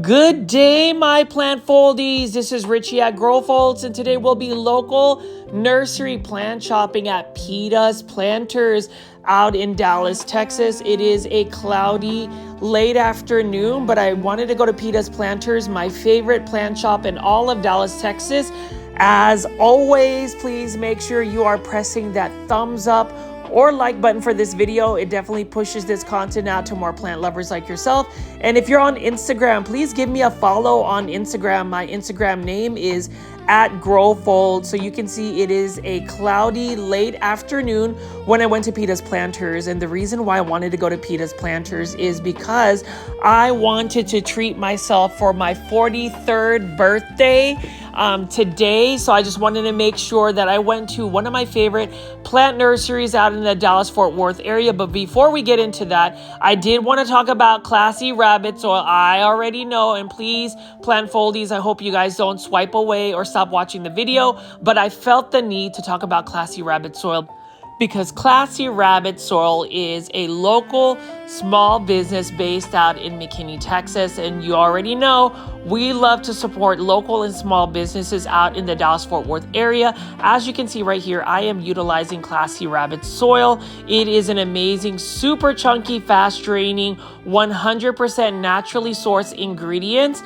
Good day, my plant foldies. This is Richie at Growfolds, and today we'll be local nursery plant shopping at Pita's Planters out in Dallas, Texas. It is a cloudy late afternoon, but I wanted to go to Pita's Planters, my favorite plant shop in all of Dallas, Texas. As always, please make sure you are pressing that thumbs up or like button for this video. It definitely pushes this content out to more plant lovers like yourself. And if you're on Instagram, please give me a follow on Instagram. My Instagram name is @Growfold. So you can see it is a cloudy late afternoon when I went to Pita's Planters. And the reason why I wanted to go to Pita's Planters is because I wanted to treat myself for my 43rd birthday today. So I just wanted to make sure that I went to one of my favorite plant nurseries out in the Dallas-Fort Worth area. But before we get into that, I did want to talk about Classy Rabbit Soil. I already know, and please, plant foldies, I hope you guys don't swipe away or stop watching the video, but I felt the need to talk about Classy Rabbit Soil because Classy Rabbit Soil is a local small business based out in McKinney, Texas. And you already know we love to support local and small businesses out in the Dallas-Fort Worth area. As you can see right here, I am utilizing Classy Rabbit Soil. It is an amazing, super chunky, fast draining, 100% naturally sourced ingredients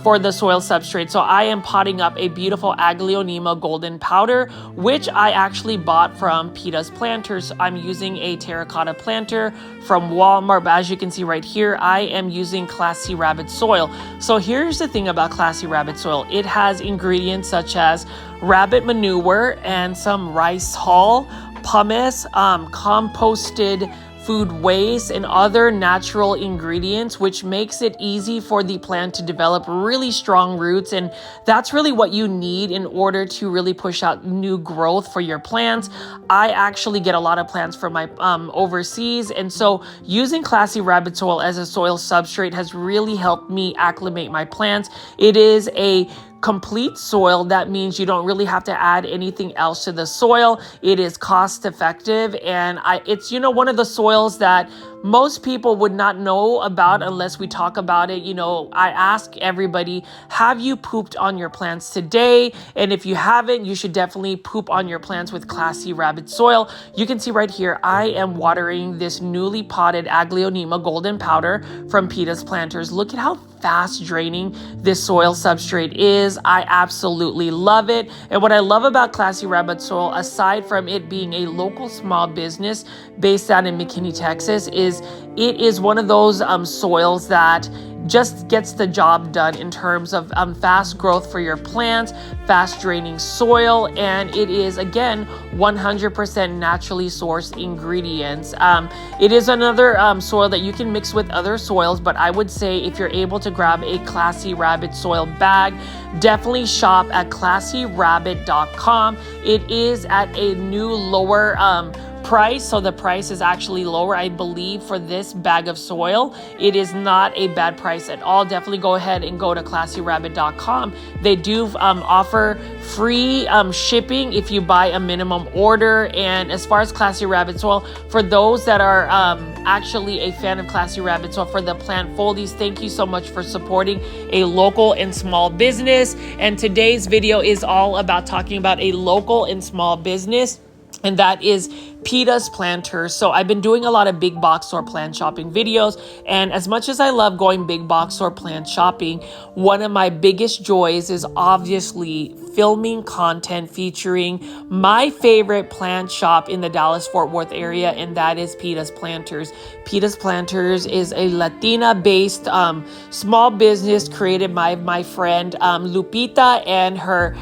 for the soil substrate. So I am potting up a beautiful Aglaonema golden powder, which I actually bought from Pita's Planters. I'm using a terracotta planter from Walmart, but as you can see right here, I am using Classy Rabbit Soil. So here's the thing about Classy Rabbit Soil. It has ingredients such as rabbit manure and some rice hull, pumice, composted food waste, and other natural ingredients, which makes it easy for the plant to develop really strong roots. And that's really what you need in order to really push out new growth for your plants. I actually get a lot of plants from my overseas, and so using Classy Rabbit Soil as a soil substrate has really helped me acclimate my plants. It is a complete soil. That means you don't really have to add anything else to the soil. It is cost effective, and it's one of the soils that most people would not know about unless we talk about it. I ask everybody, have you pooped on your plants today? And if you haven't, you should definitely poop on your plants with Classy Rabbit Soil. You can see right here, I am watering this newly potted Aglaonema golden powder from Pita's Planters. Look at how fast draining this soil substrate is. I absolutely love it. And what I love about Classy Rabbit Soil, aside from it being a local small business based out in McKinney, Texas, is it is one of those soils that just gets the job done in terms of fast growth for your plants, fast draining soil, and it is, again, 100% naturally sourced ingredients. It is another soil that you can mix with other soils, but I would say if you're able to grab a Classy Rabbit Soil bag, definitely shop at classyrabbit.com. It is at a new lower price, so the price is actually lower, I believe, for this bag of soil. It is not a bad price at all. Definitely go ahead and go to classyrabbit.com. They do offer free shipping if you buy a minimum order. And as far as Classy Rabbit Soil, for those that are actually a fan of Classy Rabbit Soil, for the plant foldies, thank you so much for supporting a local and small business. And today's video is all about talking about a local and small business, and that is Pita's Planters. So I've been doing a lot of big box store plant shopping videos, and as much as I love going big box store plant shopping, one of my biggest joys is obviously filming content featuring my favorite plant shop in the Dallas-Fort Worth area, and that is Pita's Planters. Pita's Planters is a Latina-based small business created by my friend Lupita and her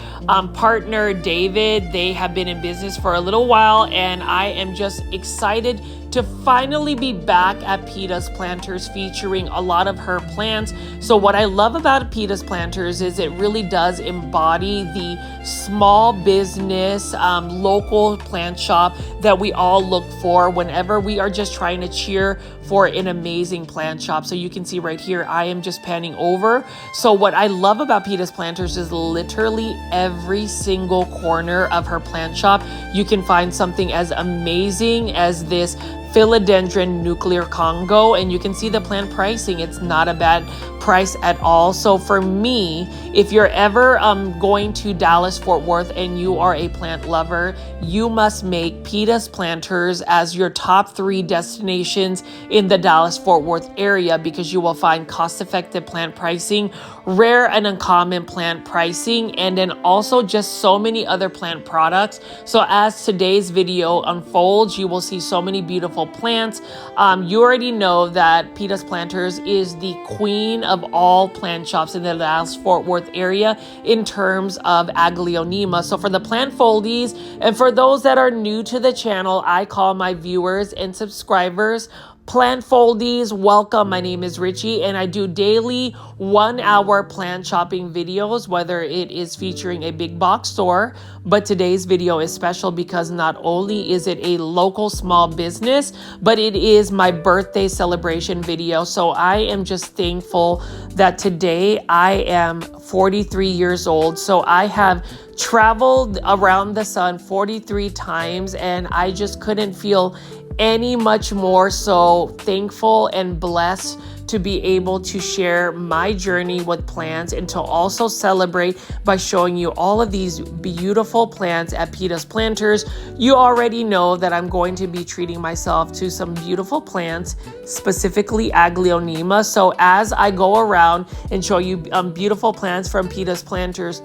partner David. They have been in business for a little while, and I am just excited to finally be back at Pita's Planters featuring a lot of her plants. So what I love about Pita's Planters is it really does embody the small business, local plant shop that we all look for whenever we are just trying to cheer for an amazing plant shop. So you can see right here, I am just panning over. So what I love about Pita's Planters is literally every single corner of her plant shop, you can find something as amazing as this Philodendron Nuclear Congo, and you can see the plant pricing. It's not a bad price at all. So for me, if you're ever going to Dallas Fort Worth and you are a plant lover, you must make Pita's Planters as your top 3 destinations in the Dallas Fort Worth area, because you will find cost-effective plant pricing, rare and uncommon plant pricing, and then also just so many other plant products. So as today's video unfolds, you will see so many beautiful plants. You already know that Pita's Planters is the queen of all plant shops in the Dallas Fort Worth area in terms of Aglaonema. So for the plant foldies, and for those that are new to the channel, I call my viewers and subscribers plant foldies. Welcome. My name is Richie, and I do daily 1-hour plant shopping videos, whether it is featuring a big box store. But today's video is special because not only is it a local small business, but it is my birthday celebration video. So I am just thankful that today I am 43 years old. So I have traveled around the sun 43 times, and I just couldn't feel any much more so thankful and blessed to be able to share my journey with plants, and to also celebrate by showing you all of these beautiful plants at Pita's Planters. You already know that I'm going to be treating myself to some beautiful plants, specifically Aglaonema. So as I go around and show you beautiful plants from Pita's Planters,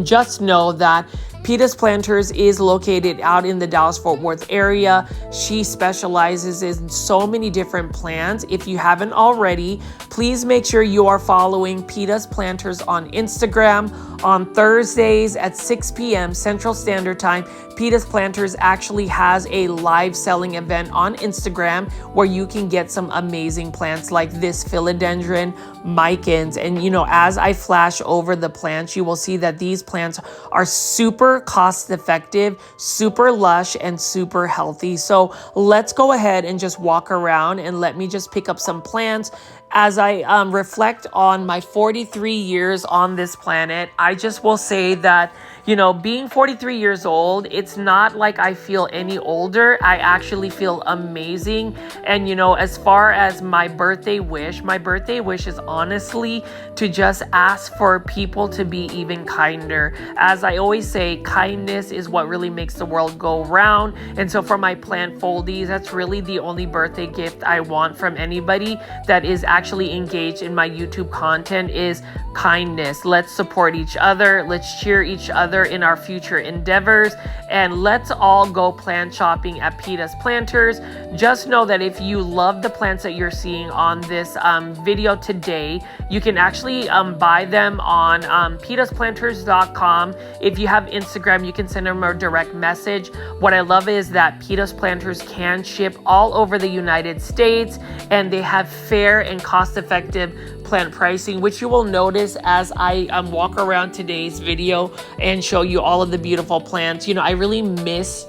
just know that Pita's Planters is located out in the Dallas-Fort Worth area. She specializes in so many different plants. If you haven't already, please make sure you are following Pita's Planters on Instagram. On Thursdays at 6 p.m. Central Standard Time, Pita's Planters actually has a live selling event on Instagram where you can get some amazing plants like this philodendron, micans. And you know, as I flash over the plants, you will see that these plants are super cost effective, super lush, and super healthy. So let's go ahead and just walk around, and let me just pick up some plants. As I reflect on my 43 years on this planet, I just will say that, you know, being 43 years old, it's not like I feel any older. I actually feel amazing. And, you know, as far as my birthday wish is honestly to just ask for people to be even kinder. As I always say, kindness is what really makes the world go round. And so for my plant foldies, that's really the only birthday gift I want from anybody that is actually engaged in my YouTube content, is kindness. Let's support each other. Let's cheer each other in our future endeavors, and let's all go plant shopping at Pita's Planters. Just know that if you love the plants that you're seeing on this video today, you can actually buy them on pitasplanters.com. If you have Instagram, you can send them a direct message. What I love is that Pita's Planters can ship all over the United States, and they have fair and cost-effective plant pricing, which you will notice as I walk around today's video and show you all of the beautiful plants. You know, I really miss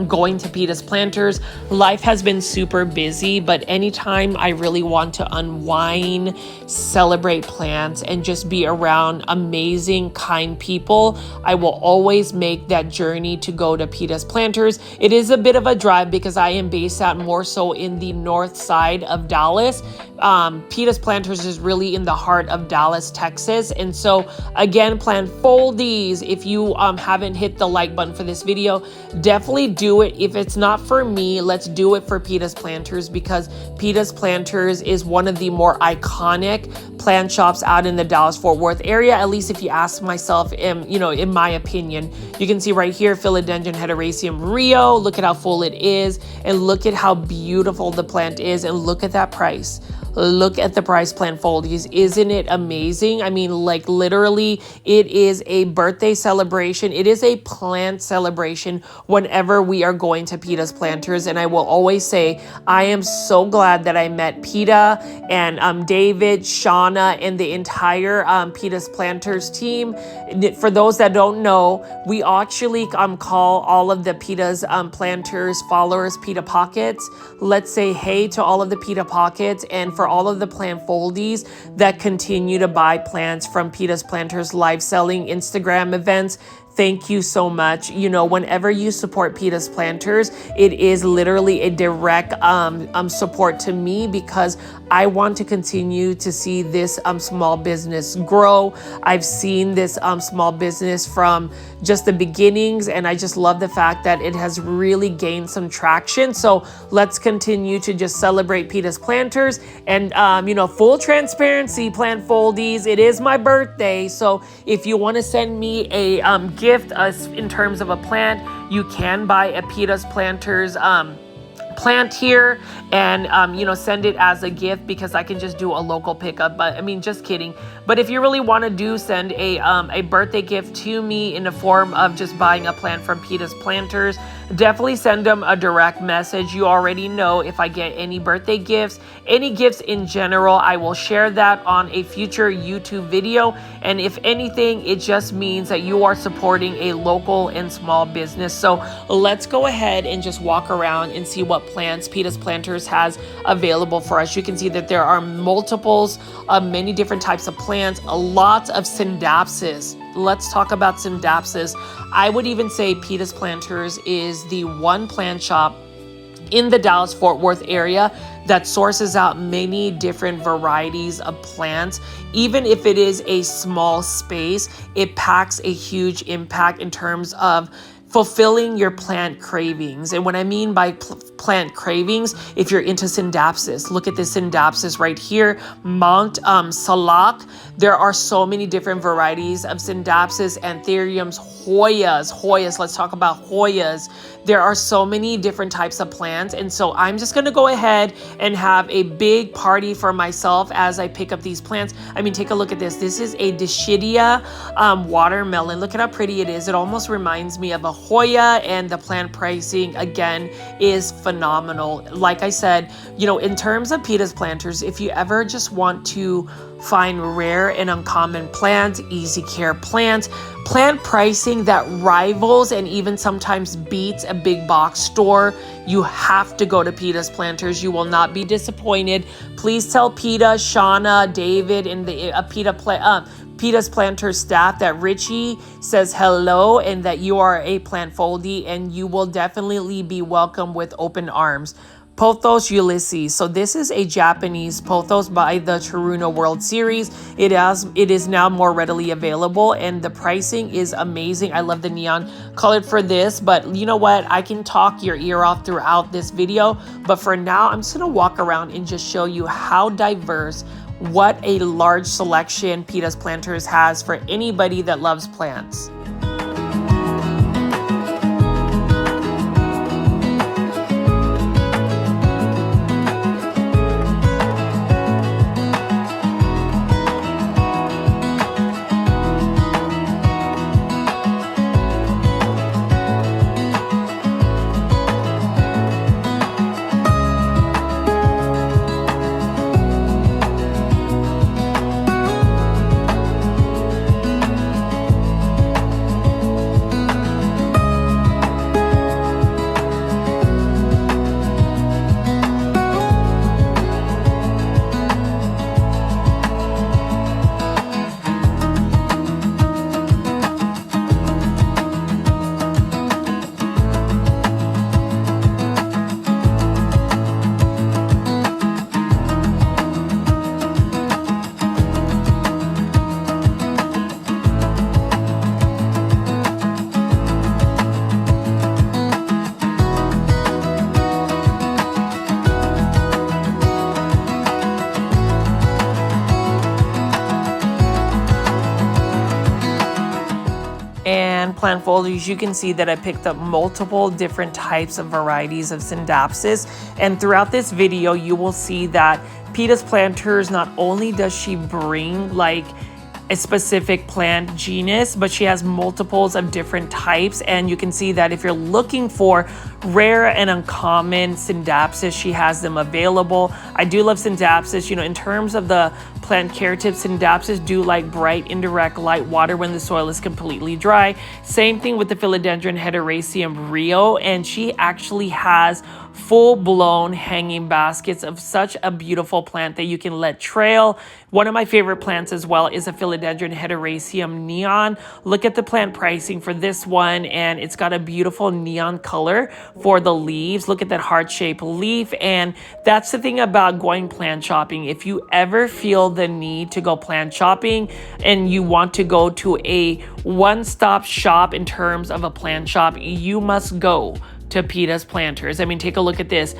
going to Pita's Planters. Life has been super busy, but anytime I really want to unwind, celebrate plants, and just be around amazing, kind people, I will always make that journey to go to Pita's Planters. It is a bit of a drive because I am based out more so in the north side of Dallas. Pita's Planters is really in the heart of Dallas, Texas. And so again, plant foldies, if you haven't hit the like button for this video, definitely do it. If it's not for me, let's do it for Pita's Planters, because Pita's Planters is one of the more iconic plant shops out in the Dallas-Fort Worth area, at least if you ask myself, you know, in my opinion. You can see right here, Philodendron Hederaceum Rio. Look at how full it is, and look at how beautiful the plant is, and look at that price. Look at the price, plant foldies. Isn't it amazing? I mean, like literally, it is a birthday celebration. It is a plant celebration whenever we are going to Pita's Planters. And I will always say, I am so glad that I met Pita and David, Shauna, and the entire Pita's Planters team. For those that don't know, we actually call all of the Pita's Planters followers Pita Pockets. Let's say hey to all of the Pita Pockets, and for all of the plant foldies that continue to buy plants from Pita's Planters live selling Instagram events. thank you so much. You know, whenever you support Pita's Planters, it is literally a direct support to me, because I want to continue to see this small business grow. I've seen this small business from just the beginnings, and I just love the fact that it has really gained some traction. So let's continue to just celebrate Pita's Planters. And you know, full transparency, plant foldies, it is my birthday, so if you want to send me a gift in terms of a plant, you can buy a Pita's Planters plant here and you know, send it as a gift, because I can just do a local pickup. But I mean, just kidding. But if you really want to send a birthday gift to me in the form of just buying a plant from Pita's Planters, definitely send them a direct message. You already know, if I get any birthday gifts, any gifts in general, I will share that on a future YouTube video. And if anything, it just means that you are supporting a local and small business. So let's go ahead and just walk around and see what plants Pita's Planters has available for us. You can see that there are multiples of many different types of plants, a lot of Synapses. Let's talk about Synapses. I would even say Pita's Planters is the one plant shop in the Dallas-Fort Worth area that sources out many different varieties of plants. Even if it is a small space, it packs a huge impact in terms of fulfilling your plant cravings. And what I mean by plant cravings, if you're into Synapses, look at this Synapses right here, Mount Salak. There are so many different varieties of Synapses, Anthuriums, Hoyas. Let's talk about Hoyas. There are so many different types of plants. And so I'm just going to go ahead and have a big party for myself as I pick up these plants. I mean, take a look at this. This is a Dischidia watermelon. Look at how pretty it is. It almost reminds me of a Hoya, and the plant pricing, again, is phenomenal. Like I said, you know, in terms of Pita's Planters, if you ever just want to find rare and uncommon plants, easy care plants, plant pricing that rivals and even sometimes beats a big box store, you have to go to Pita's Planters. You will not be disappointed. Please tell Pita, Shauna, David, and the Pita's Planters staff that Richie says hello and that you are a plant foldie, and you will definitely be welcome with open arms. Pothos Ulysses. So this is a Japanese pothos by the Taruno World Series. It is now more readily available, and the pricing is amazing. I love the neon colored for this, but you know what? I can talk your ear off throughout this video, but for now, I'm just gonna walk around and just show you how diverse, what a large selection Pita's Planters has for anybody that loves plants. And plant folders, you can see that I picked up multiple different types of varieties of Synapses. And throughout this video, you will see that Pita's Planters, not only does she bring like a specific plant genus, but she has multiples of different types. And you can see that if you're looking for rare and uncommon Synapses, she has them available. I do love Synapses. You know, in terms of the plant care tips, Synapses do like bright, indirect light water when the soil is completely dry. Same thing with the Philodendron Heteroraceum Rio, and she actually has full-blown hanging baskets of such a beautiful plant that you can let trail. One of my favorite plants as well is a philodendron heteroecium neon. Look at the plant pricing for this one, and it's got a beautiful neon color for the leaves. Look at that heart-shaped leaf, and that's the thing about going plant shopping. If you ever feel the need to go plant shopping and you want to go to a one-stop shop in terms of a plant shop, you must go to Pita's Planters. I mean, take a look at this.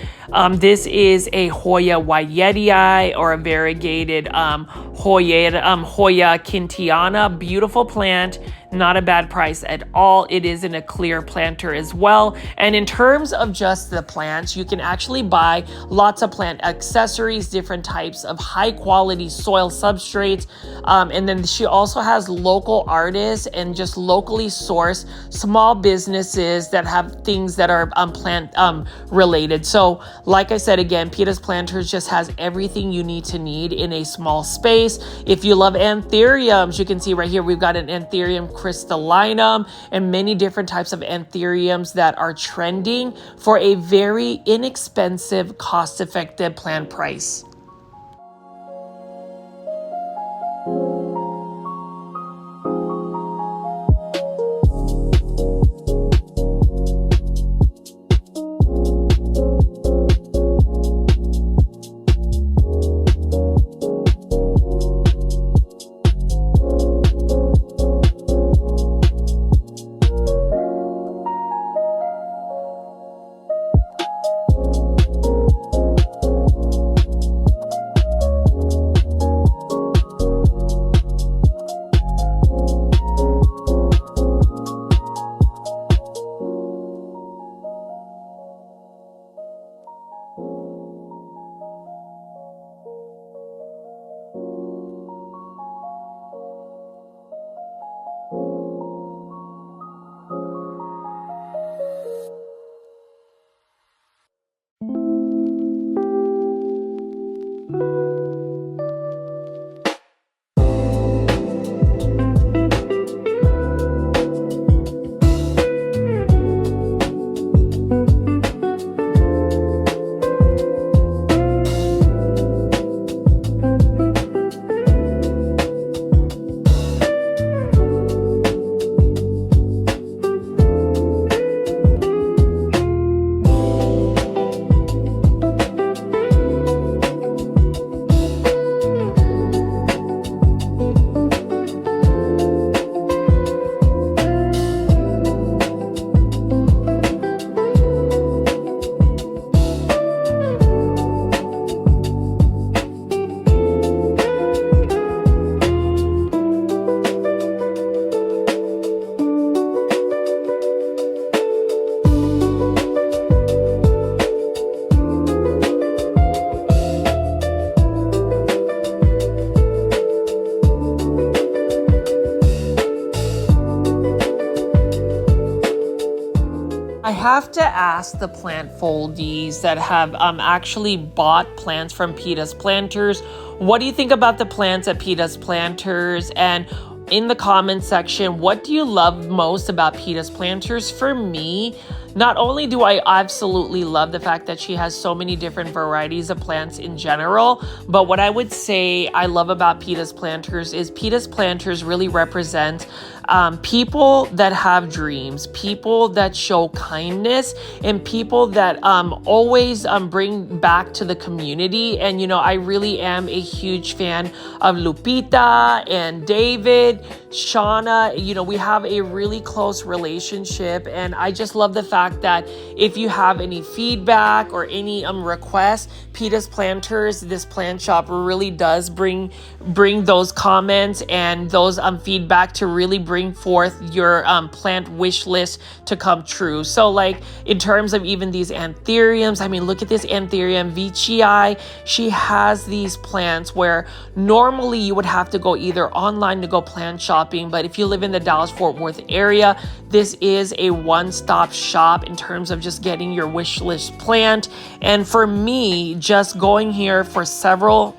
This is a Hoya Wyetii, or a variegated Hoya Kintiana. Beautiful plant. Not a bad price at all. It is in a clear planter as well. And in terms of just the plants, you can actually buy lots of plant accessories, different types of high quality soil substrates. And then she also has local artists and just locally sourced small businesses that have things that are plant related. So like I said, again, Pita's Planters just has everything you need in a small space. If you love anthuriums, you can see right here, we've got an anthurium crystallinum and many different types of anthuriums that are trending for a very inexpensive, cost-effective plant price. I have to ask the plant foldies that have actually bought plants from Pita's Planters, what do you think about the plants at Pita's Planters? And in the comment section, what do you love most about Pita's Planters? For me, not only do I absolutely love the fact that she has so many different varieties of plants in general, but what I would say I love about Pita's Planters is Pita's Planters really represent people that have dreams, people that show kindness, and people that always bring back to the community. And, you know, I really am a huge fan of Lupita and David, Shauna. You know, we have a really close relationship, and I just love the fact that if you have any feedback or any requests, Pita's Planters, this plant shop really does bring those comments and those feedback to really bring forth your plant wish list to come true. So like in terms of even these anthuriums, I mean, look at this anthurium Veitchii. She has these plants where normally you would have to go either online to go plant shopping, but if you live in the Dallas-Fort Worth area, this is a one-stop shop in terms of just getting your wish list plant. And for me, just going here for several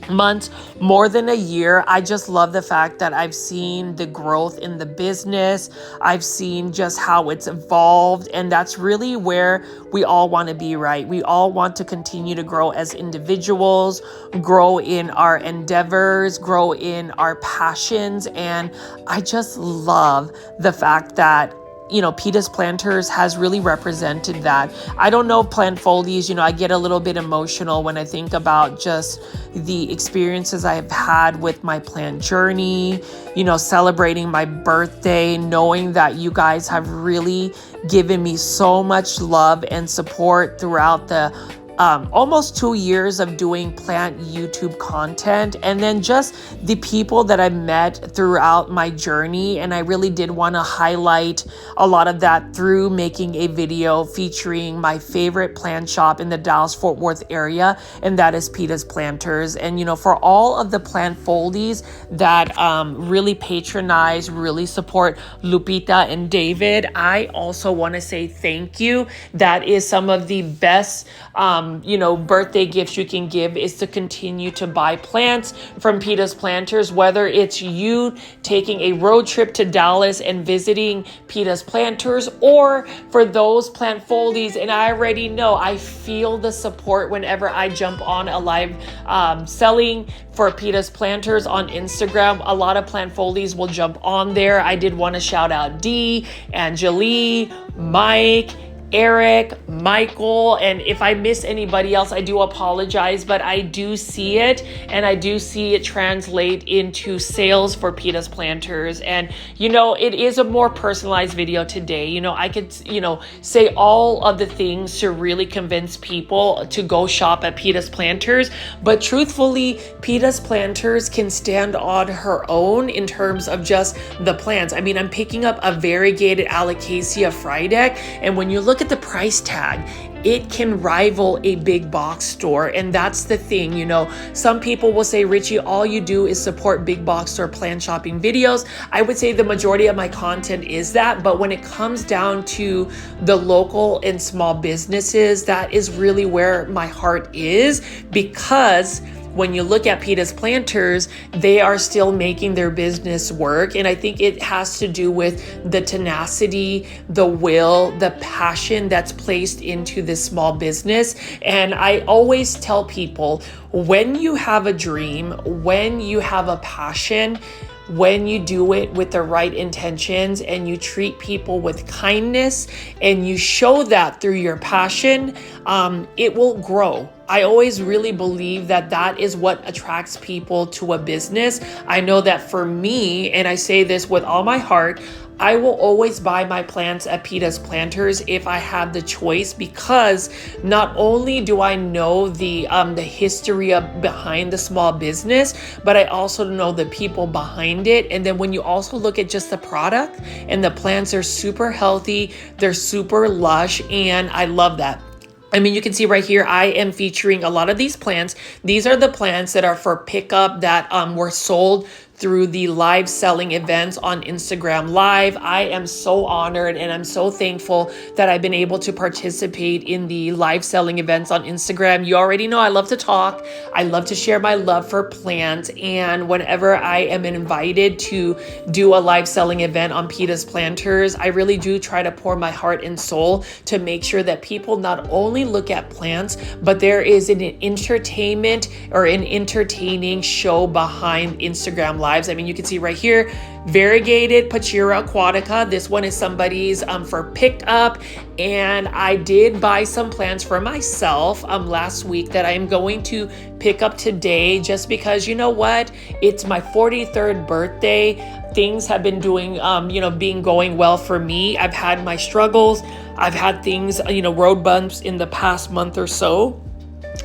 months, more than a year. I just love the fact that I've seen the growth in the business. I've seen just how it's evolved, and that's really where we all want to be, right? We all want to continue to grow as individuals, grow in our endeavors, grow in our passions, and I just love the fact that Pita's Planters has really represented that. I don't know plant folies, I get a little bit emotional when I think about just the experiences I've had with my plant journey, celebrating my birthday, knowing that you guys have really given me so much love and support throughout the almost 2 years of doing plant YouTube content, and then just the people that I met throughout my journey. And I really did want to highlight a lot of that through making a video featuring my favorite plant shop in the Dallas-Fort Worth area, and that is Pita's Planters. And for all of the plant foldies that really patronize, really support Lupita and David, I also want to say thank you. That is some of the best birthday gifts you can give, is to continue to buy plants from Pita's Planters, whether it's you taking a road trip to Dallas and visiting Pita's Planters, or for those plant foldies. And I already know, I feel the support whenever I jump on a live selling for Pita's Planters on Instagram. A lot of plant foldies will jump on there. I did want to shout out Dee, Angelique, Mike, Eric, Michael, and if I miss anybody else, I do apologize, but I do see it, and I do see it translate into sales for Pita's Planters. And it is a more personalized video today. I could say all of the things to really convince people to go shop at Pita's Planters, but truthfully, Pita's Planters can stand on her own in terms of just the plants. I mean, I'm picking up a variegated Alocasia Frydek, and when you look at the price tag, it can rival a big box store. And that's the thing, some people will say, Richie, all you do is support big box store plant shopping videos. I would say the majority of my content is that, but when it comes down to the local and small businesses, that is really where my heart is, because when you look at Pita's Planters, they are still making their business work. And I think it has to do with the tenacity, the will, the passion that's placed into this small business. And I always tell people, when you have a dream, when you have a passion, when you do it with the right intentions and you treat people with kindness and you show that through your passion, it will grow. I always really believe that that is what attracts people to a business. I know that for me, and I say this with all my heart, I will always buy my plants at Pita's Planters if I have the choice, because not only do I know the history behind the small business, but I also know the people behind it. And then when you also look at just the product, and the plants are super healthy, they're super lush, and I love that. I mean, you can see right here, I am featuring a lot of these plants. These are the plants that are for pickup that were sold through the live selling events on Instagram Live. I am so honored and I'm so thankful that I've been able to participate in the live selling events on Instagram. You already know I love to talk. I love to share my love for plants. And whenever I am invited to do a live selling event on Pita's Planters, I really do try to pour my heart and soul to make sure that people not only look at plants, but there is an entertainment or an entertaining show behind Instagram Live. I mean, you can see right here, variegated Pachira aquatica. This one is somebody's for pickup. And I did buy some plants for myself last week that I'm going to pick up today, just because, you know what? It's my 43rd birthday. Things have been going well for me. I've had my struggles. I've had things, road bumps in the past month or so.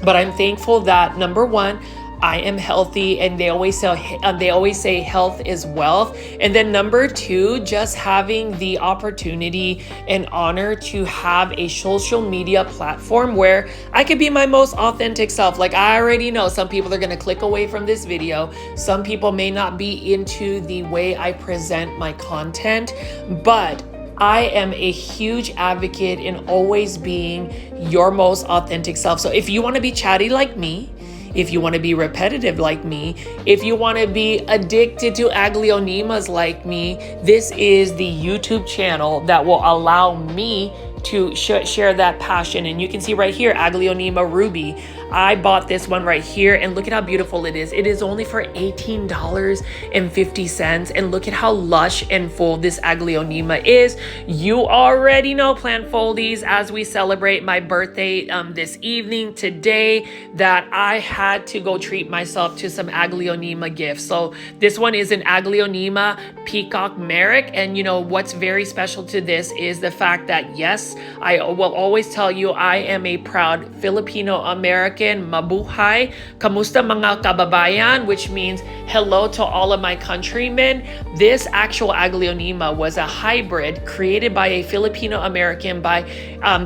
But I'm thankful that, number one, I am healthy, and they always say health is wealth. And then number two, just having the opportunity and honor to have a social media platform where I could be my most authentic self. Like, I already know some people are going to click away from this video. Some people may not be into the way I present my content, but I am a huge advocate in always being your most authentic self. So if you want to be chatty like me, if you want to be repetitive like me, if you want to be addicted to Aglaonemas like me, this is the YouTube channel that will allow me to share that passion. And you can see right here, Aglaonema Ruby. I bought this one right here, and look at how beautiful it is. It is only for $18.50, and look at how lush and full this Aglaonema is. You already know, plant foldies, as we celebrate my birthday this evening today, that I had to go treat myself to some Aglaonema gifts. So this one is an Aglaonema Peacock Merrick, and you know what's very special to this is the fact that, yes, I will always tell you I am a proud Filipino American. Mabuhay, kamusta mga kababayan, which means hello to all of my countrymen. This actual Aglaonema was a hybrid created by a Filipino American by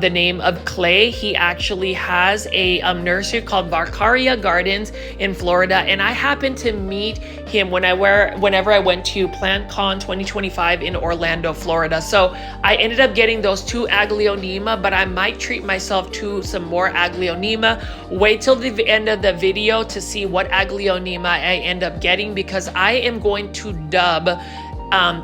the name of Clay. He actually has a nursery called Varcaria Gardens in Florida, and I happened to meet him whenever I went to PlantCon 2025 in Orlando, Florida. So I ended up getting those two Aglaonema, but I might treat myself to some more Aglaonema. Wait till the end of the video to see what Aglaonema I end up getting, because I am going to dub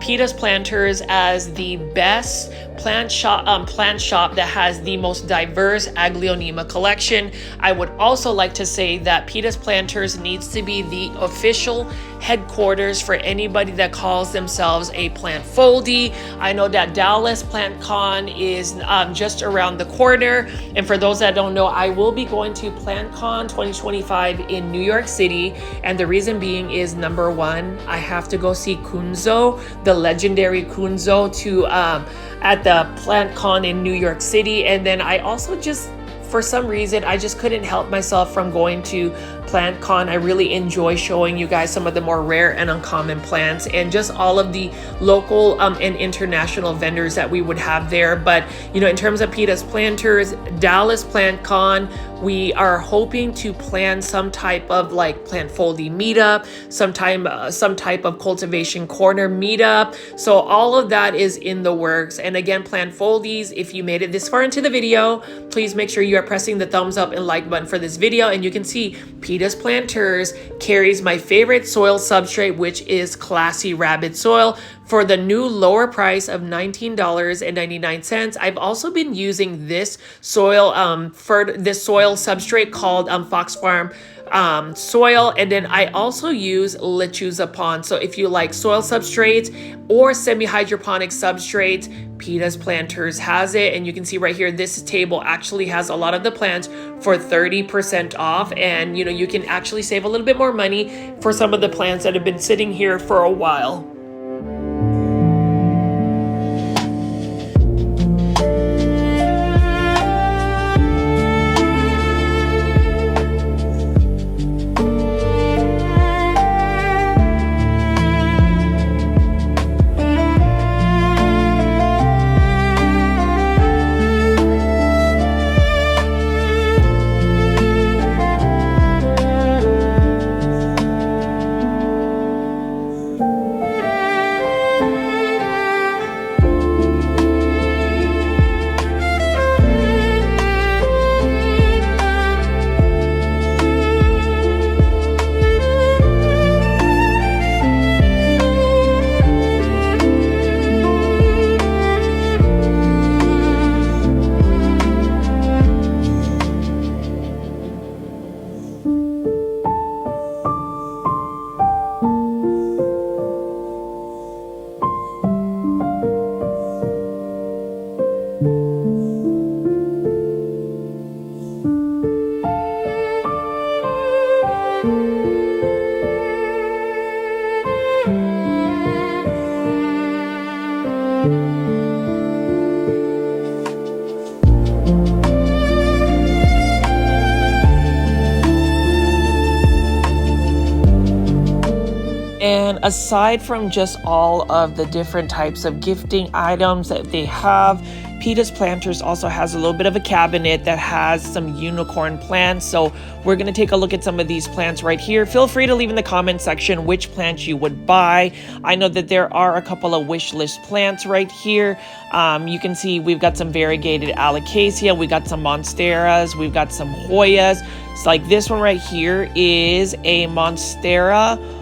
Pita's Planters as the best plant shop that has the most diverse Aglaonema collection. I would also like to say that Pita's Planters needs to be the official headquarters for anybody that calls themselves a plant foldie. I know that Dallas PlantCon is just around the corner, and for those that don't know, I will be going to PlantCon 2025 in New York City, and the reason being is, number one, I have to go see Kunzo, the legendary Kunzo, at the PlantCon in New York City. And then I also just, for some reason, I just couldn't help myself from going to PlantCon. I really enjoy showing you guys some of the more rare and uncommon plants, and just all of the local and international vendors that we would have there. But you know, in terms of Pita's Planters, Dallas PlantCon, we are hoping to plan some type of like plant foldie meetup, some type of cultivation corner meetup. So all of that is in the works. And again, plant foldies, if you made it this far into the video, please make sure you are pressing the thumbs up and like button for this video. And you can see Pita's Planters carries my favorite soil substrate, which is Classy Rabbit soil, for the new lower price of $19.99. I've also been using this soil substrate called Fox Farm soil, and then I also use Lechuza Pond. So if you like soil substrates or semi-hydroponic substrates, Pita's Planters has it. And you can see right here, this table actually has a lot of the plants for 30% off, and you know, you can actually save a little bit more money for some of the plants that have been sitting here for a while. And aside from just all of the different types of gifting items that they have, Pita's Planters also has a little bit of a cabinet that has some unicorn plants. So we're going to take a look at some of these plants right here. Feel free to leave in the comment section which plants you would buy. I know that there are a couple of wish list plants right here. You can see we've got some variegated alocasia, we got some monsteras, we've got some Hoyas. It's like this one right here is a monstera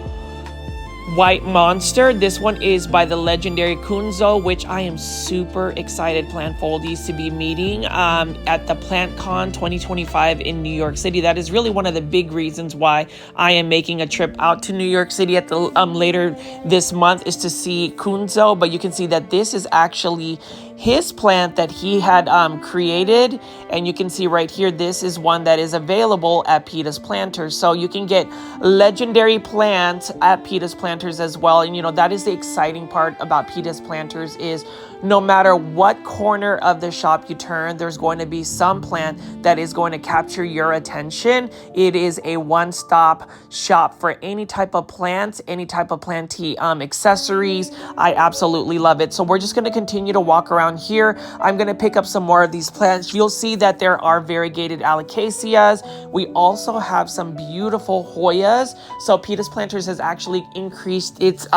white monster. This one is by the legendary Kunzo, which I am super excited plant foldies to be meeting at the PlantCon 2025 in New York City. That is really one of the big reasons why I am making a trip out to New York City at the later this month, is to see Kunzo. But you can see that this is actually his plant that he had created, and you can see right here, this is one that is available at Pita's Planters. So you can get legendary plants at Pita's Planters as well. And you know, that is the exciting part about Pita's Planters, is no matter what corner of the shop you turn, there's going to be some plant that is going to capture your attention. It is a one-stop shop for any type of plants, any type of plantee accessories. I absolutely love it. So we're just going to continue to walk around here. I'm going to pick up some more of these plants. You'll see that there are variegated alocasias. We also have some beautiful Hoyas. So Pita's Planters has actually increased its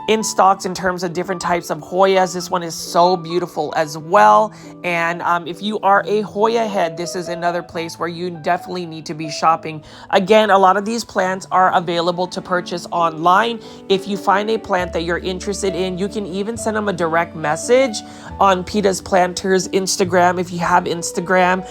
in stocks in terms of different types of Hoyas. This one is so beautiful as well. And if you are a Hoya head, this is another place where you definitely need to be shopping. Again, a lot of these plants are available to purchase online. If you find a plant that you're interested in, you can even send them a direct message on Pita's Planters Instagram. If you have Instagram,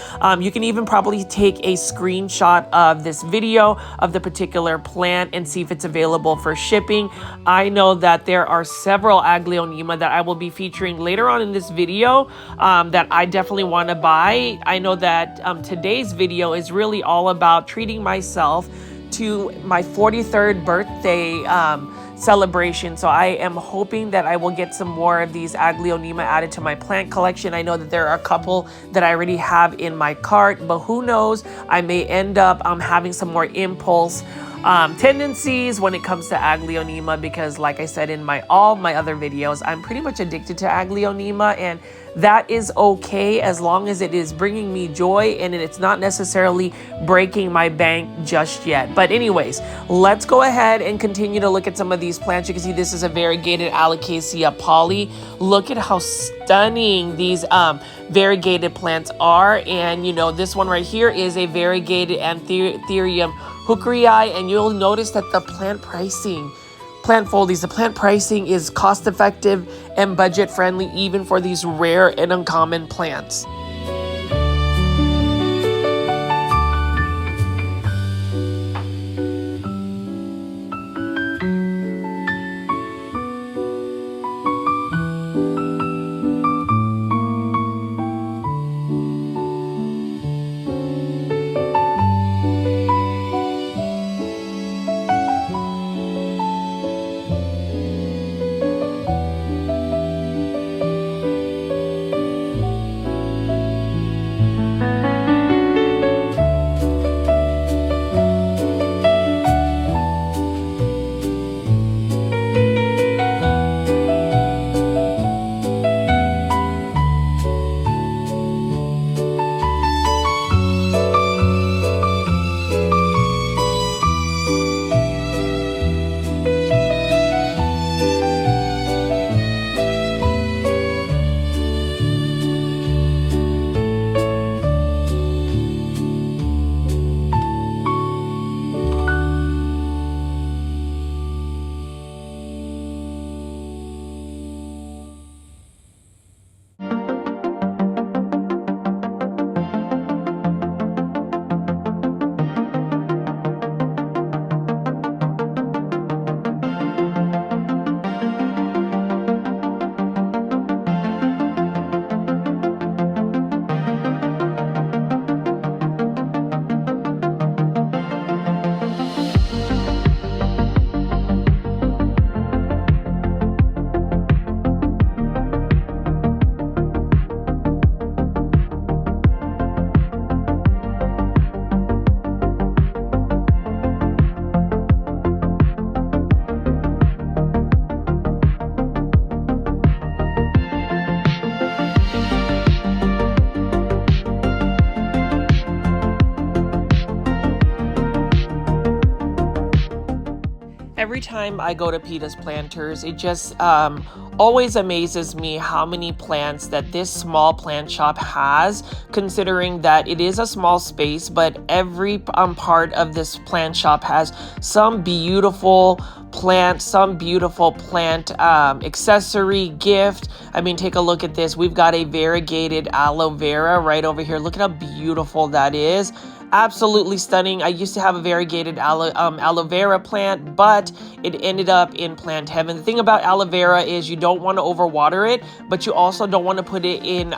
you can even probably take a screenshot of this video of the particular plant and see if it's available for shipping. I know that there are several Aglaonema that I will be featuring later on in this video that I definitely want to buy. I know that today's video is really all about treating myself to my 43rd birthday celebration. So I am hoping that I will get some more of these Aglaonema added to my plant collection. I know that there are a couple that I already have in my cart, but who knows, I may end up having some more impulse tendencies when it comes to Aglaonema, because like I said in all my other videos, I'm pretty much addicted to Aglaonema, and that is okay as long as it is bringing me joy and it's not necessarily breaking my bank just yet. But anyways, let's go ahead and continue to look at some of these plants. You can see this is a variegated alocasia poly. Look at how stunning these variegated plants are. And you know, this one right here is a variegated Anthurium hookerii, and you'll notice that the plant pricing is cost effective and budget friendly, even for these rare and uncommon plants. every time I go to Pita's Planters, it just always amazes me how many plants that this small plant shop has, considering that it is a small space, but every part of this plant shop has some beautiful plant, accessory, gift. I mean, take a look at this. We've got a variegated aloe vera right over here. Look at how beautiful that is. Absolutely stunning. I used to have a variegated aloe vera plant, but it ended up in plant heaven. The thing about aloe vera is you don't want to overwater it, but you also don't want to put it in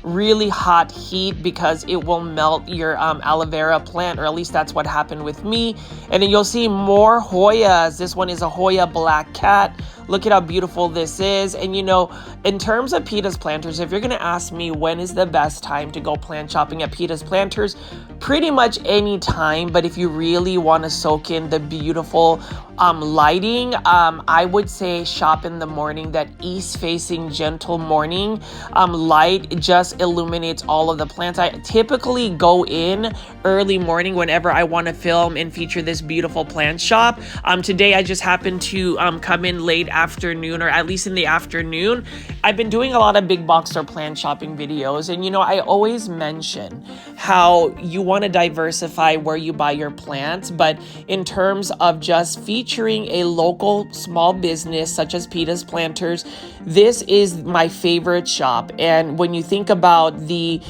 really hot heat because it will melt your aloe vera plant, or at least that's what happened with me. And then you'll see more Hoyas. This one is a Hoya black cat. Look at how beautiful this is. And you know, in terms of Pita's Planters, if you're going to ask me when is the best time to go plant shopping at Pita's Planters, pretty much any time. But if you really want to soak in the beautiful lighting, I would say shop in the morning. That east facing gentle morning light just illuminates all of the plants. I typically go in early morning whenever I want to film and feature this beautiful plant shop. Today I just happened to come in late afternoon, or at least in the afternoon. I've been doing a lot of big box store plant shopping videos, and you know, I always mention how you want to diversify where you buy your plants, but in terms of just featuring a local small business such as Pita's Planters, this is my favorite shop. And when you think about the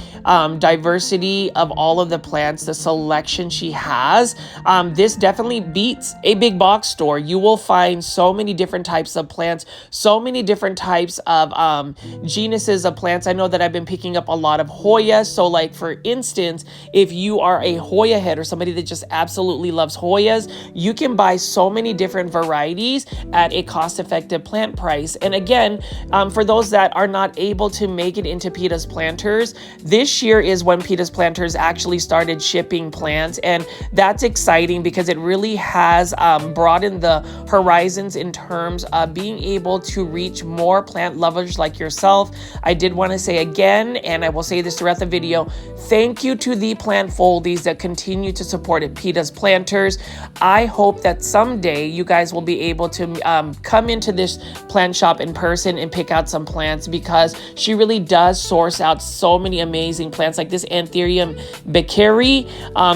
diversity of all of the plants, the selection she has, this definitely beats a big box store. You will find so many different types of plants, so many different types of genuses of plants. I know that I've been picking up a lot of Hoya. So like, for instance, if you are a Hoya head or somebody that just absolutely loves Hoyas, you can buy so many different varieties at a cost-effective plant price. And again, for those that are not able to make it into Pita's Planters, this year is when Pita's Planters actually started shipping plants, and that's exciting because it really has broadened the horizons in terms of being able to reach more plant lovers like yourself. I did want to say again, and I will say this throughout the video, thank you to the plant foldies that continue to support at Pita's Planters. I hope that someday you guys will be able to come into this plant shop in person and pick out some plants, because she really does source out so many amazing plants like this Anthurium Beccari.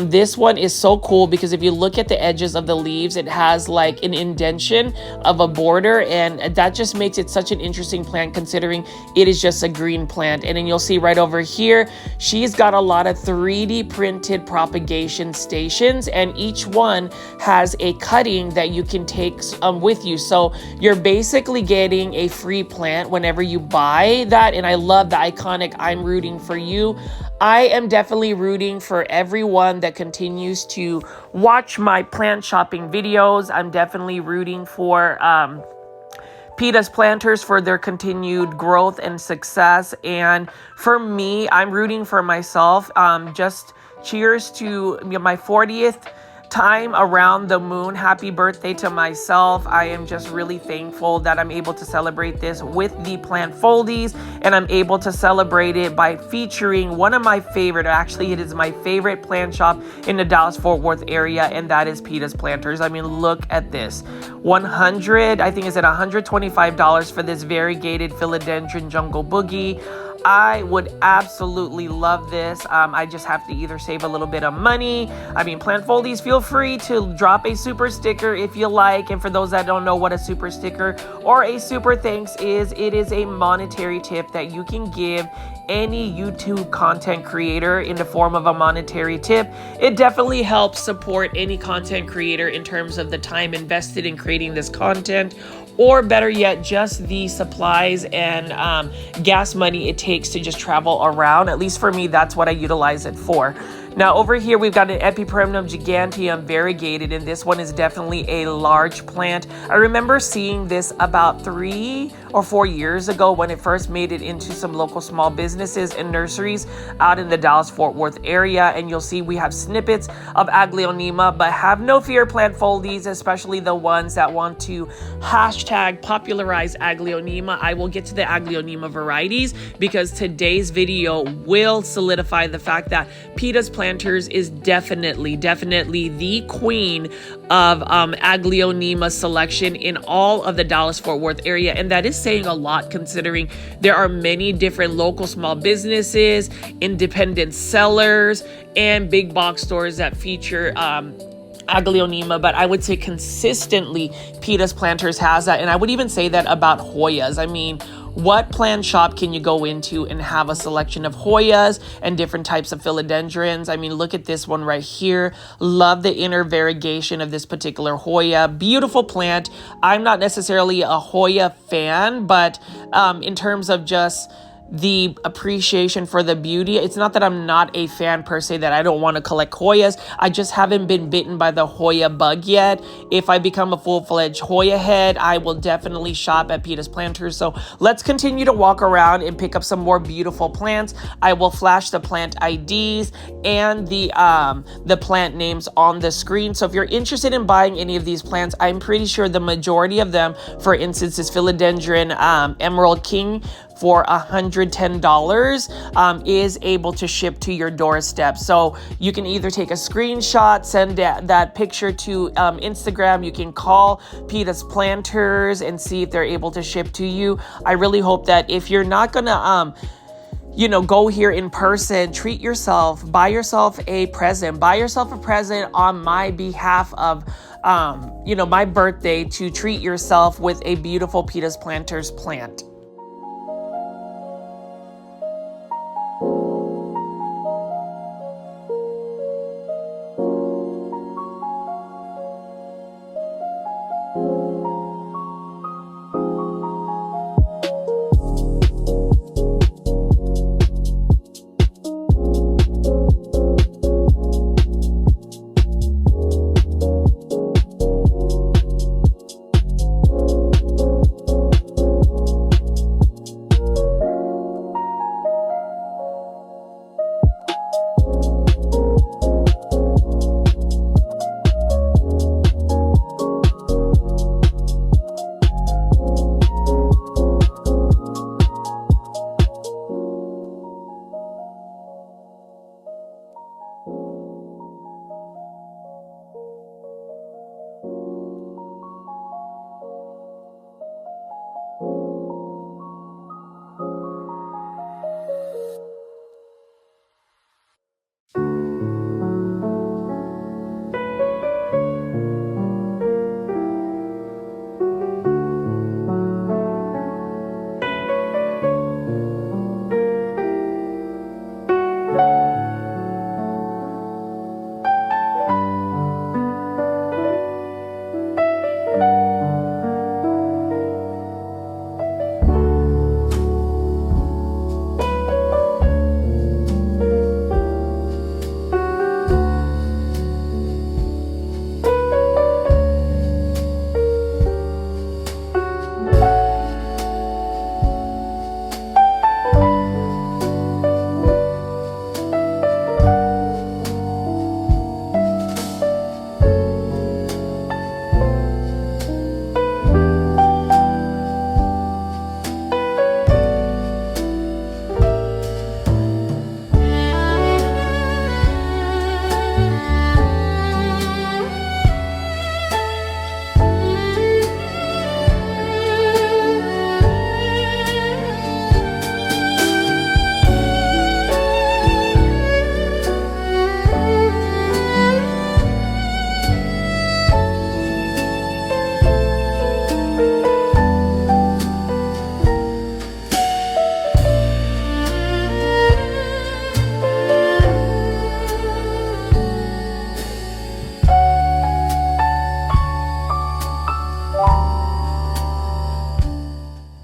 This one is so cool because if you look at the edges of the leaves, it has like an indentation of a border, and that just makes it such an interesting plant considering it is just a green plant. And then you'll see right over here, she's got a lot of 3D printed propagation stations, and each one has a cutting that you can take with you. So you're basically getting a free plant whenever you buy that. And I love the iconic "I'm rooting for you." I am definitely rooting for everyone that continues to watch my plant shopping videos. I'm definitely rooting for Pita's Planters for their continued growth and success. And for me, I'm rooting for myself. Just cheers to my 40th time around the moon. Happy birthday to myself. I am just really thankful that I'm able to celebrate this with the plant foldies, and I'm able to celebrate it by featuring one of my favorite, actually it is my favorite plant shop in the Dallas-Fort Worth area, and that is Pita's Planters. I mean, look at this. $125 for this variegated philodendron jungle boogie. I would absolutely love this. I just have to either save a little bit of money. I mean, plant foldies, feel free to drop a super sticker if you like. And for those that don't know what a super sticker or a super thanks is, it is a monetary tip that you can give any YouTube content creator in the form of a monetary tip. It definitely helps support any content creator in terms of the time invested in creating this content, or better yet, just the supplies and gas money it takes to just travel around. At least for me, that's what I utilize it for. Now over here, we've got an Epipremnum giganteum variegated, and this one is definitely a large plant. I remember seeing this about 3 or 4 years ago when it first made it into some local small businesses and nurseries out in the Dallas-Fort Worth area. And you'll see we have snippets of Aglaonema, but have no fear, plant foldies, especially the ones that want to hashtag popularize Aglaonema. I will get to the Aglaonema varieties because today's video will solidify the fact that Pita's Planters Planters is definitely the queen of Aglaonema selection in all of the Dallas-Fort Worth area. And that is saying a lot, considering there are many different local small businesses, independent sellers, and big box stores that feature Aglaonema, but I would say consistently Pita's Planters has that. And I would even say that about Hoyas. I mean, what plant shop can you go into and have a selection of Hoyas and different types of philodendrons? I mean, look at this one right here. Love the inner variegation of this particular Hoya. Beautiful plant. I'm not necessarily a Hoya fan, but in terms of just the appreciation for the beauty, it's not that I'm not a fan per se, that I don't want to collect Hoyas. I just haven't been bitten by the Hoya bug yet. If I become a full-fledged Hoya head, I will definitely shop at Pita's Planters. So let's continue to walk around and pick up some more beautiful plants. I will flash the plant IDs and the plant names on the screen. So if you're interested in buying any of these plants, I'm pretty sure the majority of them, for instance, is Philodendron Emerald King, for $110 is able to ship to your doorstep. So you can either take a screenshot, send that picture to Instagram. You can call Pita's Planters and see if they're able to ship to you. I really hope that if you're not gonna go here in person, treat yourself, buy yourself a present on my behalf of my birthday, to treat yourself with a beautiful Pita's Planters plant.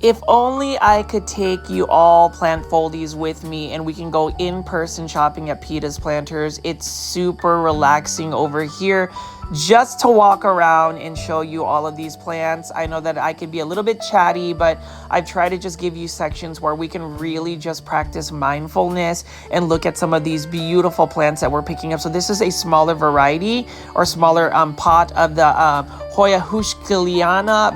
If only I could take you all plant foldies with me and we can go in person shopping at Pita's Planters. It's super relaxing over here. just to walk around and show you all of these plants. I know that I could be a little bit chatty, but I've tried to just give you sections where we can really just practice mindfulness and look at some of these beautiful plants that we're picking up. So this is a smaller variety or smaller pot of the Hoya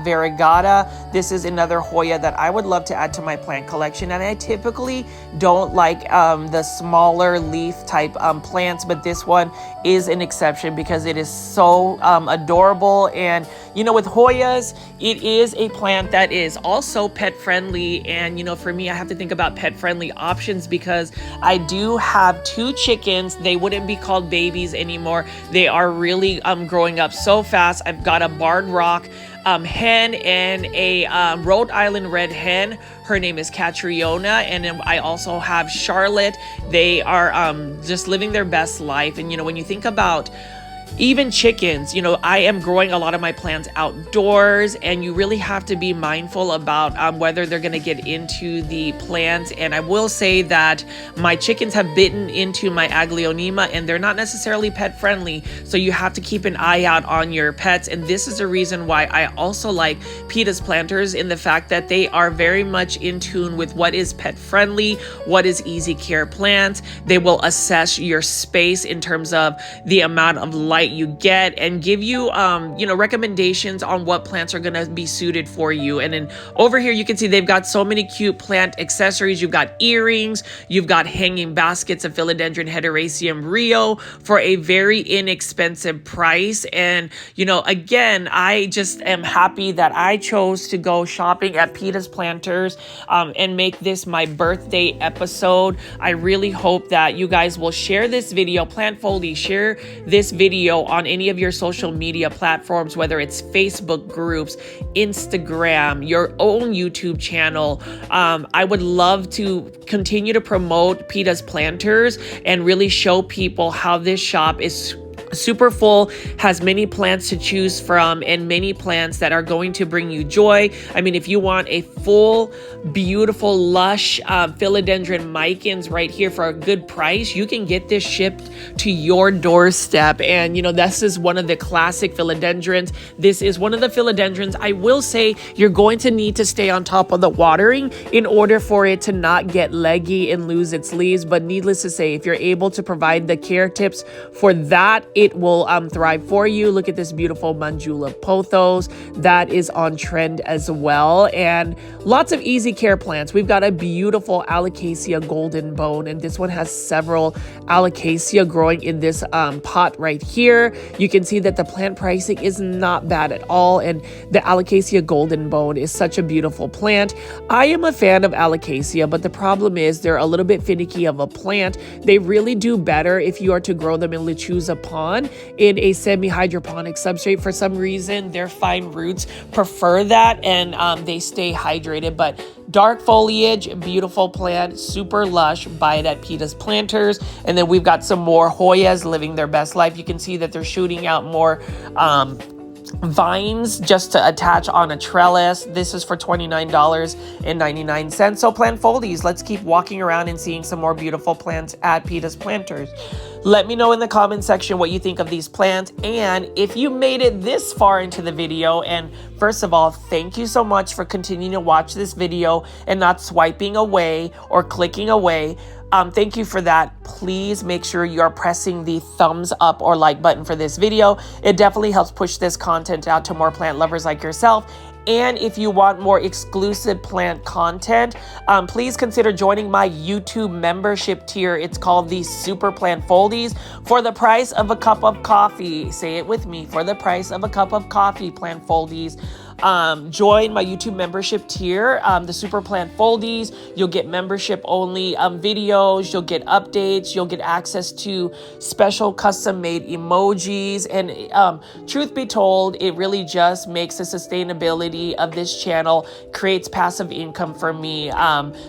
variegata. This is another Hoya that I would love to add to my plant collection, and I typically don't like the smaller leaf type plants, but this one is an exception because it is so adorable. And you know, with Hoyas, it is a plant that is also pet friendly, and you know, for me, I have to think about pet friendly options because I do have 2 chickens. They wouldn't be called babies anymore. They are really growing up so fast. I've got a barred rock hen and a Rhode Island red hen. Her name is Catriona, and then I also have Charlotte. They are just living their best life. And you know, when you think about even chickens, you know, I am growing a lot of my plants outdoors, and you really have to be mindful about whether they're going to get into the plants. And I will say that my chickens have bitten into my Aglaonema, and they're not necessarily pet friendly. So you have to keep an eye out on your pets. And this is the reason why I also like Pita's planters, in the fact that they are very much in tune with what is pet friendly, what is easy care plants. They will assess your space in terms of the amount of light you get and give you you know, recommendations on what plants are going to be suited for you. And then over here you can see they've got so many cute plant accessories. You've got earrings, you've got hanging baskets of Philodendron Hederaceum Rio for a very inexpensive price. And you know, again, I just am happy that I chose to go shopping at Pita's Planters and make this my birthday episode. I really hope that you guys will share this video, Plant Foldy, share this video on any of your social media platforms, whether it's Facebook groups, Instagram, your own YouTube channel. I would love to continue to promote Pita's Planters and really show people how this shop is super full, has many plants to choose from, and many plants that are going to bring you joy. I mean, if you want a full, beautiful, lush philodendron micans right here for a good price, you can get this shipped to your doorstep. And you know, this is one of the classic philodendrons. This is one of the philodendrons. I will say you're going to need to stay on top of the watering in order for it to not get leggy and lose its leaves. But needless to say, if you're able to provide the care tips for that, it will thrive for you. Look at this beautiful Manjula pothos that is on trend as well, and lots of easy care plants. We've got a beautiful Alocasia golden bone, and this one has several Alocasia growing in this pot right here. You can see that the plant pricing is not bad at all, and the Alocasia golden bone is such a beautiful plant. I am a fan of Alocasia, but the problem is they're a little bit finicky of a plant. They really do better if you are to grow them in lechuza pond in a semi-hydroponic substrate. For some reason, their fine roots prefer that, and they stay hydrated. But dark foliage, beautiful plant, super lush. Buy it at Pita's Planters. And then we've got some more Hoyas living their best life. You can see that they're shooting out more vines just to attach on a trellis. This is for $29.99. So plant foldies, let's keep walking around and seeing some more beautiful plants at Pita's Planters. Let me know in the comment section what you think of these plants, and if you made it this far into the video. And first of all, thank you so much for continuing to watch this video and not swiping away or clicking away. Thank you for that. Please make sure you are pressing the thumbs up or like button for this video. It definitely helps push this content out to more plant lovers like yourself. And if you want more exclusive plant content, please consider joining my YouTube membership tier. It's called the Super Plant Foldies. For the price of a cup of coffee, say it with me, for the price of a cup of coffee, Plant Foldies. Join my YouTube membership tier, the Super Plant Foldies. You'll get membership only videos, you'll get updates, you'll get access to special custom made emojis, and truth be told, it really just makes the sustainability variety of this channel creates passive income for me.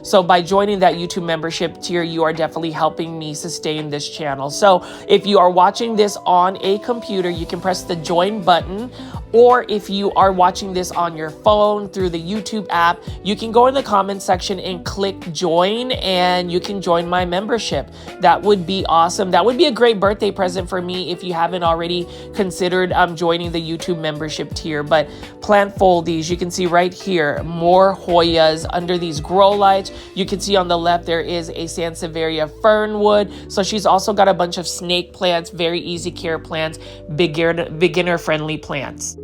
So by joining that YouTube membership tier, you are definitely helping me sustain this channel. So if you are watching this on a computer, you can press the join button. Or if you are watching this on your phone through the YouTube app, you can go in the comment section and click join, and you can join my membership. That would be awesome. That would be a great birthday present for me if you haven't already considered joining the YouTube membership tier. But plant foldies, you can see right here, more Hoyas under these grow lights. You can see on the left, there is a Sansevieria fernwood. So she's also got a bunch of snake plants, very easy care plants, beginner friendly plants.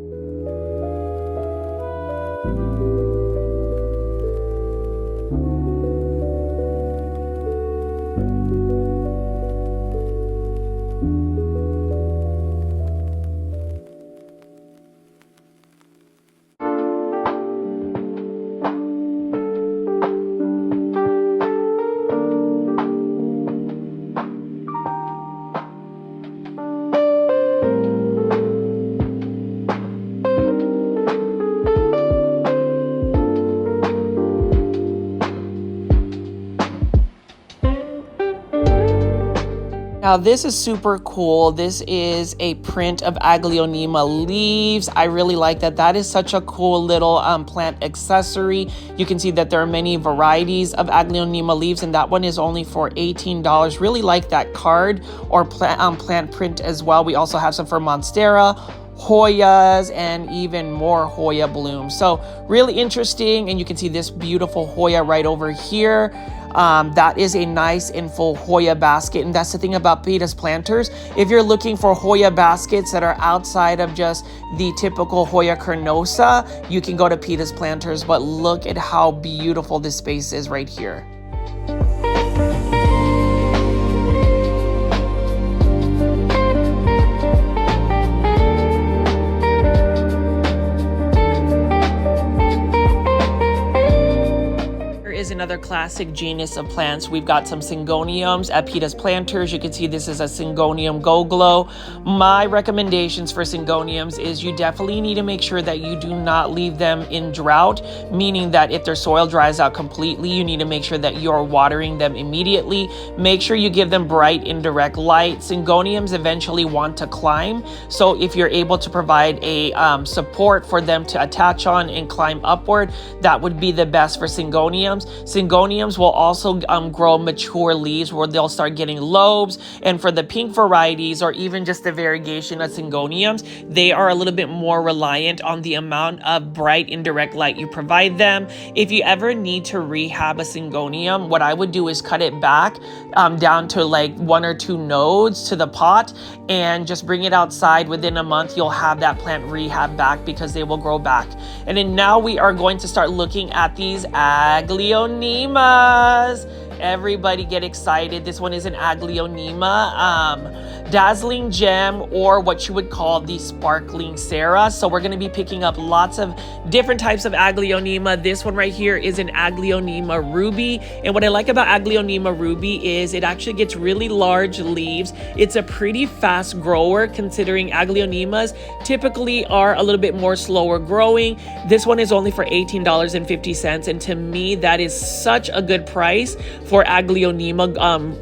Now this is super cool. This is a print of Aglaonema leaves. I really like that. That is such a cool little plant accessory. You can see that there are many varieties of Aglaonema leaves, and that one is only for $18. Really like that card or plant print as well. We also have some for Monstera, Hoyas, and even more Hoya blooms. So really interesting. And you can see this beautiful Hoya right over here. That is a nice and full Hoya basket. And that's the thing about Pita's planters. If you're looking for Hoya baskets that are outside of just the typical Hoya carnosa, you can go to Pita's planters. But look at how beautiful this space is right here. Is another classic genus of plants. We've got some Syngoniums at Pita's planters. You can see this is a Syngonium Go Glow. My recommendations for Syngoniums is you definitely need to make sure that you do not leave them in drought, meaning that if their soil dries out completely, you need to make sure that you're watering them immediately. Make sure you give them bright indirect light. Syngoniums eventually want to climb, so if you're able to provide a support for them to attach on and climb upward, that would be the best for Syngoniums. Syngoniums will also grow mature leaves where they'll start getting lobes. And for the pink varieties, or even just the variegation of Syngoniums, they are a little bit more reliant on the amount of bright indirect light you provide them. If you ever need to rehab a Syngonium, what I would do is cut it back down to like 1 or 2 nodes to the pot and just bring it outside. Within a month, you'll have that plant rehab back because they will grow back. And then now we are going to start looking at these Aglaonemas. Everybody get excited. This one is an Aglaonema dazzling gem, or what you would call the sparkling Sarah. So we're going to be picking up lots of different types of Aglaonema. This one right here is an Aglaonema ruby. And what I like about Aglaonema ruby is it actually gets really large leaves. It's a pretty fast grower, considering Aglaonemas typically are a little bit more slower growing. This one is only for $18.50. And to me, that is such a good price for Aglaonema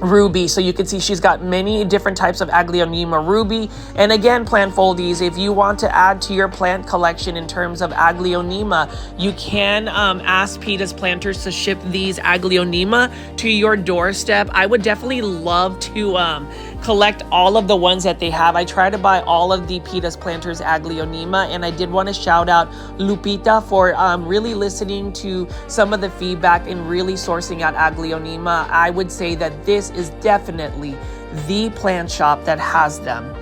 ruby. So you can see she's got many different types of Aglaonema ruby. And again, plant foldies, if you want to add to your plant collection in terms of Aglaonema, you can ask Pita's planters to ship these Aglaonema to your doorstep. I would definitely love to collect all of the ones that they have. I try to buy all of the Pita's planters Aglaonema, and I did want to shout out Lupita for really listening to some of the feedback and really sourcing out Aglaonema. I would say that this is definitely the plant shop that has them.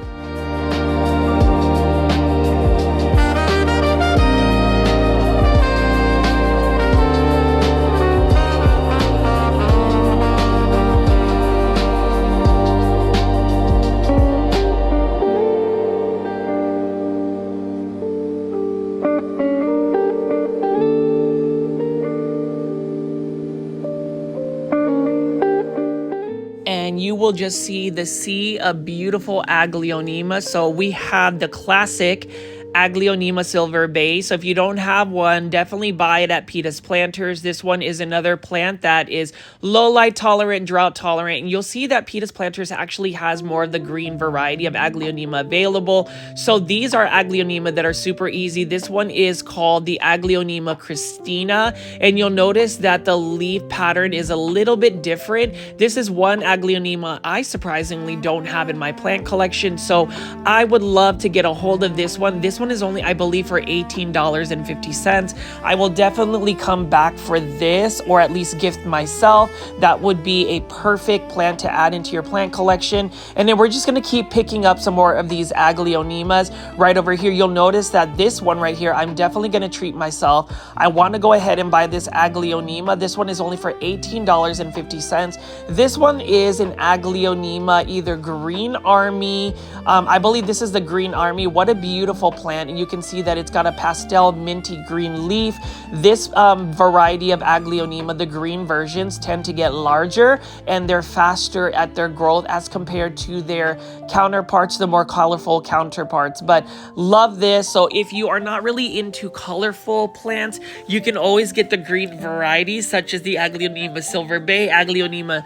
And you will just see the sea of beautiful Aglaonema. So we have the classic Aglaonema Silver Bay. So if you don't have one, definitely buy it at Pita's Planters. This one is another plant that is low light tolerant, drought tolerant, and you'll see that Pita's Planters actually has more of the green variety of Aglaonema available. So these are Aglaonema that are super easy. This one is called the Aglaonema Christina, and you'll notice that the leaf pattern is a little bit different. This is one Aglaonema I surprisingly don't have in my plant collection, so I would love to get a hold of this one. This one is only, I believe, for $18.50. I will definitely come back for this, or at least gift myself. That would be a perfect plant to add into your plant collection. And then we're just going to keep picking up some more of these Aglaonemas right over here. You'll notice that this one right here, I'm definitely going to treat myself. I want to go ahead and buy this Aglaonema. This one is only for $18.50. This one is an Aglaonema, either Green Army. I believe this is the Green Army. What a beautiful plant. And you can see that it's got a pastel minty green leaf. This variety of Aglaonema, the green versions, tend to get larger and they're faster at their growth as compared to their counterparts, the more colorful counterparts. But love this. So if you are not really into colorful plants, you can always get the green varieties such as the Aglaonema Silver Bay, Aglaonema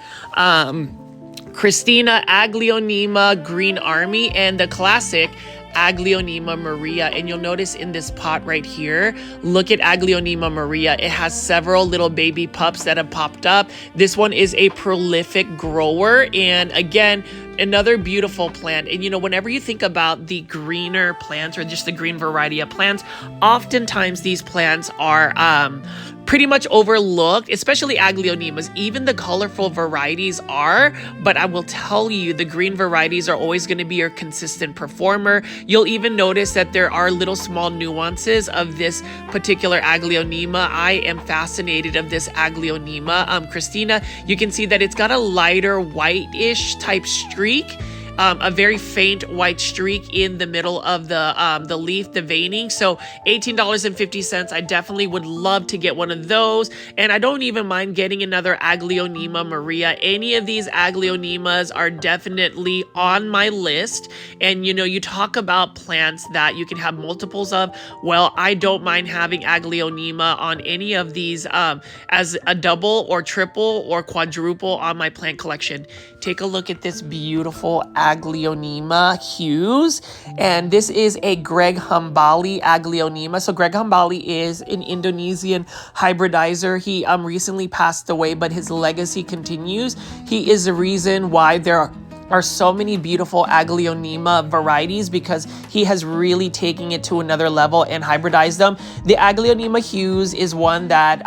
Christina, Aglaonema Green Army, and the classic Aglaonema Maria. And you'll notice in this pot right here, look at Aglaonema Maria. It has several little baby pups that have popped up. This one is a prolific grower, and again, another beautiful plant. And you know, whenever you think about the greener plants or just the green variety of plants, oftentimes these plants are pretty much overlooked, especially Aglaonemas. Even the colorful varieties are, but I will tell you, the green varieties are always going to be your consistent performer. You'll even notice that there are little small nuances of this particular Aglaonema. I am fascinated of this Aglaonema Christina. You can see that it's got a lighter whitish type streak. A very faint white streak in the middle of the leaf, the veining. So $18.50. I definitely would love to get one of those. And I don't even mind getting another Aglaonema Maria. Any of these Aglaonemas are definitely on my list. And you know, you talk about plants that you can have multiples of. Well, I don't mind having Aglaonema on any of these as a double or triple or quadruple on my plant collection. Take a look at this beautiful Aglaonema hues, and this is a Greg Hambali Aglaonema. So Greg Hambali is an Indonesian hybridizer. He recently passed away, but his legacy continues. He is the reason why there are so many beautiful Aglaonema varieties, because he has really taken it to another level and hybridized them. The Aglaonema hues is one that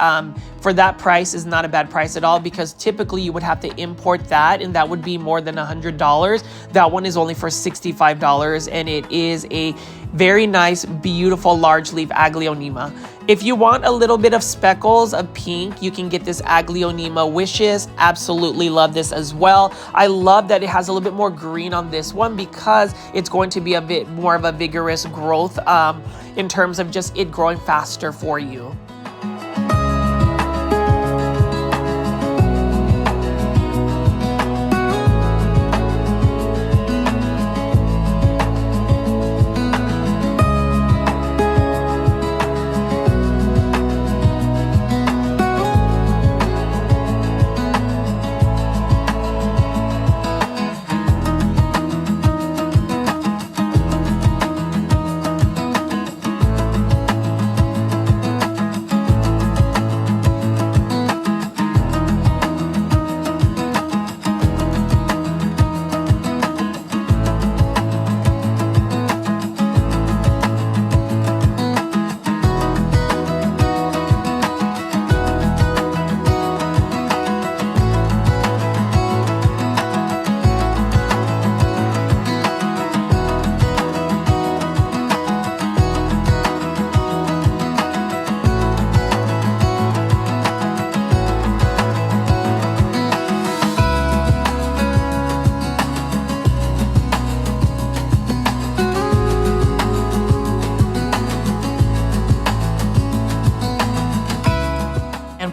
for that price is not a bad price at all, because typically you would have to import that and that would be more than $100. That one is only for $65, and it is a very nice, beautiful, large leaf Aglaonema. If you want a little bit of speckles of pink, you can get this Aglaonema Wishes. Absolutely love this as well. I love that it has a little bit more green on this one, because it's going to be a bit more of a vigorous growth in terms of just it growing faster for you.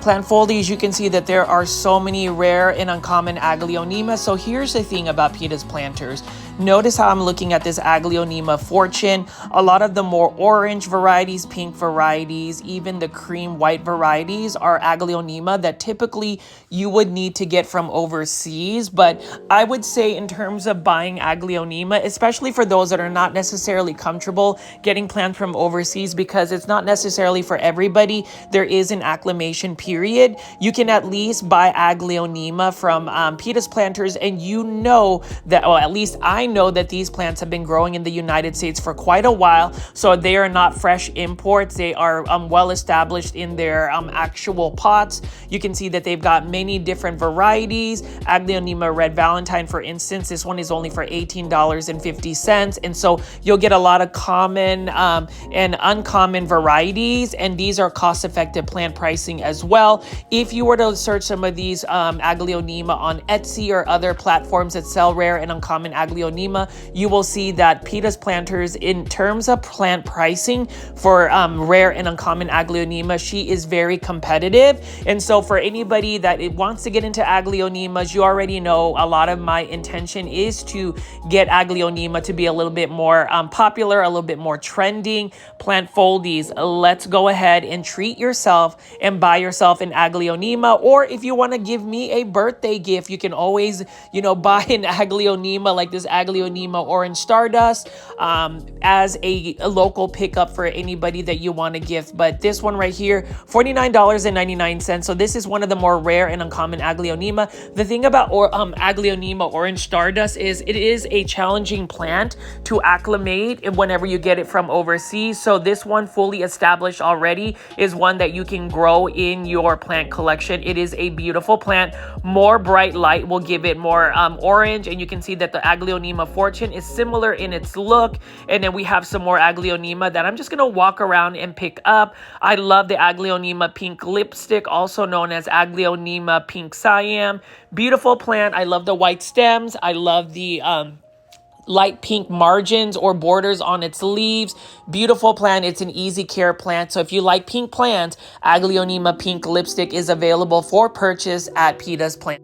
Plant foldies, you can see that there are so many rare and uncommon Aglaonemas. So here's the thing about Pita's Planters. Notice how I'm looking at this Aglaonema Fortune. A lot of the more orange varieties, pink varieties, even the cream white varieties are Aglaonema that typically you would need to get from overseas. But I would say in terms of buying Aglaonema, especially for those that are not necessarily comfortable getting plants from overseas, because it's not necessarily for everybody, there is an acclimation period. You can at least buy Aglaonema from Pita's planters, and you know that, or at least I know that these plants have been growing in the United States for quite a while, so they are not fresh imports. They are well established in their actual pots. You can see that they've got many different varieties. Aglaonema Red Valentine, for instance, this one is only for $18.50, and so you'll get a lot of common and uncommon varieties, and these are cost-effective plant pricing as well. If you were to search some of these Aglaonema on Etsy or other platforms that sell rare and uncommon Aglaonema, you will see that Pita's planters, in terms of plant pricing for rare and uncommon Aglaonema, she is very competitive. And so for anybody that wants to get into Aglaonemas, you already know a lot of my intention is to get Aglaonema to be a little bit more popular, a little bit more trending. Plant foldies, let's go ahead and treat yourself and buy yourself an Aglaonema. Or if you want to give me a birthday gift, you can always, buy an Aglaonema like this Aglaonema Orange Stardust as a local pickup for anybody that you want to gift. But this one right here, $49.99. So this is one of the more rare and uncommon Aglaonema. The thing about Aglaonema Orange Stardust is it is a challenging plant to acclimate whenever you get it from overseas. So this one, fully established already, is one that you can grow in your plant collection. It is a beautiful plant. More bright light will give it more orange, and you can see that the Aglaonema Fortune is similar in its look. And then we have some more Aglaonema that I'm just going to walk around and pick up. I love the Aglaonema Pink Lipstick, also known as Aglaonema Pink Siam. Beautiful plant. I love the white stems. I love the light pink margins or borders on its leaves. Beautiful plant. It's an easy care plant. So if you like pink plants, Aglaonema Pink Lipstick is available for purchase at Pita's Plant.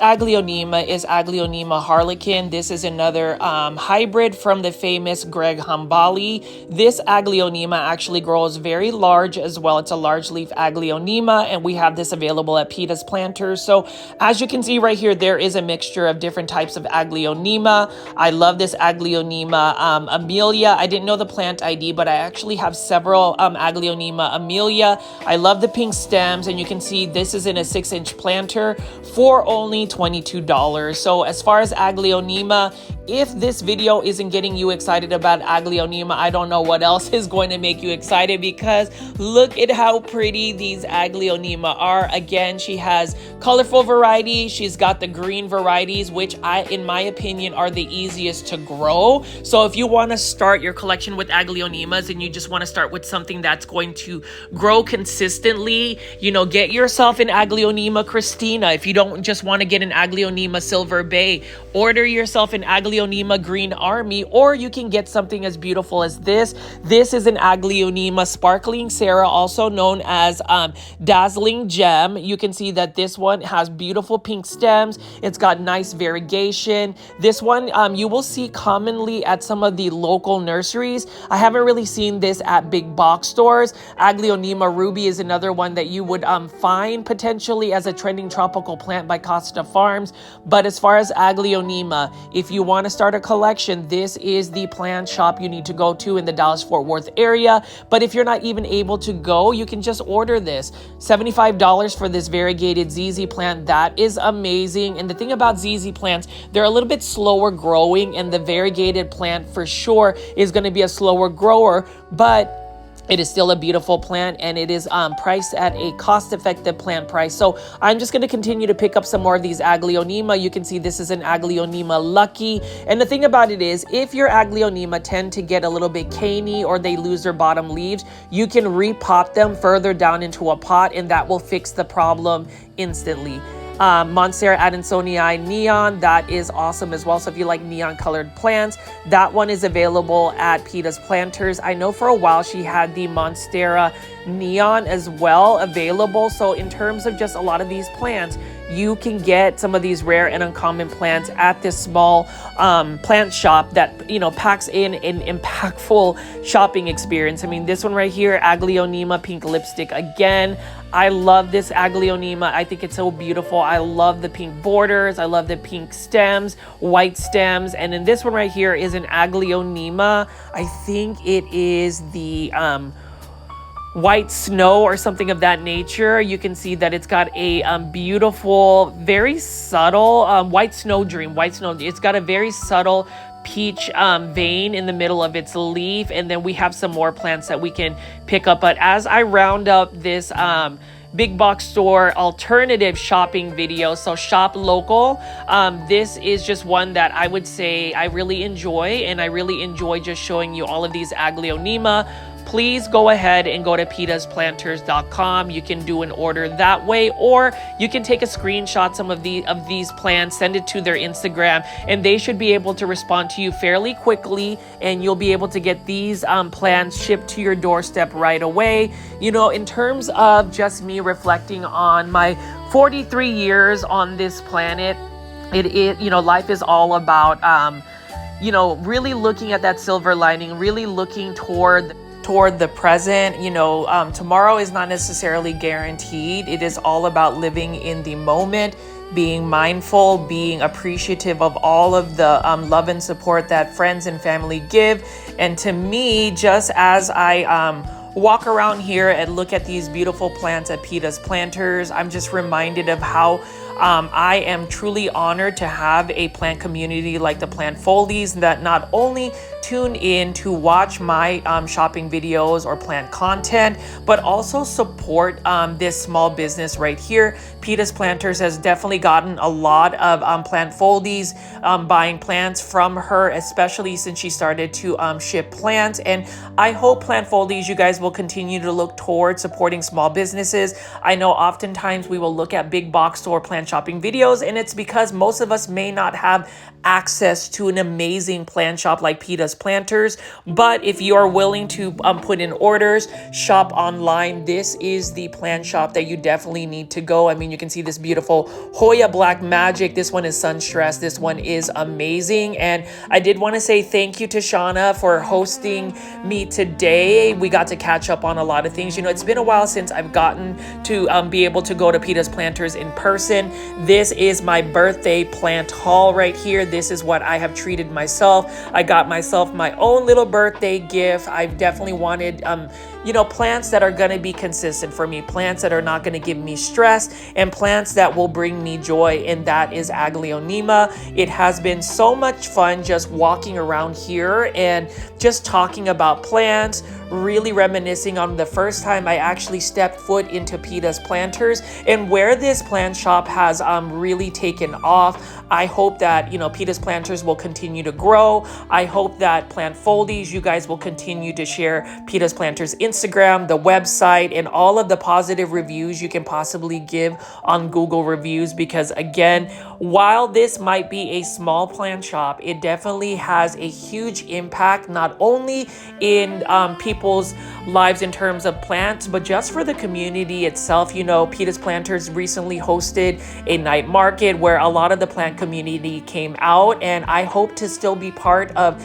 Aglaonema is Aglaonema harlequin. This is another hybrid from the famous Greg Hambali. This Aglaonema actually grows very large as well. It's a large leaf Aglaonema, and we have this available at Pita's Planters. So as you can see right here, there is a mixture of different types of Aglaonema. I love this Aglaonema Amelia. I didn't know the plant ID, but I actually have several Aglaonema Amelia. I love the pink stems, and you can see this is in a 6-inch planter for only $22. So as far as Aglaonema, if this video isn't getting you excited about Aglaonema, I don't know what else is going to make you excited, because look at how pretty these Aglaonema are. Again, she has colorful varieties. She's got the green varieties, which in my opinion, are the easiest to grow. So if you want to start your collection with Aglaonemas and you just want to start with something that's going to grow consistently, you know, get yourself an Aglaonema Christina. If you don't just want to get an Aglaonema Silver Bay, order yourself an Aglaonema Green Army, or you can get something as beautiful as this. This is an Aglaonema Sparkling Sarah, also known as Dazzling Gem. You can see that this one has beautiful pink stems. It's got nice variegation. This one you will see commonly at some of the local nurseries. I haven't really seen this at big box stores. Aglaonema Ruby is another one that you would find potentially as a trending tropical plant by Costa Farms. But as far as Aglaonema, if you want to start a collection, this is the plant shop you need to go to in the Dallas-Fort Worth area. But if you're not even able to go, you can just order this. $75 for this variegated ZZ plant. That is amazing. And the thing about ZZ plants, they're a little bit slower growing, and the variegated plant for sure is going to be a slower grower, but it is still a beautiful plant, and it is priced at a cost-effective plant price. So I'm just going to continue to pick up some more of these Aglaonema. You can see this is an Aglaonema Lucky. And the thing about it is, if your Aglaonema tend to get a little bit caney or they lose their bottom leaves, you can repot them further down into a pot, and that will fix the problem instantly. Monstera Adansonii Neon, that is awesome as well. So if you like neon colored plants, that one is available at Pita's Planters. I know for a while she had the Monstera Neon as well available. So in terms of just a lot of these plants, you can get some of these rare and uncommon plants at this small plant shop that, you know, packs in an impactful shopping experience. I mean, this one right here, Aglaonema Pink Lipstick again. I love this Aglaonema. I think it's so beautiful. I love the pink borders. I love the pink stems, white stems. And then this one right here is an Aglaonema. I think it is the White Snow or something of that nature. You can see that it's got a beautiful, very subtle White Snow Dream. White Snow. It's got a very subtle peach vein in the middle of its leaf, and then we have some more plants that we can pick up. But as I round up this big box store alternative shopping video, so shop local, this is just one that I would say I really enjoy, and I really enjoy just showing you all of these Aglaonema. Please go ahead and go to petasplanters.com. You can do an order that way, or you can take a screenshot some of these plants, send it to their Instagram, and they should be able to respond to you fairly quickly, and you'll be able to get these plants shipped to your doorstep right away. You know, in terms of just me reflecting on my 43 years on this planet, you know, life is all about you know, really looking at that silver lining, really looking toward the present. You know, tomorrow is not necessarily guaranteed. It is all about living in the moment, being mindful, being appreciative of all of the love and support that friends and family give. And to me, just as I walk around here and look at these beautiful plants at Pita's Planters, I'm just reminded of how I am truly honored to have a plant community like the Plant Foldies that not only tune in to watch my shopping videos or plant content, but also support this small business right here. Pita's Planters has definitely gotten a lot of Plant Foldies buying plants from her, especially since she started to ship plants. And I hope Plant Foldies, you guys will continue to look towards supporting small businesses. I know oftentimes we will look at big box store plant plant shopping videos, and it's because most of us may not have access to an amazing plant shop like Pita's Planters. But if you are willing to put in orders, shop online, this is the plant shop that you definitely need to go. I mean, you can see this beautiful Hoya Black Magic. This one is Sun Stress. This one is amazing. And I did want to say thank you to Shauna for hosting me today. We got to catch up on a lot of things. You know, it's been a while since I've gotten to be able to go to Pita's Planters in person. This is my birthday plant haul right here. This is what I have treated myself. I got myself my own little birthday gift. I've definitely wanted, you know, plants that are going to be consistent for me, plants that are not going to give me stress, and plants that will bring me joy, and that is Aglaonema. It has been so much fun just walking around here and just talking about plants, really reminiscing on the first time I actually stepped foot into Pita's Planters and where this plant shop has really taken off. I hope that, you know, Pita's Planters will continue to grow. I hope that Plant Foldies, you guys will continue to share Pita's Planters Instagram, the website, and all of the positive reviews you can possibly give on Google reviews, because again, while this might be a small plant shop, it definitely has a huge impact, not only in people's lives in terms of plants, but just for the community itself. You know, Pita's Planters recently hosted a night market where a lot of the plant community came out, and I hope to still be part of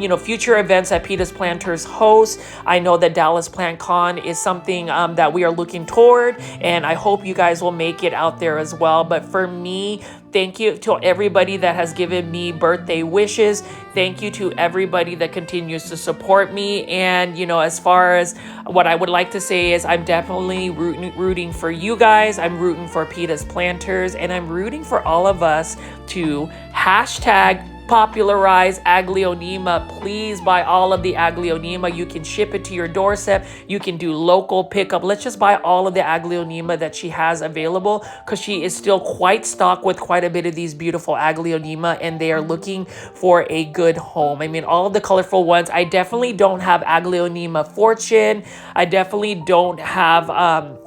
you know, future events that Pita's Planters host. I know that Dallas Plant Con is something that we are looking toward, and I hope you guys will make it out there as well. But for me, thank you to everybody that has given me birthday wishes. Thank you to everybody that continues to support me. And, you know, as far as what I would like to say is I'm definitely rooting for you guys. I'm rooting for Pita's Planters, and I'm rooting for all of us to hashtag popularize Aglaonema. Please buy all of the Aglaonema. You can ship it to your doorstep. You can do local pickup. Let's just buy all of the Aglaonema that she has available, because she is still quite stocked with quite a bit of these beautiful Aglaonema, and they are looking for a good home. I mean, all of the colorful ones. I definitely don't have Aglaonema Fortune. I definitely don't have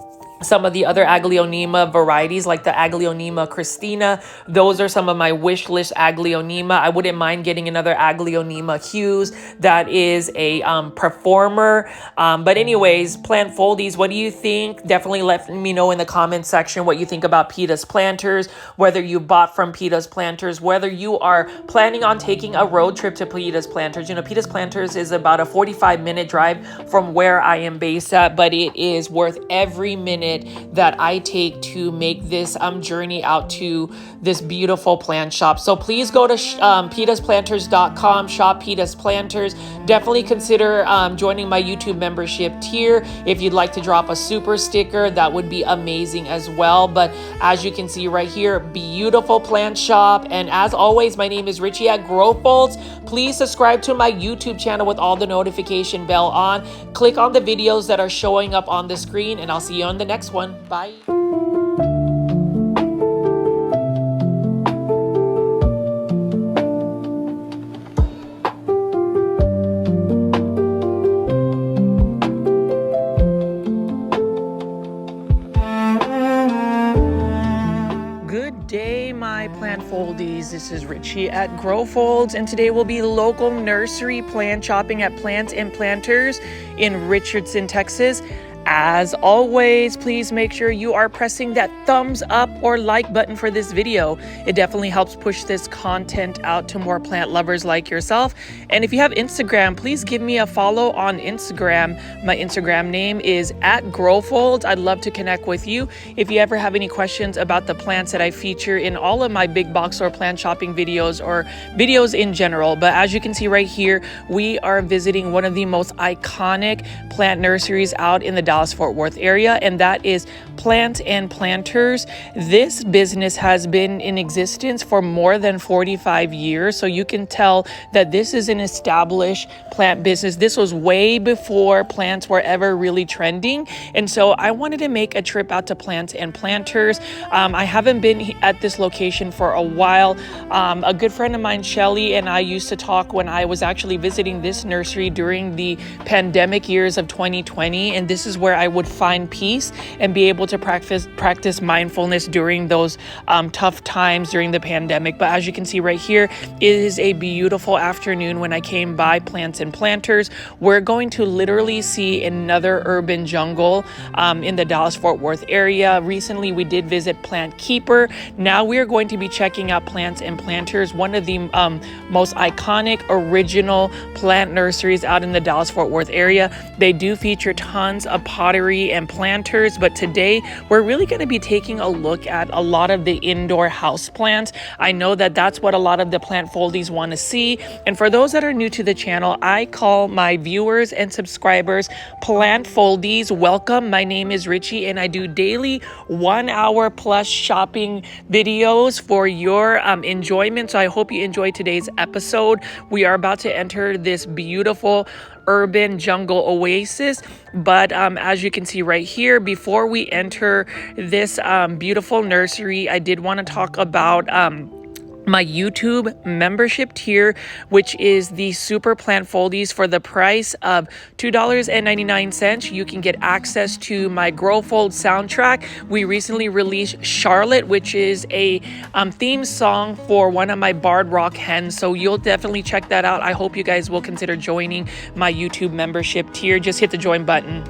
some of the other Aglaonema varieties, like the Aglaonema Christina. Those are some of my wish list Aglaonema. I wouldn't mind getting another Aglaonema Hughes that is a performer. But anyways, Plant Foldies, what do you think? Definitely let me know in the comment section what you think about Pita's Planters, whether you bought from Pita's Planters, whether you are planning on taking a road trip to Pita's Planters. You know, Pita's Planters is about a 45-minute drive from where I am based at, but it is worth every minute that I take to make this journey out to this beautiful plant shop. So please go to petasplanters.com, shop Pita's Planters. Definitely consider joining my YouTube membership tier. If you'd like to drop a super sticker, that would be amazing as well. But as you can see right here, beautiful plant shop. And as always, my name is Richie at Growfolds. Please subscribe to my YouTube channel with all the notification bell on. Click on the videos that are showing up on the screen, and I'll see you on the next one. Bye. Good day, my plant foldies. This is Richie at Growfolds, and today will be local nursery plant shopping at Plants and Planters in Richardson, Texas. As always, please make sure you are pressing that thumbs up or like button for this video. It definitely helps push this content out to more plant lovers like yourself. And if you have Instagram, please give me a follow on Instagram. My Instagram name is at Growfolds. I'd love to connect with you. If you ever have any questions about the plants that I feature in all of my big box or plant shopping videos or videos in general. But as you can see right here, we are visiting one of the most iconic plant nurseries out in the Dallas-Fort Worth area, and that is Plants and Planters. This business has been in existence for more than 45 years, so you can tell that this is an established plant business. This was way before plants were ever really trending, and so I wanted to make a trip out to Plants and Planters. I haven't been at this location for a while. A good friend of mine, Shelly, and I used to talk when I was actually visiting this nursery during the pandemic years of 2020, and this is where I would find peace and be able to practice mindfulness during those tough times during the pandemic. But as you can see right here, it is a beautiful afternoon when I came by Plants and Planters. We're going to literally see another urban jungle in the Dallas-Fort Worth area. Recently, we did visit Plant Keeper. Now we are going to be checking out Plants and Planters, one of the most iconic original plant nurseries out in the Dallas-Fort Worth area. They do feature tons of pottery and planters, but today we're really going to be taking a look at a lot of the indoor house plants. I know that that's what a lot of the plant foldies want to see. And for those that are new to the channel, I call my viewers and subscribers plant foldies. Welcome. My name is Richie and I do daily 1 hour plus shopping videos for your enjoyment. So I hope you enjoyed today's episode. We are about to enter this beautiful urban jungle oasis, but as you can see right here, before we enter this beautiful nursery, I did want to talk about my YouTube membership tier, which is the Super Plant Foldies. For the price of $2.99, you can get access to my Grow Fold soundtrack. We recently released Charlotte, which is a theme song for one of my barred rock hens. So you'll definitely check that out. I hope you guys will consider joining my YouTube membership tier. Just hit the join button.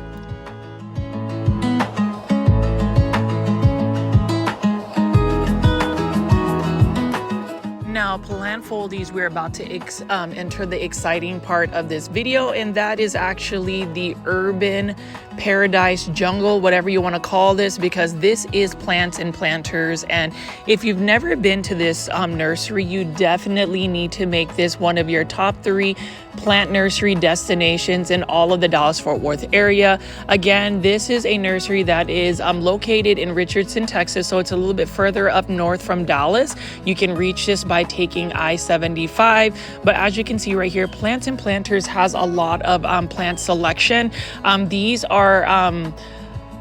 Now, plant foldies, we're about to enter the exciting part of this video, and that is actually the urban paradise jungle, whatever you want to call this, because this is Plants and Planters. And if you've never been to this nursery, you definitely need to make this one of your top 3 plant nursery destinations in all of the Dallas-Fort Worth area. Again, this is a nursery that is located in Richardson, Texas, so it's a little bit further up north from Dallas. You can reach this by taking I-75, but as you can see right here, Plants and Planters has a lot of plant selection. These are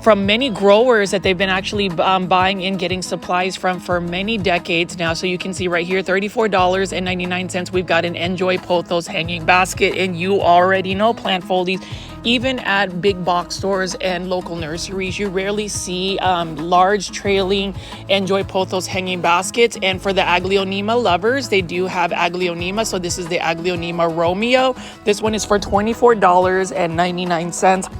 from many growers that they've been actually buying and getting supplies from for many decades now. So you can see right here, $34.99. We've got an Enjoy Pothos hanging basket, and you already know plant foldies. Even at big box stores and local nurseries, you rarely see large trailing Enjoy Pothos hanging baskets. And for the Aglaonema lovers, they do have Aglaonema. So this is the Aglaonema Romeo. This one is for $24.99.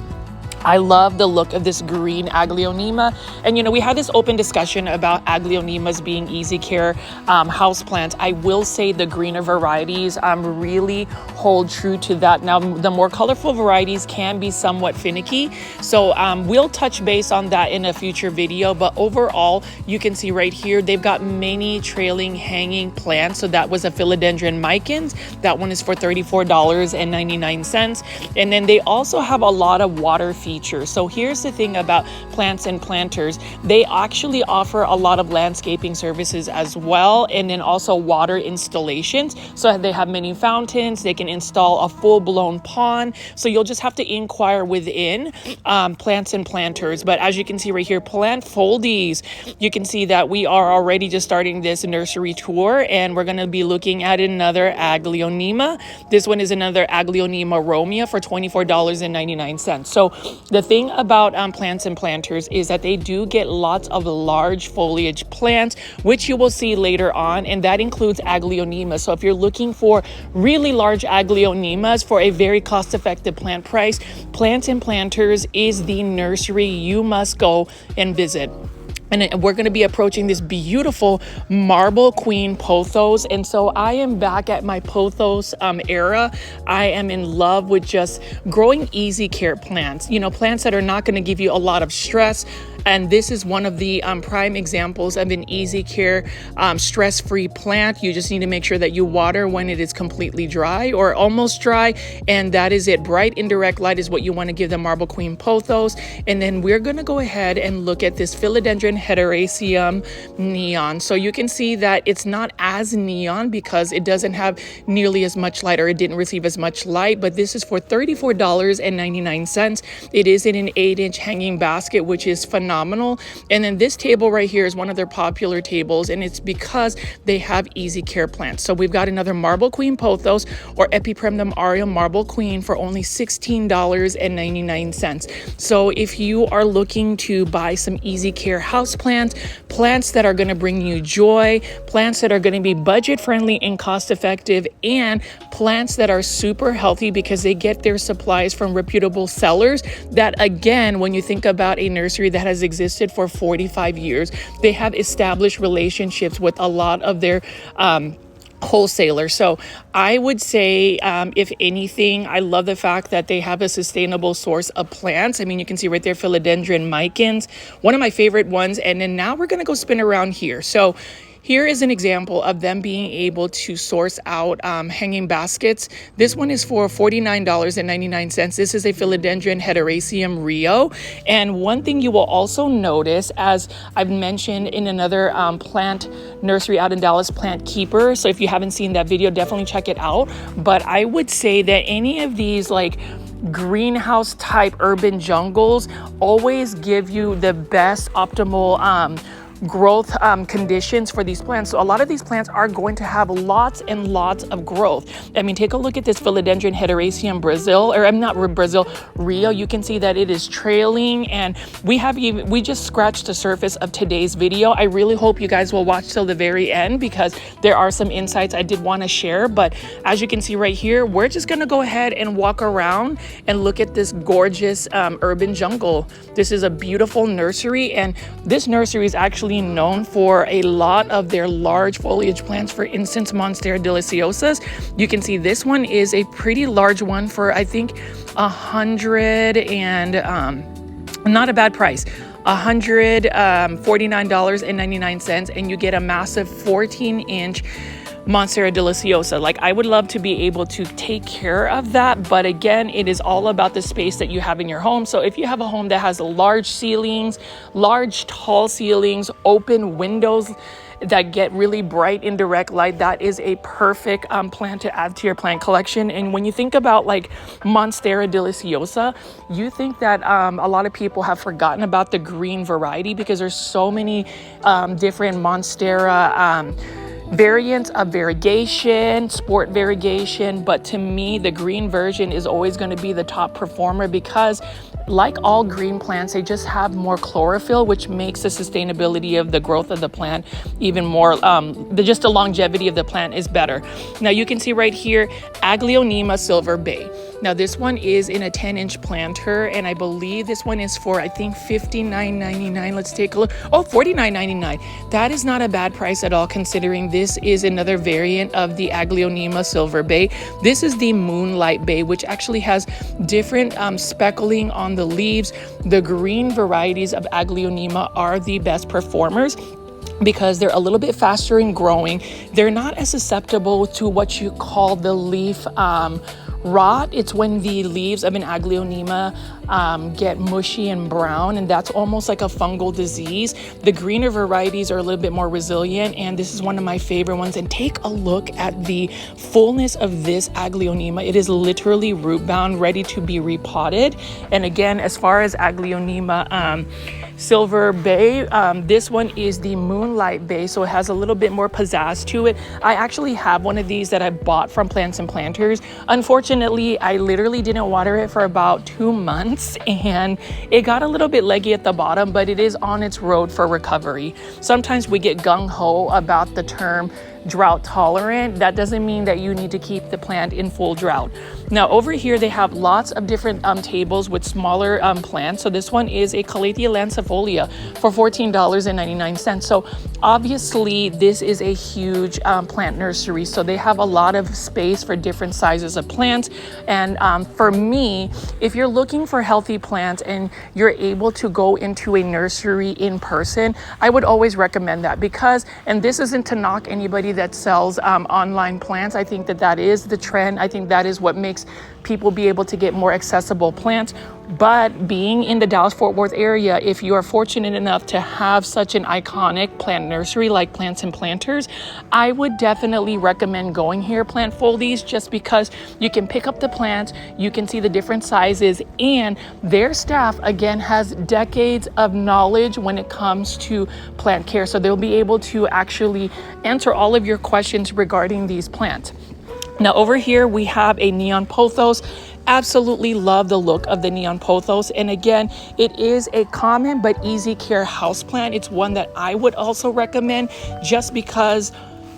I love the look of this green Aglaonema. And, you know, we had this open discussion about Aglaonemas being easy care houseplants. I will say the greener varieties really hold true to that. Now, the more colorful varieties can be somewhat finicky. So we'll touch base on that in a future video. But overall, you can see right here, they've got many trailing hanging plants. So that was a Philodendron Micans. That one is for $34.99. And then they also have a lot of water features. So here's the thing about Plants and Planters. They actually offer a lot of landscaping services as well, and then also water installations. So they have many fountains. They can install a full-blown pond. So you'll just have to inquire within Plants and Planters. But as you can see right here, plant foldies, you can see that we are already just starting this nursery tour, and we're going to be looking at another Aglaonema. This one is another Aglaonema Romeo for $24.99. So the thing about Plants and Planters is that they do get lots of large foliage plants, which you will see later on, and that includes Aglaonema. So if you're looking for really large Aglaonemas for a very cost-effective plant price, Plants and Planters is the nursery you must go and visit. And we're going to be approaching this beautiful marble queen pothos. And so I am back at my pothos era. I am in love with just growing easy care plants, you know, plants that are not going to give you a lot of stress. And this is one of the prime examples of an easy care, stress-free plant. You just need to make sure that you water when it is completely dry or almost dry. And that is it. Bright indirect light is what you want to give the Marble Queen Pothos. And then we're going to go ahead and look at this Philodendron Hederaceum Neon. So you can see that it's not as neon because it doesn't have nearly as much light, or it didn't receive as much light, but this is for $34.99. It is in an 8-inch hanging basket, which is phenomenal. And then this table right here is one of their popular tables, and it's because they have easy care plants. So we've got another Marble Queen Pothos or Epipremnum Aureum Marble Queen for only $16.99. So if you are looking to buy some easy care house plants that are going to bring you joy, plants that are going to be budget friendly and cost effective, and plants that are super healthy because they get their supplies from reputable sellers that, again, when you think about a nursery that has existed for 45 years, they have established relationships with a lot of their wholesaler. So I would say, if anything, I love the fact that they have a sustainable source of plants. I mean, you can see right there, philodendron micans, one of my favorite ones. And then now we're going to go spin around here. So here is an example of them being able to source out hanging baskets. This one is for $49.99. This is a Philodendron Hederaceum Rio. And one thing you will also notice, as I've mentioned in another plant nursery out in Dallas, Plant Keeper. So if you haven't seen that video, definitely check it out. But I would say that any of these like greenhouse type urban jungles always give you the best optimal growth conditions for these plants. So a lot of these plants are going to have lots and lots of growth. I mean, take a look at this Philodendron Hederaceum Rio. You can see that it is trailing, and we just scratched the surface of today's video. I really hope you guys will watch till the very end because there are some insights I did want to share. But as you can see right here, we're just going to go ahead and walk around and look at this gorgeous urban jungle. This is a beautiful nursery, and this nursery is actually known for a lot of their large foliage plants. For instance, Monstera deliciosas. You can see this one is a pretty large one for, I think, $100 and not a bad price. $149.99, and you get a massive 14-inch Monstera deliciosa. Like, I would love to be able to take care of that, but again, it is all about the space that you have in your home. So if you have a home that has large ceilings, large tall ceilings, open windows that get really bright indirect light, that is a perfect plant to add to your plant collection. And when you think about like Monstera deliciosa, you think that a lot of people have forgotten about the green variety because there's so many different Monstera variants of variegation, sport variegation, but to me the green version is always going to be the top performer because, like all green plants, they just have more chlorophyll, which makes the sustainability of the growth of the plant even more, the longevity of the plant is better. Now you can see right here, Aglaonema Silver Bay. Now this one is in a 10-inch planter, and I believe this one is for, I think, $59.99. Let's take a look. Oh, $49.99. That is not a bad price at all, considering this is another variant of the Aglaonema Silver Bay. This is the Moonlight Bay, which actually has different speckling on the leaves. The green varieties of Aglaonema are the best performers because they're a little bit faster in growing. They're not as susceptible to what you call the leaf rot. It's when the leaves of an Aglaonema get mushy and brown, and that's almost like a fungal disease. The greener varieties are a little bit more resilient, and this is one of my favorite ones. And take a look at the fullness of this Aglaonema. It is literally root bound, ready to be repotted. And again, as far as Aglaonema Silver Bay, this one is the Moonlight Bay, so it has a little bit more pizzazz to it. I actually have one of these that I bought from Plants and Planters. Unfortunately, I literally didn't water it for about 2 months, and it got a little bit leggy at the bottom, but it is on its road for recovery. Sometimes we get gung-ho about the term drought tolerant. That doesn't mean that you need to keep the plant in full drought. Now over here they have lots of different tables with smaller plants. So this one is a Calathea lancifolia for $14.99. So obviously this is a huge plant nursery, so they have a lot of space for different sizes of plants. And for me, if you're looking for healthy plants and you're able to go into a nursery in person, I would always recommend that, because, and this isn't to knock anybody that sells online plants. I think that that is the trend. I think that is what makes people be able to get more accessible plants. But being in the Dallas-Fort Worth area, if you are fortunate enough to have such an iconic plant nursery like Plants and Planters, I would definitely recommend going here, Plant Foldies, just because you can pick up the plants, you can see the different sizes, and their staff, again, has decades of knowledge when it comes to plant care. So they'll be able to actually answer all of your questions regarding these plants. Now over here we have a neon pothos. Absolutely love the look of the neon pothos, and again, it is a common but easy care houseplant. It's one that I would also recommend just because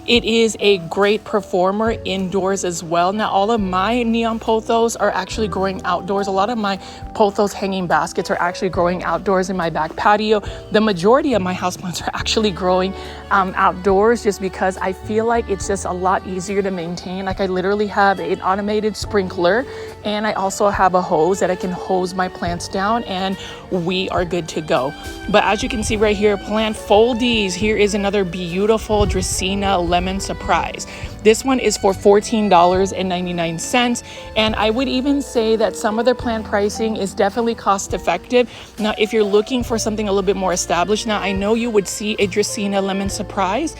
it is a great performer indoors as well. Now, all of my neon pothos are actually growing outdoors. A lot of my pothos hanging baskets are actually growing outdoors in my back patio. The majority of my houseplants are actually growing outdoors just because I feel like it's just a lot easier to maintain. Like I literally have an automated sprinkler, and I also have a hose that I can hose my plants down, and we are good to go. But as you can see right here, Plant Foldies, here is another beautiful Dracaena Lemon Surprise. This one is for $14.99, and I would even say that some of their plant pricing is definitely cost effective. Now, if you're looking for something a little bit more established, now I know you would see a Dracaena Lemon Surprise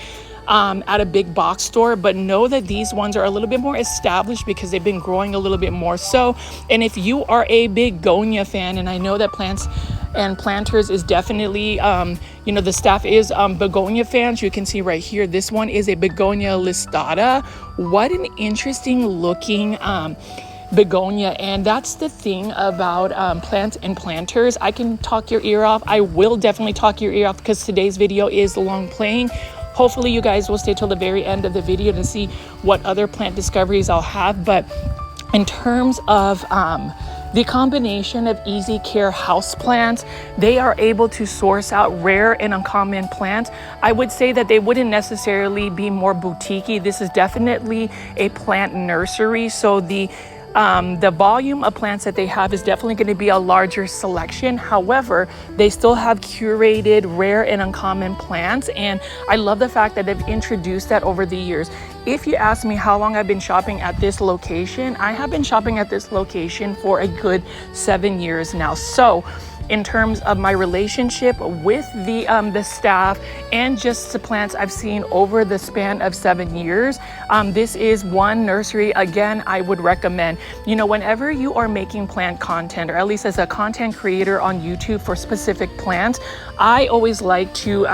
at a big box store, but know that these ones are a little bit more established because they've been growing a little bit more so. And if you are a begonia fan, and I know that Plants and Planters is definitely, the staff is begonia fans. You can see right here, this one is a begonia listata. What an interesting looking begonia. And that's the thing about Plants and Planters. I can talk your ear off. I will definitely talk your ear off because today's video is long playing. Hopefully you guys will stay till the very end of the video to see what other plant discoveries I'll have. But in terms of the combination of easy care houseplants, they are able to source out rare and uncommon plants. I would say that they wouldn't necessarily be more boutique-y. This is definitely a plant nursery. So the volume of plants that they have is definitely going to be a larger selection. However, they still have curated rare and uncommon plants, and I love the fact that they've introduced that over the years. If you ask me how long I've been shopping at this location, I have been shopping at this location for a good 7 years now. So in terms of my relationship with the staff and just the plants I've seen over the span of 7 years, this is one nursery, again, I would recommend. Whenever you are making plant content, or at least as a content creator on YouTube for specific plants, I always like to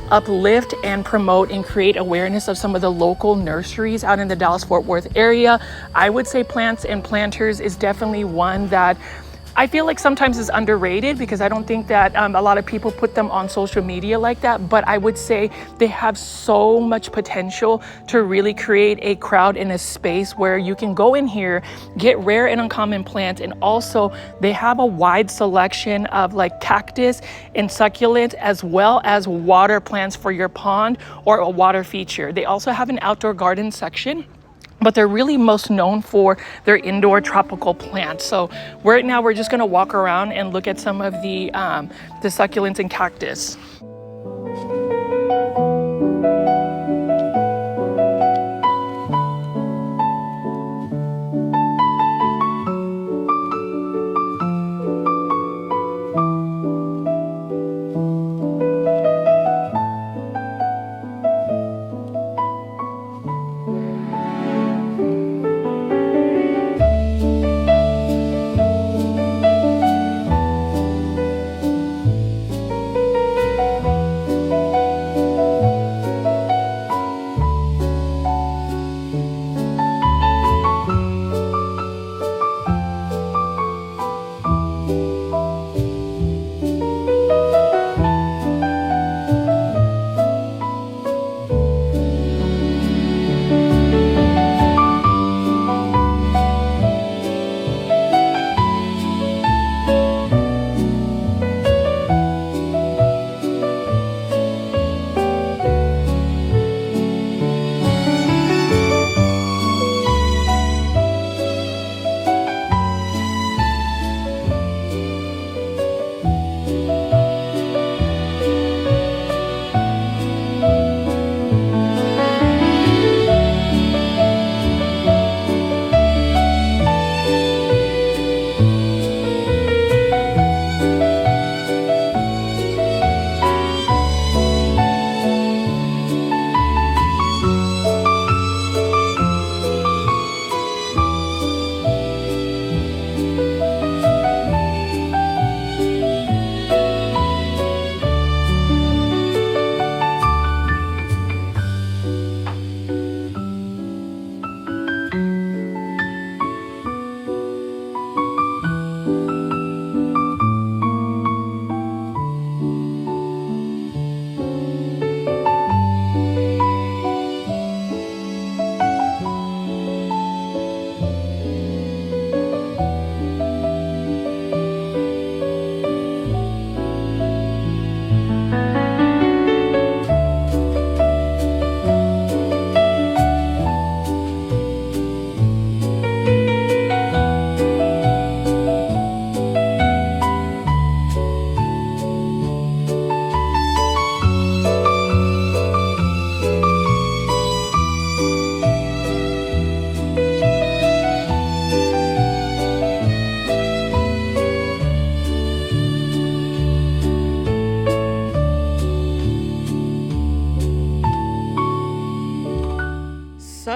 uplift and promote and create awareness of some of the local nurseries out in the Dallas-Fort Worth area. I would say Plants and Planters is definitely one that I feel like sometimes is underrated because I don't think that a lot of people put them on social media like that, but I would say they have so much potential to really create a crowd in a space where you can go in here, get rare and uncommon plants, and also they have a wide selection of like cactus and succulent as well as water plants for your pond or a water feature. They also have an outdoor garden section, but they're really most known for their indoor tropical plants. So right now we're just gonna walk around and look at some of the succulents and cactus.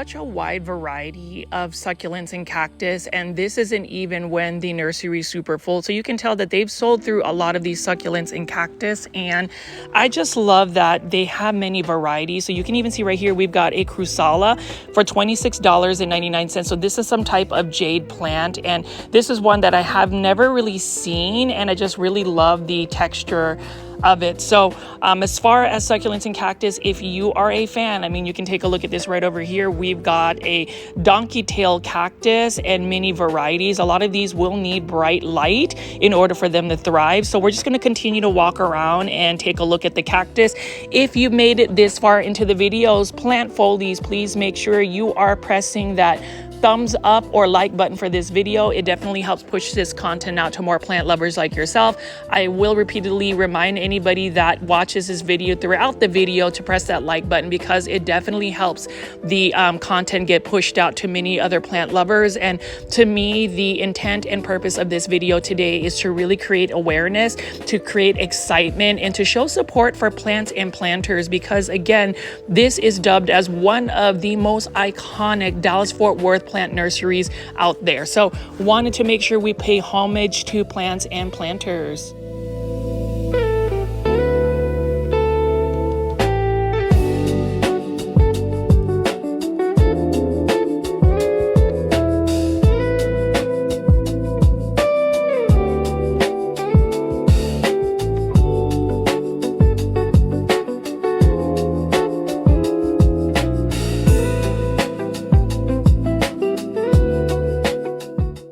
such a wide variety of succulents and cactus, and this isn't even when the nursery is super full. So you can tell that they've sold through a lot of these succulents and cactus, and I just love that they have many varieties. So you can even see right here, we've got a Crusala for $26.99. So this is some type of jade plant, and this is one that I have never really seen, and I just really love the texture of it. So as far as succulents and cactus, if you are a fan, I mean, you can take a look at this right over here. We've got a donkey tail cactus and many varieties. A lot of these will need bright light in order for them to thrive. So we're just going to continue to walk around and take a look at the cactus. If you made it this far into the videos, plant foldies, please make sure you are pressing that thumbs up or like button for this video. It definitely helps push this content out to more plant lovers like yourself. I will repeatedly remind anybody that watches this video throughout the video to press that like button, because it definitely helps the content get pushed out to many other plant lovers. And to me, the intent and purpose of this video today is to really create awareness, to create excitement, and to show support for plants and planters, because again, this is dubbed as one of the most iconic Dallas-Fort Worth plant nurseries out there. So wanted to make sure we pay homage to plants and planters.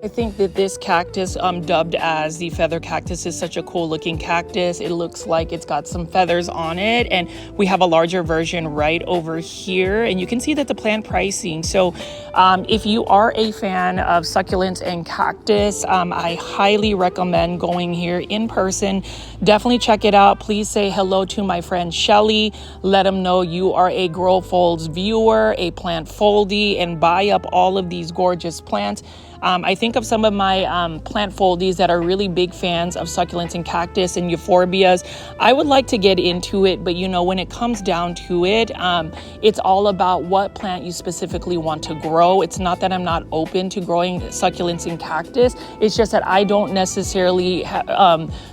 I think that this cactus, dubbed as the feather cactus, is such a cool looking cactus. It looks like it's got some feathers on it, and we have a larger version right over here, and you can see that the plant pricing. So if you are a fan of succulents and cactus, I highly recommend going here in person. Definitely check it out. Please say hello to my friend Shelly. Let them know you are a Grow Folds viewer, a plant foldie, and buy up all of these gorgeous plants. I think of some of my plant foldies that are really big fans of succulents and cactus and euphorbias. I would like to get into it, but you know, when it comes down to it, it's all about what plant you specifically want to grow. It's not that I'm not open to growing succulents and cactus. It's just that I don't necessarily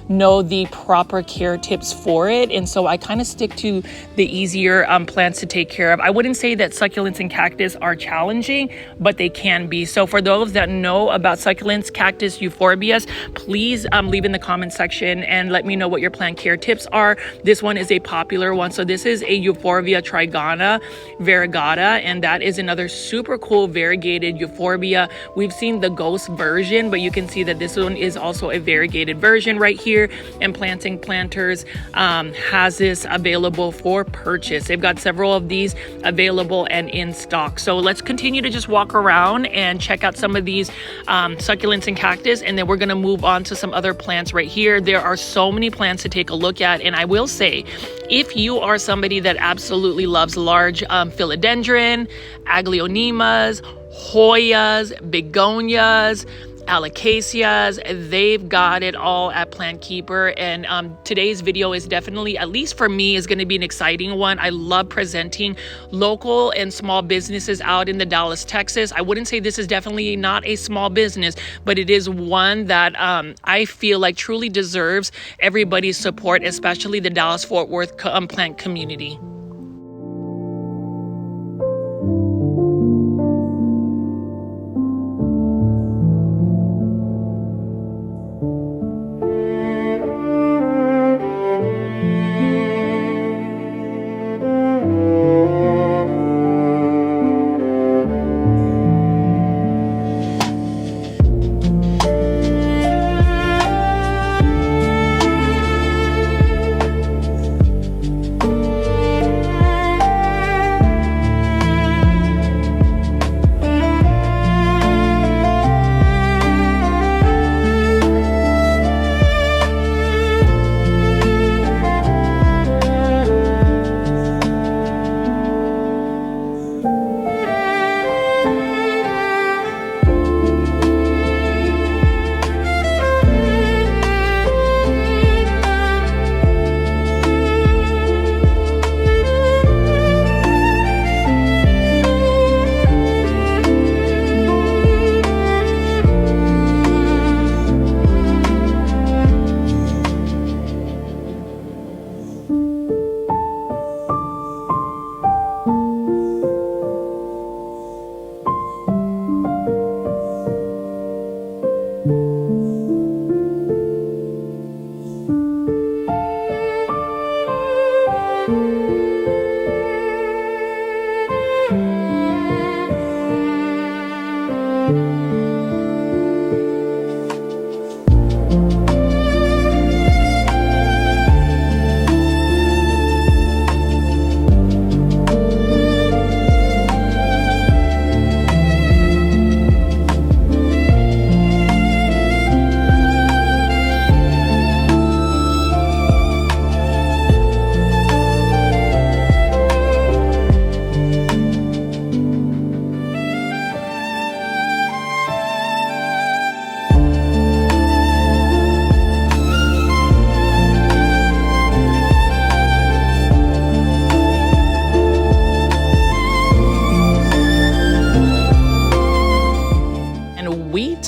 know the proper care tips for it. And so I kind of stick to the easier plants to take care of. I wouldn't say that succulents and cactus are challenging, but they can be. So for those that know about succulents, cactus, euphorbias, please leave in the comment section and let me know what your plant care tips are. This one is a popular one. So this is a Euphorbia trigona variegata, and that is another super cool variegated euphorbia. We've seen the ghost version, but you can see that this one is also a variegated version right here, and Planting Planters has this available for purchase. They've got several of these available and in stock. So let's continue to just walk around and check out some of these succulents and cactus, and then we're going to move on to some other plants right here. There are so many plants to take a look at, and I will say, if you are somebody that absolutely loves large philodendron, aglaonemas, Hoyas, begonias, alocasias, they've got it all at Plant Keeper. And today's video is definitely, at least for me, is going to be an exciting one. I love presenting local and small businesses out in the Dallas, Texas. I wouldn't say this is definitely not a small business, but it is one that I feel like truly deserves everybody's support, especially the Dallas-Fort Worth plant community.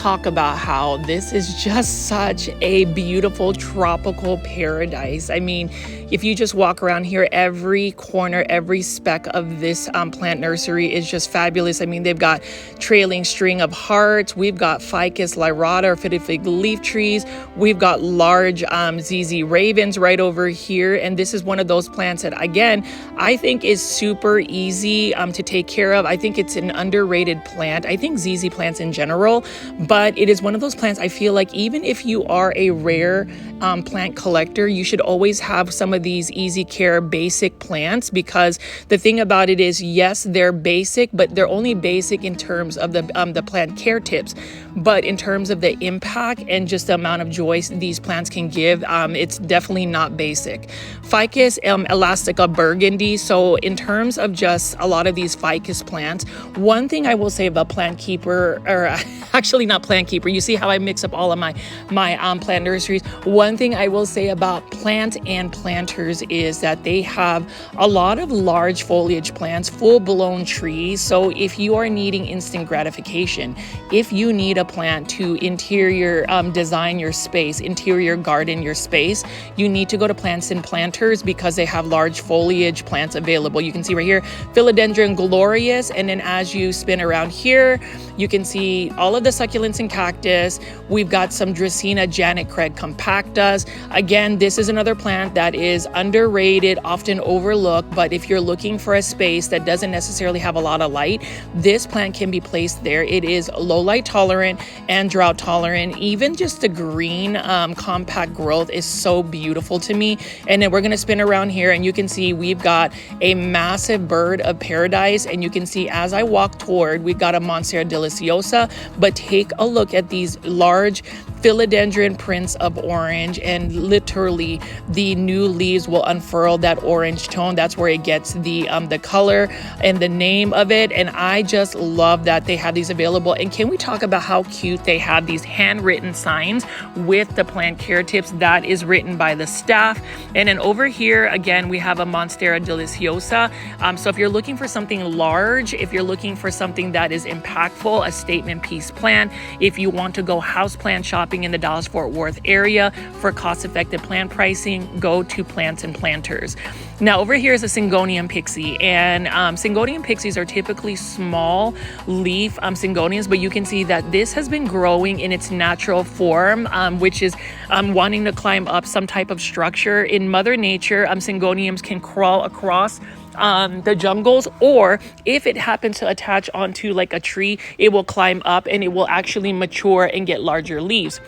talk about how this is just such a beautiful tropical paradise. I mean, if you just walk around here, every corner, every speck of this plant nursery is just fabulous. I mean, they've got trailing string of hearts. We've got ficus lyrata or fitted fig leaf trees. We've got large ZZ ravens right over here. And this is one of those plants that, again, I think is super easy to take care of. I think it's an underrated plant. I think ZZ plants in general, but it is one of those plants I feel like even if you are a rare plant collector, you should always have some of these easy care basic plants, because the thing about it is, yes, they're basic, but they're only basic in terms of the plant care tips. But in terms of the impact and just the amount of joy these plants can give, it's definitely not basic. Ficus elastica burgundy. So in terms of just a lot of these ficus plants, one thing I will say about Plant Keeper, or actually not Plant Keeper, you see how I mix up all of my plant nurseries. One thing I will say about Plant and Planters is that they have a lot of large foliage plants, full-blown trees. So if you are needing instant gratification, if you need a plant to interior design your space, interior garden your space, you need to go to Plants and Planters because they have large foliage plants available. You can see right here, Philodendron glorious, and then as you spin around here, you can see all of the succulents and cactus. We've got some Dracaena Janet Craig compactus. Again, this is another plant that is underrated, often overlooked, but if you're looking for a space that doesn't necessarily have a lot of light, this plant can be placed there. It is low light tolerant and drought tolerant. Even just the green compact growth is so beautiful to me. And then we're going to spin around here and you can see we've got a massive bird of paradise, and you can see as I walk toward, we've got a Monstera deliciosa, but take a look at these large Philodendron prints of orange, and literally the new leaves will unfurl that orange tone. That's where it gets the color and the name of it. And I just love that they have these available. And can we talk about how cute they have these handwritten signs with the plant care tips that is written by the staff. And then over here, again, we have a Monstera deliciosa. So if you're looking for something large, if you're looking for something that is impactful, a statement piece plant, if you want to go houseplant shopping in the Dallas-Fort Worth area for cost-effective plant pricing, go to Plants and Planters. Now over here is a Syngonium pixie, and Syngonium pixies are typically small leaf Syngoniums, but you can see that this has been growing in its natural form, which is wanting to climb up some type of structure. In Mother Nature, Syngoniums can crawl across the jungles, or if it happens to attach onto like a tree, it will climb up and it will actually mature and get larger leaves.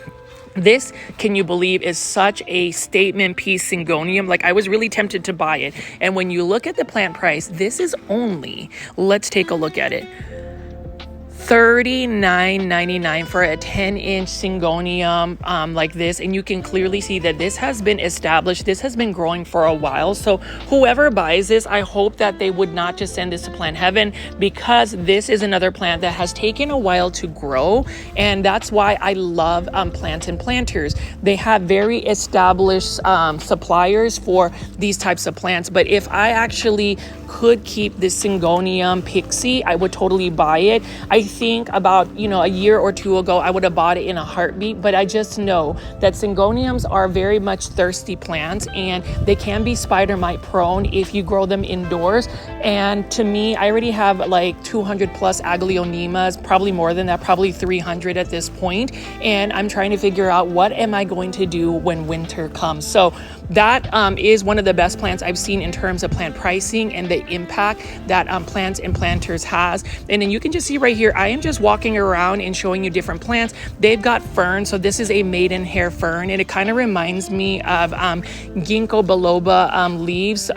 This, can you believe, is such a statement piece Syngonium. Like, I was really tempted to buy it. And when you look at the plant price, this is only, let's take a look at it, $39.99 for a 10-inch Syngonium like this. And you can clearly see that this has been established. This has been growing for a while. So whoever buys this, I hope that they would not just send this to Plant Heaven, because this is another plant that has taken a while to grow. And that's why I love Plants and Planters. They have very established suppliers for these types of plants. But if I actually could keep this Syngonium pixie, I would totally buy it. I think about, a year or two ago, I would have bought it in a heartbeat, but I just know that Syngoniums are very much thirsty plants, and they can be spider mite prone if you grow them indoors. And to me, I already have like 200 plus Aglaonemas, probably more than that, probably 300 at this point. And I'm trying to figure out what am I going to do when winter comes. So that is one of the best plants I've seen in terms of plant pricing and the impact that Plants and Planters has. And then you can just see right here, I am just walking around and showing you different plants. They've got ferns. So this is a maidenhair fern, and it kind of reminds me of ginkgo biloba leaves.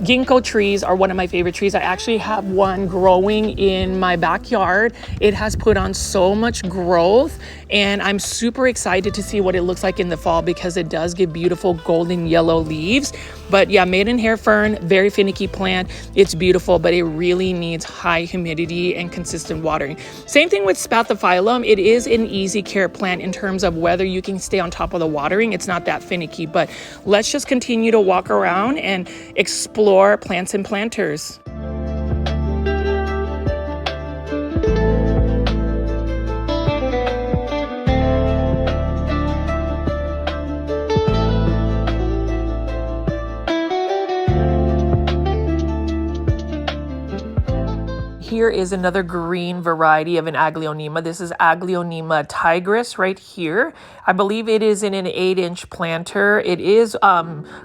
Ginkgo trees are one of my favorite trees. I actually have one growing in my backyard. It has put on so much growth, and I'm super excited to see what it looks like in the fall, because it does give beautiful golden yellow leaves. But yeah, maidenhair fern, very finicky plant. It's beautiful, but it really needs high humidity and consistent watering. Same thing with Spathiphyllum. It is an easy care plant in terms of whether you can stay on top of the watering. It's not that finicky, but let's just continue to walk around and explore Plants and Planters. here is another green variety of an Aglaonema. This is Aglaonema tigris right here. I believe it is in an 8-inch planter. It is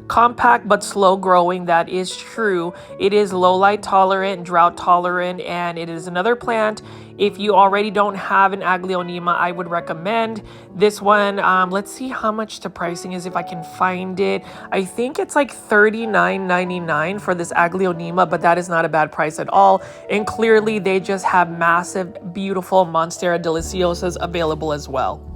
compact but slow growing. That is true. It is low light tolerant, drought tolerant, and it is another plant. If you already don't have an Aglaonema, I would recommend this one. Let's see how much the pricing is if I can find it. I think it's like $39.99 for this Aglaonema, but that is not a bad price at all. And clearly they just have massive, beautiful Monstera deliciosas available as well.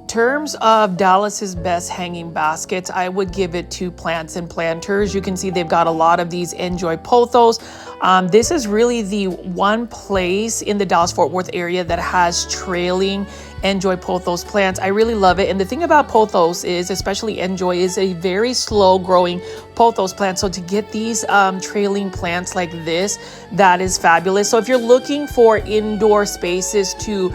In terms of Dallas's best hanging baskets, I would give it to Plants and Planters. You can see they've got a lot of these Enjoy Pothos. This is really the one place in the Dallas-Fort Worth area that has trailing Enjoy Pothos plants. I really love it. And the thing about Pothos is, especially Enjoy, is a very slow growing Pothos plant. So to get these trailing plants like this, that is fabulous. So if you're looking for indoor spaces to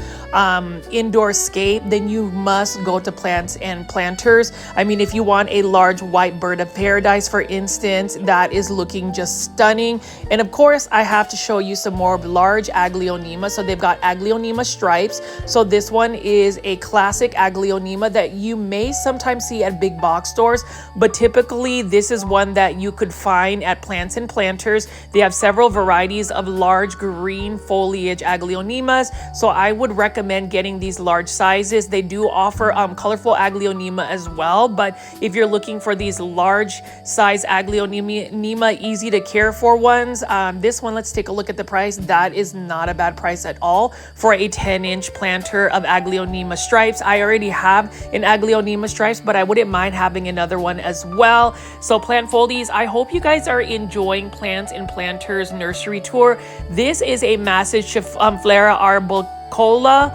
indoor scape, then you must go to Plants and Planters. I mean, if you want a large white bird of paradise, for instance, that is looking just stunning. And of course, I have to show you some more large Aglaonema. So they've got Aglaonema stripes. So this one is a classic Aglaonema that you may sometimes see at big box stores, but typically this is one that you could find at Plants and Planters. They have several varieties of large green foliage Aglaonemas, so I would recommend getting these large sizes. They do offer colorful Aglaonema as well, but if you're looking for these large size Aglaonema, easy to care for ones, this one, let's take a look at the price. That is not a bad price at all for a 10-inch planter of Aglaonema stripes. I already have an Aglaonema stripes, but I wouldn't mind having another one as well. So plant foldies, I hope you guys are enjoying Plants and Planters nursery tour. This is a massive Schefflera arbocola.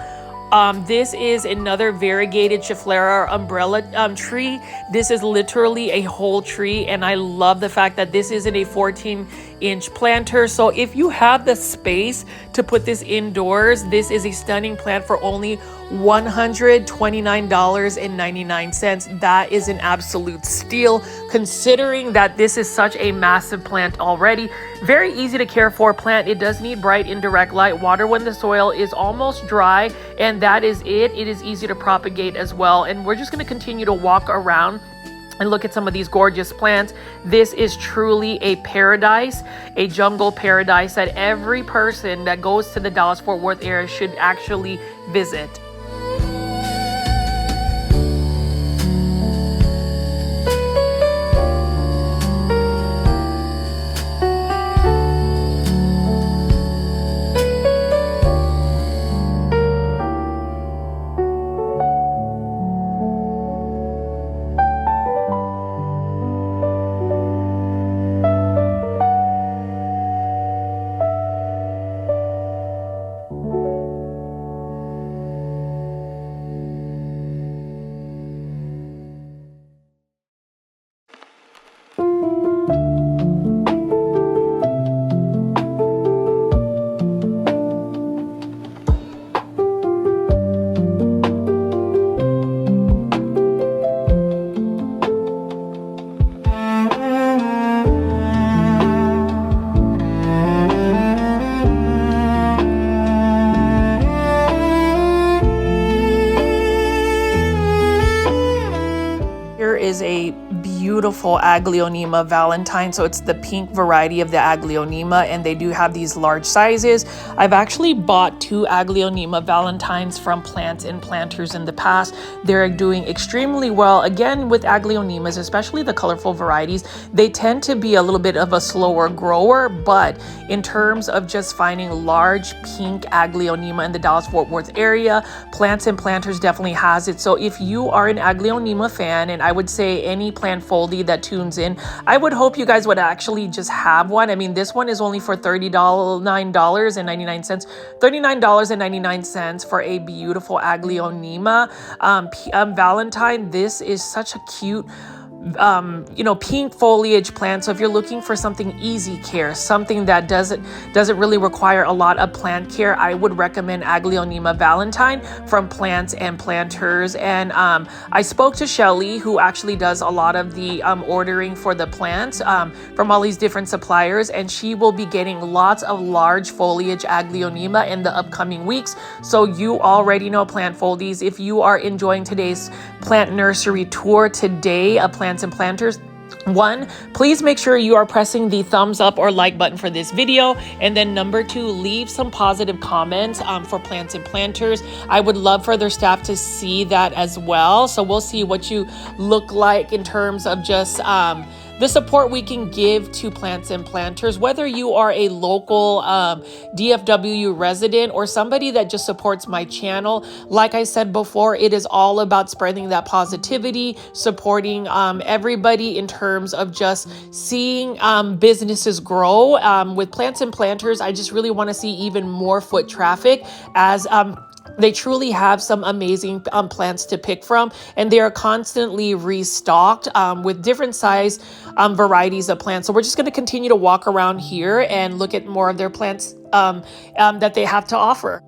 This is another variegated Schefflera umbrella tree. This is literally a whole tree, and I love the fact that this isn't a 14-inch planter. So if you have the space to put this indoors, this is a stunning plant for only $129.99. That is an absolute steal, considering that this is such a massive plant already. Very easy to care for plant. It does need bright indirect light, water when the soil is almost dry, and that is it. It is easy to propagate as well. And we're just going to continue to walk around and look at some of these gorgeous plants. This is truly a paradise, a jungle paradise that every person that goes to the Dallas-Fort Worth area should actually visit. Is a beautiful Aglaonema Valentine. So it's the pink variety of the Aglaonema, and they do have these large sizes. I've actually bought 2 Aglaonema Valentines from Plants and Planters in the past. They're doing extremely well. Again, with Aglaonemas, especially the colorful varieties, they tend to be a little bit of a slower grower, but in terms of just finding large pink Aglaonema in the Dallas-Fort Worth area, Plants and Planters definitely has it. So if you are an Aglaonema fan, and I would say any plant foldy that tunes in, I would hope you guys would actually just have one. I mean, this one is only for $39.99. $39.99 for a beautiful Aglaonema Valentine. This is such a cute pink foliage plants. So if you're looking for something easy care, something that doesn't really require a lot of plant care, I would recommend Aglaonema Valentine from Plants and Planters. And I spoke to Shelly, who actually does a lot of the ordering for the plants from all these different suppliers, and she will be getting lots of large foliage Aglaonema in the upcoming weeks. So you already know, plant foldies, if you are enjoying today's plant nursery tour today of Plants and Planters, one, please make sure you are pressing the thumbs up or like button for this video. And then number two, leave some positive comments for Plants and Planters. I would love for their staff to see that as well. So we'll see what you look like in terms of just the support we can give to Plants and Planters, whether you are a local DFW resident or somebody that just supports my channel. Like I said before, it is all about spreading that positivity, supporting everybody in terms of just seeing businesses grow. With Plants and Planters, I just really want to see even more foot traffic as they truly have some amazing plants to pick from, and they are constantly restocked with different size varieties of plants. So we're just going to continue to walk around here and look at more of their plants that they have to offer.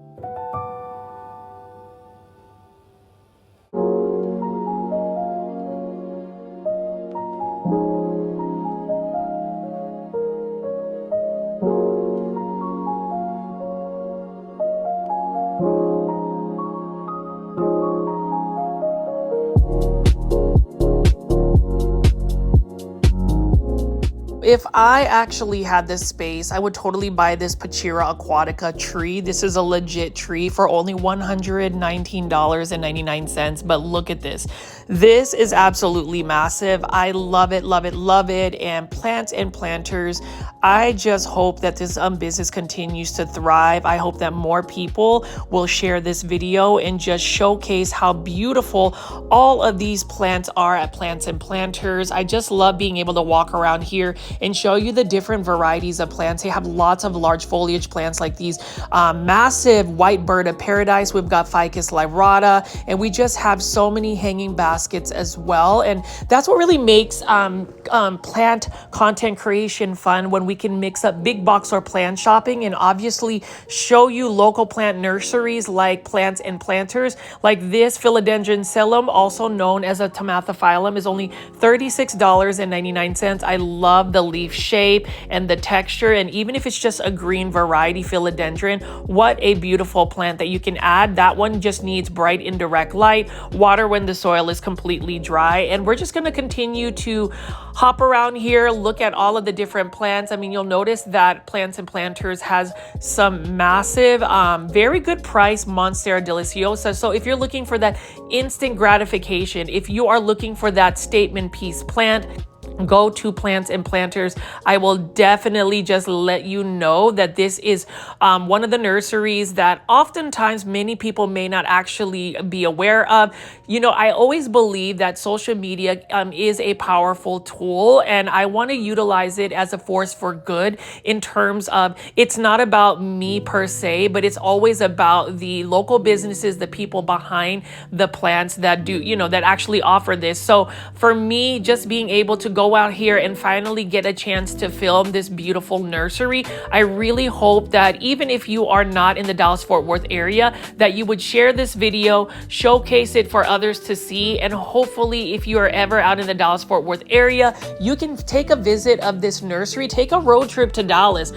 If I actually had this space, I would totally buy this Pachira aquatica tree. This is a legit tree for only $119.99. But look at this. This is absolutely massive. I love it, love it, love it. And Plants and Planters, I just hope that this business continues to thrive. I hope that more people will share this video and just showcase how beautiful all of these plants are at Plants and Planters. I just love being able to walk around here and show you the different varieties of plants. They have lots of large foliage plants like these massive white bird of paradise. We've got Ficus lyrata, and we just have so many hanging baskets as well. And that's what really makes plant content creation fun, when we can mix up big box or plant shopping and obviously show you local plant nurseries like Plants and Planters. Like this philodendron psilum, also known as a tomathophyllum, is only $36.99. I love the leaf shape and the texture, and even if it's just a green variety philodendron, what a beautiful plant that you can add. That one just needs bright indirect light, water when the soil is completely dry. And we're just going to continue to hop around here, look at all of the different plants. I mean, you'll notice that Plants and Planters has some massive, very good price Monstera deliciosa. So if you're looking for that instant gratification, if you are looking for that statement piece plant, go to Plants and Planters. I will definitely just let you know that this is one of the nurseries that oftentimes many people may not actually be aware of. You know, I always believe that social media is a powerful tool, and I want to utilize it as a force for good in terms of, it's not about me per se, but it's always about the local businesses, the people behind the plants that do, you know, that actually offer this. So for me, just being able to go out here and finally get a chance to film this beautiful nursery, I really hope that even if you are not in the Dallas-Fort Worth area, that you would share this video, showcase it for others to see, and hopefully if you are ever out in the Dallas-Fort Worth area, you can take a visit of this nursery, take a road trip to Dallas.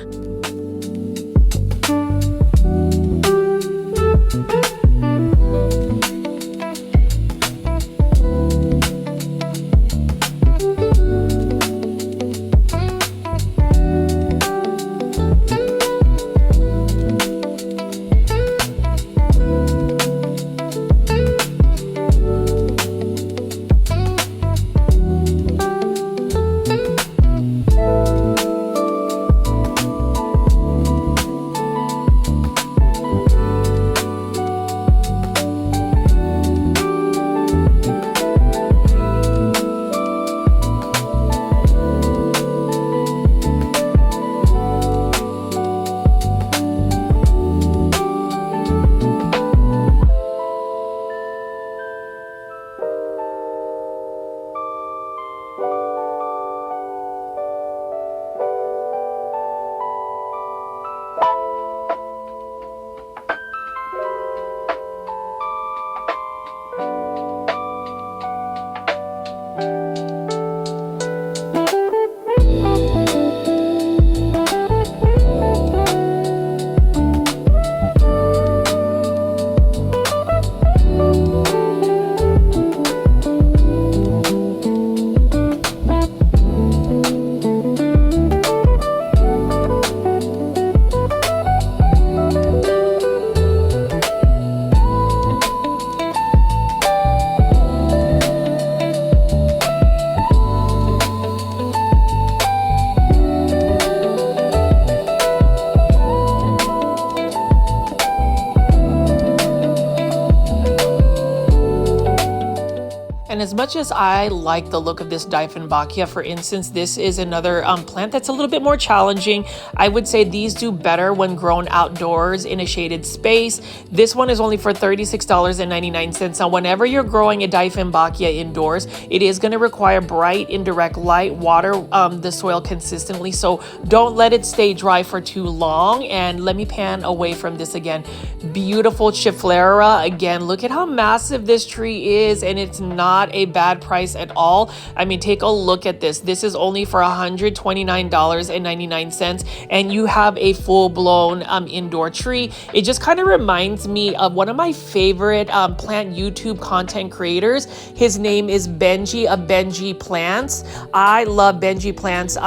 And as much as I like the look of this Dieffenbachia, for instance, this is another plant that's a little bit more challenging. I would say these do better when grown outdoors in a shaded space. This one is only for $36.99. Now, whenever you're growing a Dieffenbachia indoors, it is going to require bright, indirect light, water the soil consistently. So don't let it stay dry for too long. And let me pan away from this again. Beautiful Chiflera. Again, look at how massive this tree is, and it's not a bad price at all. I mean, take a look at this. This is only for $129.99, and you have a full-blown indoor tree. It just kind of reminds me of one of my favorite plant YouTube content creators. His name is Benji of Benji Plants. I love Benji Plants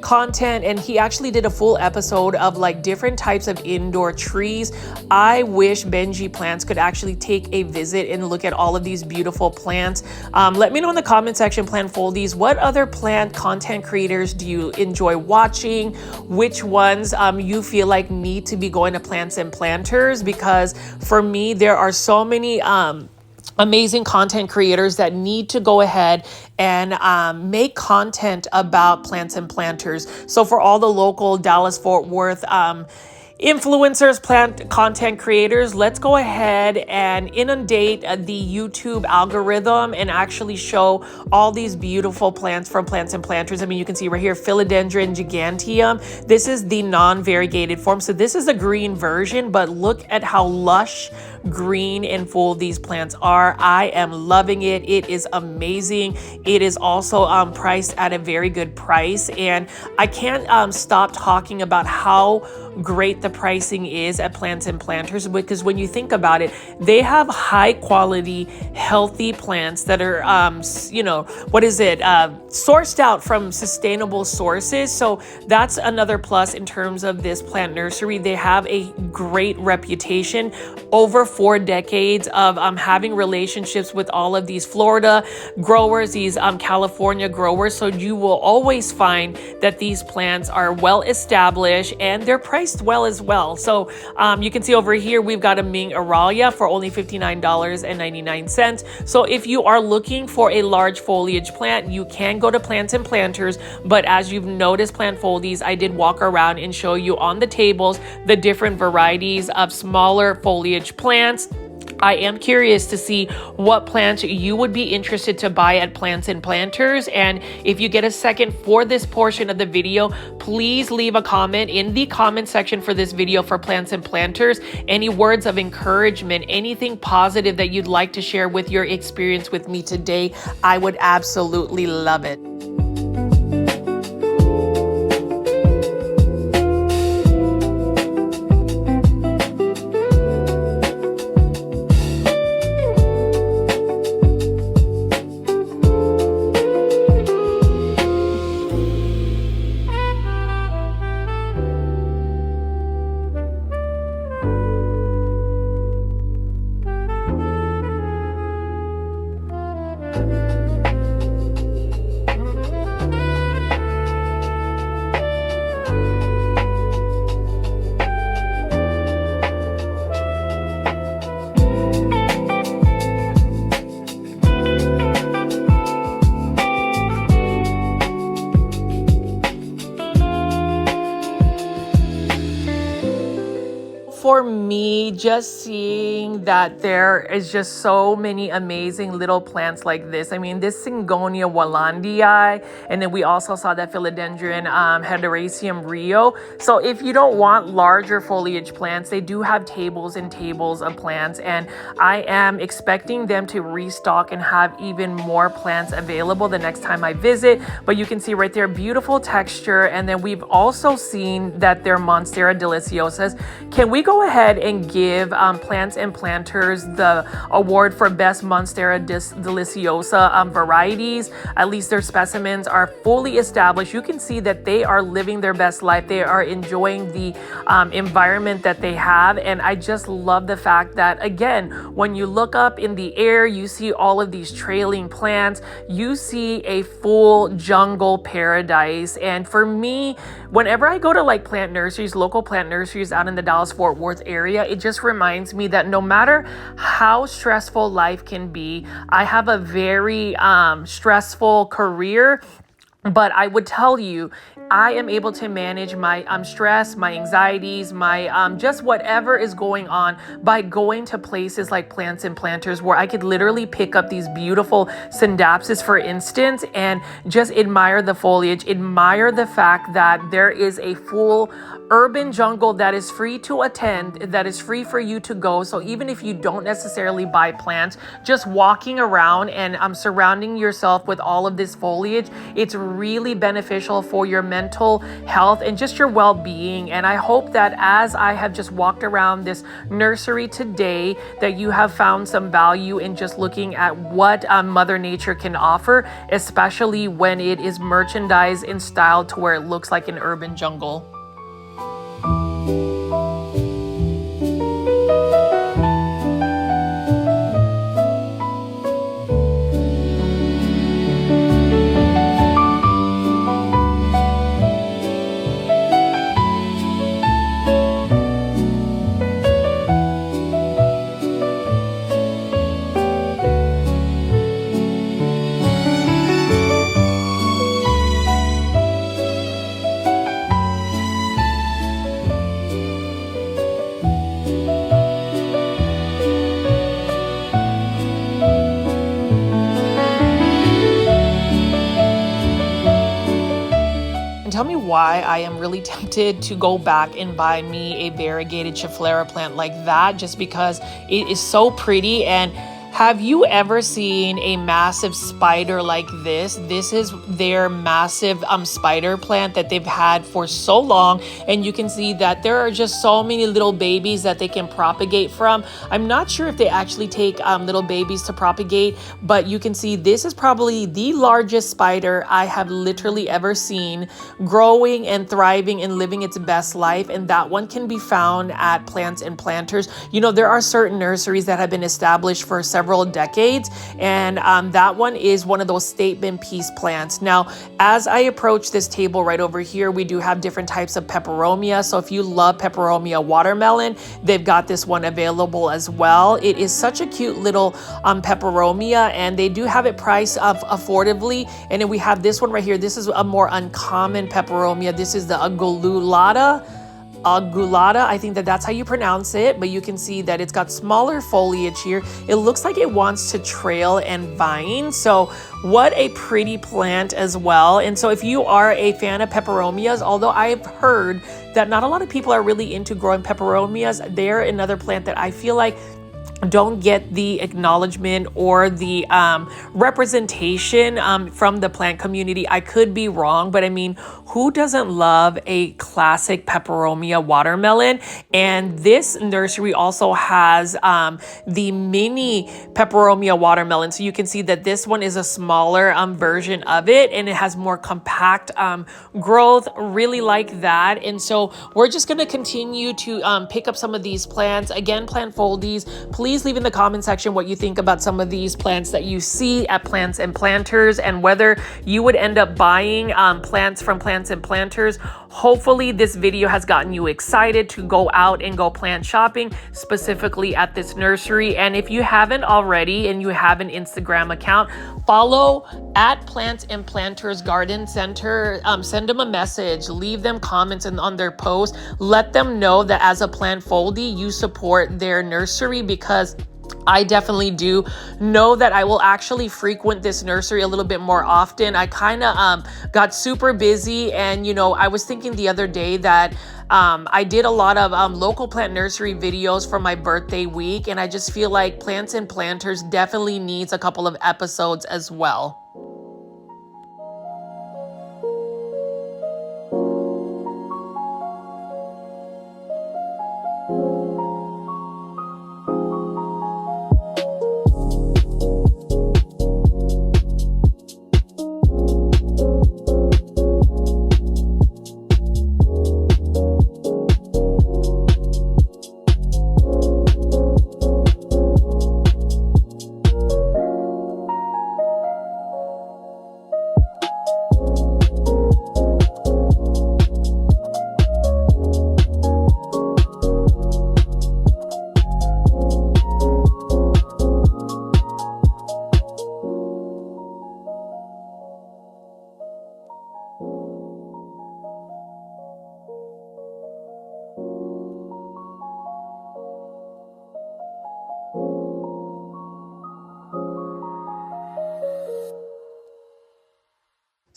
content, and he actually did a full episode of like different types of indoor trees. I wish Benji Plants could actually take a visit and look at all of these beautiful plants. Let me know in the comment section, Plant Foldies, what other plant content creators do you enjoy watching? Which ones you feel like need to be going to Plants and Planters? Because for me, there are so many amazing content creators that need to go ahead and make content about Plants and Planters. So for all the local Dallas-Fort Worth influencers, plant content creators, let's go ahead and inundate the YouTube algorithm and actually show all these beautiful plants from Plants and Planters. I mean, you can see right here, Philodendron giganteum. This is the non-variegated form. So this is a green version, but look at how lush, green, and full these plants are. I am loving it. It is amazing. It is also priced at a very good price. And I can't stop talking about how great the pricing is at Plants and Planters, because when you think about it, they have high quality, healthy plants that are, sourced out from sustainable sources. So that's another plus in terms of this plant nursery. They have a great reputation, over 4 decades of having relationships with all of these Florida growers, these California growers. So you will always find that these plants are well established and they're priced well as well. So you can see over here, we've got a Ming Aralia for only $59.99. So if you are looking for a large foliage plant, you can go to Plants and Planters. But as you've noticed, Plant Foldies, I did walk around and show you on the tables the different varieties of smaller foliage plants. I am curious to see what plants you would be interested to buy at Plants and Planters. And if you get a second for this portion of the video, please leave a comment in the comment section for this video for Plants and Planters. Any words of encouragement, anything positive that you'd like to share with your experience with me today, I would absolutely love it. For me, just seeing that there is just so many amazing little plants like this. I mean, this Syngonia Wallandii, and then we also saw that Philodendron Hederaceum Rio. So if you don't want larger foliage plants, they do have tables and tables of plants, and I am expecting them to restock and have even more plants available the next time I visit. But you can see right there, beautiful texture. And then we've also seen that they're Monstera deliciosas. Can we go ahead and give Plants and Planters the award for best Monstera deliciosa varieties? At least their specimens are fully established. You can see that they are living their best life. They are enjoying the environment that they have. And I just love the fact that, again, when you look up in the air, you see all of these trailing plants. You see a full jungle paradise. And for me, whenever I go to like plant nurseries, local plant nurseries out in the Dallas-Fort Worth area, area, it just reminds me that no matter how stressful life can be, I have a very stressful career. But I would tell you, I am able to manage my stress, my anxieties, my just whatever is going on by going to places like Plants and Planters, where I could literally pick up these beautiful Scindapsus, for instance, and just admire the foliage, admire the fact that there is a full urban jungle that is free to attend, that is free for you to go. So even if you don't necessarily buy plants, just walking around and surrounding yourself with all of this foliage, it's really beneficial for your mental health and just your well-being. And I hope that as I have just walked around this nursery today, that you have found some value in just looking at what Mother Nature can offer, especially when it is merchandised and styled to where it looks like an urban jungle. Tell me why I am really tempted to go back and buy me a variegated Schefflera plant like that, just because it is so pretty. And have you ever seen a massive spider like this? This is their massive spider plant that they've had for so long. And you can see that there are just so many little babies that they can propagate from. I'm not sure if they actually take little babies to propagate, but you can see this is probably the largest spider I have literally ever seen, growing and thriving and living its best life. And that one can be found at Plants and Planters. You know, there are certain nurseries that have been established for several decades, and that one is one of those statement piece plants. Now, as I approach this table right over here, we do have different types of peperomia. So if you love peperomia watermelon, they've got this one available as well. It is such a cute little peperomia, and they do have it priced affordably. And then we have this one right here. This is a more uncommon peperomia. This is the Aglaonema, I think that's how you pronounce it, but you can see that it's got smaller foliage here. It looks like it wants to trail and vine. So what a pretty plant as well. And so if you are a fan of peperomias, although I've heard that not a lot of people are really into growing peperomias, they're another plant that I feel like don't get the acknowledgement or the representation from the plant community. I could be wrong, but I mean, who doesn't love a classic peperomia watermelon? And this nursery also has the mini peperomia watermelon. So you can see that this one is a smaller version of it, and it has more compact growth. Really like that. And so we're just going to continue to pick up some of these plants. Again, plant foldies, please leave in the comment section what you think about some of these plants that you see at Plants and Planters, and whether you would end up buying plants from Plants and Planters. Hopefully this video has gotten you excited to go out and go plant shopping, specifically at this nursery. And if you haven't already and you have an Instagram account, follow at Plants and Planters Garden Center. Send them a message, leave them comments on their post. Let them know that as a plant foldie, you support their nursery, because I definitely do know that I will actually frequent this nursery a little bit more often. I kind of got super busy, and you know, I was thinking the other day that I did a lot of local plant nursery videos for my birthday week, and I just feel like Plants and Planters definitely needs a couple of episodes as well.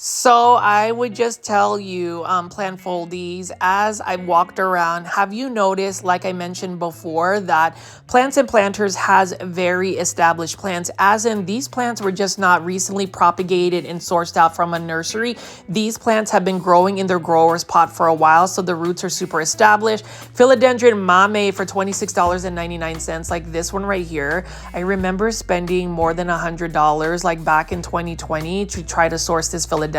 So I would just tell you, plant foldies, as I walked around, have you noticed, like I mentioned before, that Plants and Planters has very established plants, as in these plants were just not recently propagated and sourced out from a nursery. These plants have been growing in their grower's pot for a while, so the roots are super established. Philodendron mame for $26.99, like this one right here. I remember spending more than $100 like back in 2020 to try to source this philodendron.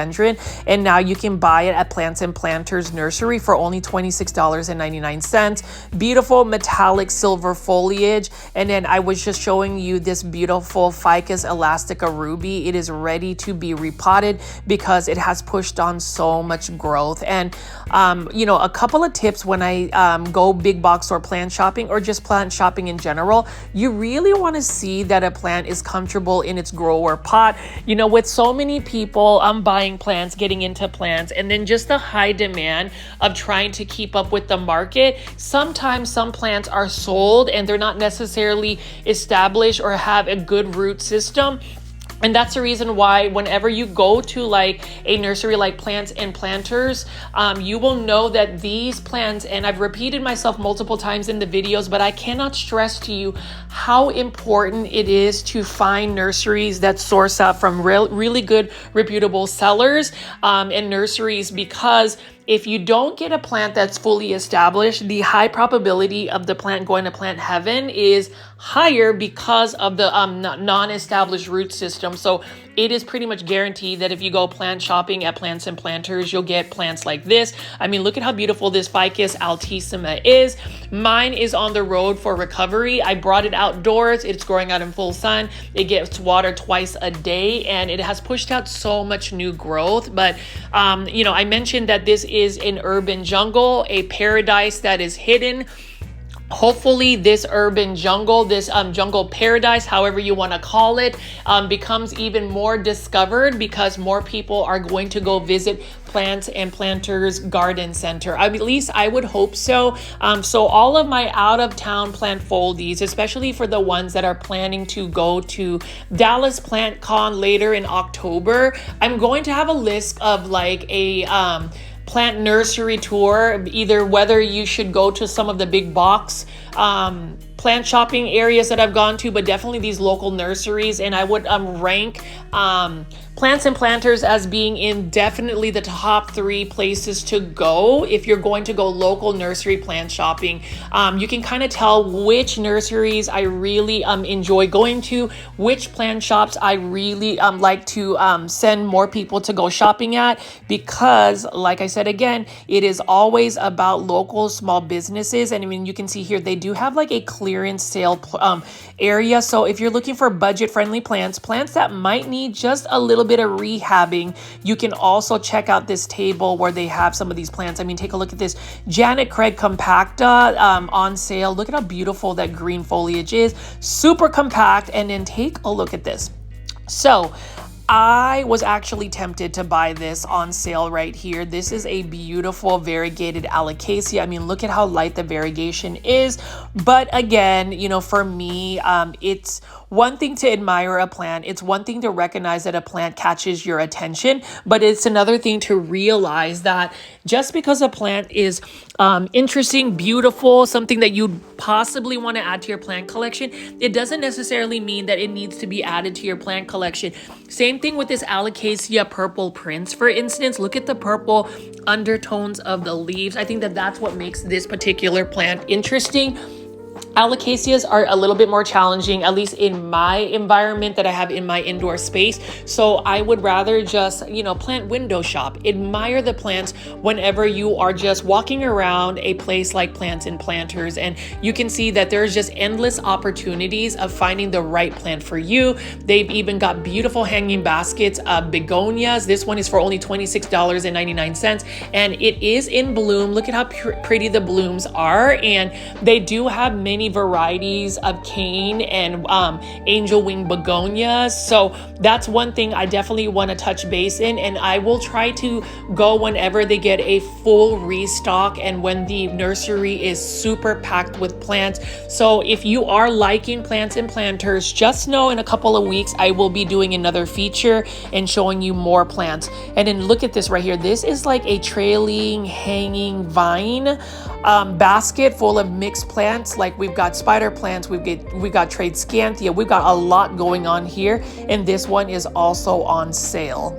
And now you can buy it at Plants and Planters Nursery for only $26.99. Beautiful metallic silver foliage. And then I was just showing you this beautiful Ficus elastica ruby. It is ready to be repotted because it has pushed on so much growth. And you know, a couple of tips when I go big box store plant shopping, or just plant shopping in general, you really want to see that a plant is comfortable in its grower pot. You know, with so many people buying plants, getting into plants, and then just the high demand of trying to keep up with the market, sometimes some plants are sold and they're not necessarily established or have a good root system. And that's the reason why whenever you go to like a nursery like Plants and Planters, you will know that these plants, and I've repeated myself multiple times in the videos, but I cannot stress to you how important it is to find nurseries that source out from really good, reputable sellers and nurseries, because if you don't get a plant that's fully established, the high probability of the plant going to plant heaven is higher because of the non-established root system. So it is pretty much guaranteed that if you go plant shopping at Plants and Planters, you'll get plants like this. I mean, look at how beautiful this Ficus altissima is. Mine is on the road for recovery. I brought it outdoors. It's growing out in full sun. It gets water twice a day, and it has pushed out so much new growth. But, you know, I mentioned that this is an urban jungle, a paradise that is hidden. Hopefully this urban jungle, this jungle paradise, however you want to call it, becomes even more discovered because more people are going to go visit Plants and Planters Garden Center. At least I would hope so. So all of my out of town plant foldies, especially for the ones that are planning to go to Dallas Plant Con later in October, I'm going to have a list of like a plant nursery tour, either whether you should go to some of the big box plant shopping areas that I've gone to, but definitely these local nurseries. And I would rank Plants and Planters as being in definitely the top 3 places to go if you're going to go local nursery plant shopping. You can kind of tell which nurseries I really enjoy going to, which plant shops I really like to send more people to go shopping at, because like I said again, it is always about local small businesses. And I mean, you can see here they do have like a clearance sale area. So if you're looking for budget friendly plants that might need just a little bit of rehabbing, you can also check out this table where they have some of these plants. I mean, take a look at this Janet Craig compacta on sale. Look at how beautiful that green foliage is, super compact. And then take a look at this. So I was actually tempted to buy this on sale right here. This is a beautiful variegated alocasia. I mean, look at how light the variegation is. But again, you know, for me, it's one thing to admire a plant. It's one thing to recognize that a plant catches your attention, but it's another thing to realize that just because a plant is interesting, beautiful, something that you'd possibly want to add to your plant collection, it doesn't necessarily mean that it needs to be added to your plant collection. Same thing with this Alocasia purple prince, for instance. Look at the purple undertones of the leaves. I think that that's what makes this particular plant interesting. Alocasias are a little bit more challenging, at least in my environment that I have in my indoor space. So I would rather just, you know, plant window shop, admire the plants whenever you are just walking around a place like Plants and Planters. And you can see that there's just endless opportunities of finding the right plant for you. They've even got beautiful hanging baskets of begonias. This one is for only $26.99, and it is in bloom. Look at how pretty the blooms are. And they do have many varieties of cane and angel wing begonias. So that's one thing I definitely want to touch base in, and I will try to go whenever they get a full restock and when the nursery is super packed with plants. So if you are liking plants and planters, just know in a couple of weeks I will be doing another feature and showing you more plants. And then look at this right here. This is like a trailing hanging vine basket full of mixed plants. Like we've got spider plants, we've got tradescantia, we've got a lot going on here, and this one is also on sale.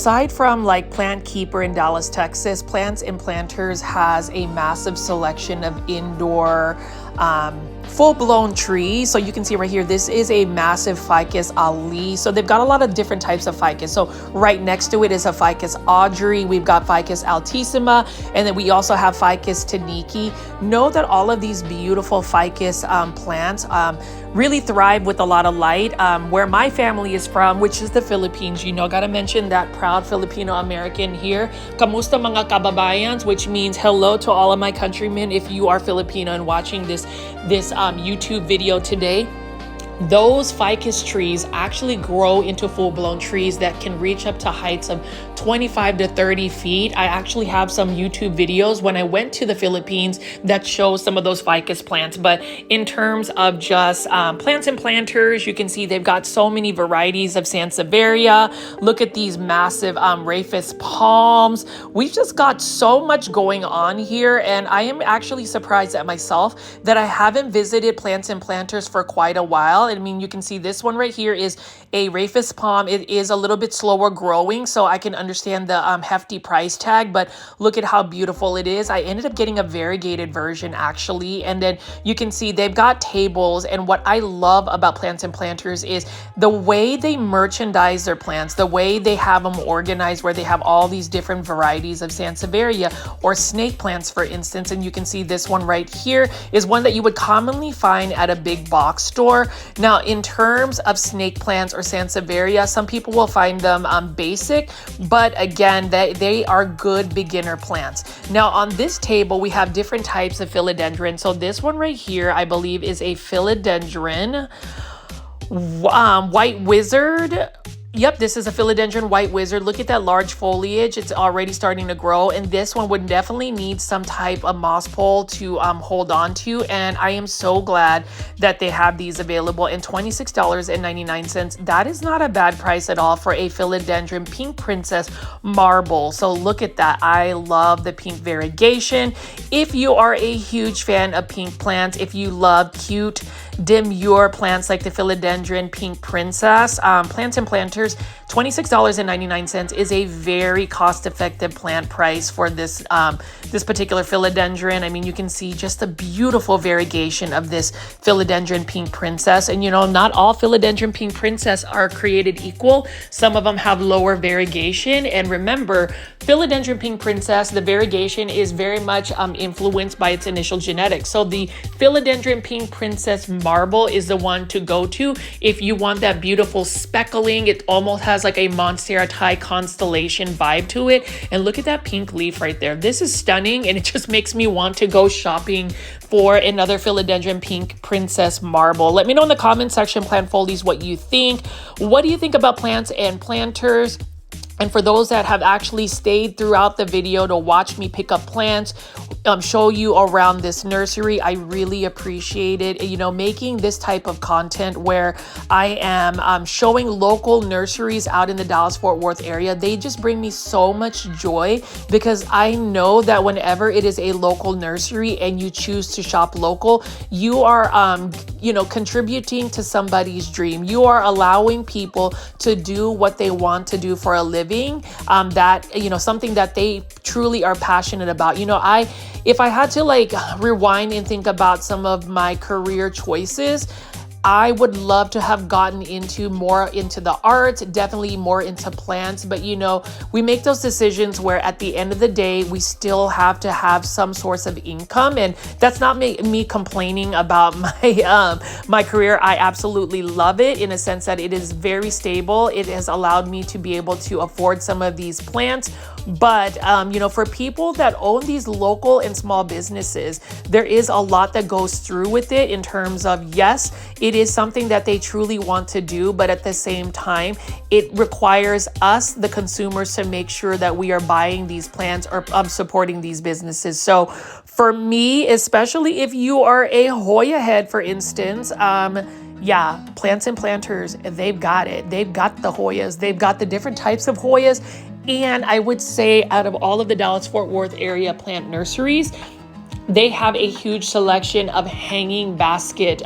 Aside from like Plant Keeper in Dallas, Texas, Plants and Planters has a massive selection of indoor full-blown trees. So you can see right here, this is a massive Ficus Ali. So they've got a lot of different types of ficus. So right next to it is a Ficus Audrey. We've got Ficus Altissima, and then we also have Ficus Taniki. Know that all of these beautiful ficus plants really thrive with a lot of light. Where my family is from, which is the Philippines, you know, gotta mention that proud Filipino American here. Kamusta mga kababayans, which means hello to all of my countrymen if you are Filipino and watching this YouTube video today. Those ficus trees actually grow into full-blown trees that can reach up to heights of 25 to 30 feet. I actually have some YouTube videos when I went to the Philippines that show some of those ficus plants. But in terms of just plants and planters, you can see they've got so many varieties of Sansevieria. Look at these massive Rufus palms. We've just got so much going on here, and I am actually surprised at myself that I haven't visited plants and planters for quite a while. I mean, you can see this one right here is a Rufus palm. It is a little bit slower growing, so I can understand the hefty price tag, but look at how beautiful it is. I ended up getting a variegated version actually, and then you can see they've got tables. And what I love about plants and planters is the way they merchandise their plants, the way they have them organized, where they have all these different varieties of Sansevieria or snake plants, for instance. And you can see this one right here is one that you would commonly find at a big box store. Now, in terms of snake plants or Sansevieria, some people will find them basic, but again, they are good beginner plants. Now, on this table, we have different types of philodendron. So this one right here, I believe, is a philodendron white wizard. Yep, this is a philodendron white wizard. Look at that large foliage. It's already starting to grow, and this one would definitely need some type of moss pole to hold on to, and I am so glad that they have these available. And $26.99, that is not a bad price at all for a philodendron pink princess marble. So look at that. I love the pink variegation. If you are a huge fan of pink plants, if you love cute demure plants like the philodendron pink princess, Plants and Planters, $26.99 is a very cost-effective plant price for this this particular philodendron. I mean, you can see just a beautiful variegation of this philodendron pink princess. And you know, not all philodendron pink princess are created equal. Some of them have lower variegation. And remember, philodendron pink princess, the variegation is very much influenced by its initial genetics. So the philodendron pink princess marble is the one to go to if you want that beautiful speckling. It almost has like a Montserrat constellation vibe to it. And look at that pink leaf right there. This is stunning, and it just makes me want to go shopping for another philodendron pink princess marble. Let me know in the comment section, plant foldies, what you think. What do you think about plants and planters? And for those that have actually stayed throughout the video to watch me pick up plants, show you around this nursery, I really appreciate it. You know, making this type of content where I am showing local nurseries out in the Dallas-Fort Worth area, they just bring me so much joy, because I know that whenever it is a local nursery and you choose to shop local, you are, you know, contributing to somebody's dream. You are allowing people to do what they want to do for a living. That, you know, something that they truly are passionate about. You know, if I had to like rewind and think about some of my career choices, I would love to have gotten into more into the arts, definitely more into plants. But, you know, we make those decisions where at the end of the day, we still have to have some source of income. And that's not me complaining about my career. I absolutely love it in a sense that it is very stable. It has allowed me to be able to afford some of these plants. But, you know, for people that own these local and small businesses, there is a lot that goes through with it in terms of, yes, it is something that they truly want to do, but at the same time, it requires us, the consumers, to make sure that we are buying these plants or supporting these businesses. So for me, especially if you are a Hoya head, for instance, yeah, plants and planters, they've got it. They've got the Hoyas. They've got the different types of Hoyas. And I would say out of all of the Dallas-Fort Worth area plant nurseries, they have a huge selection of hanging basket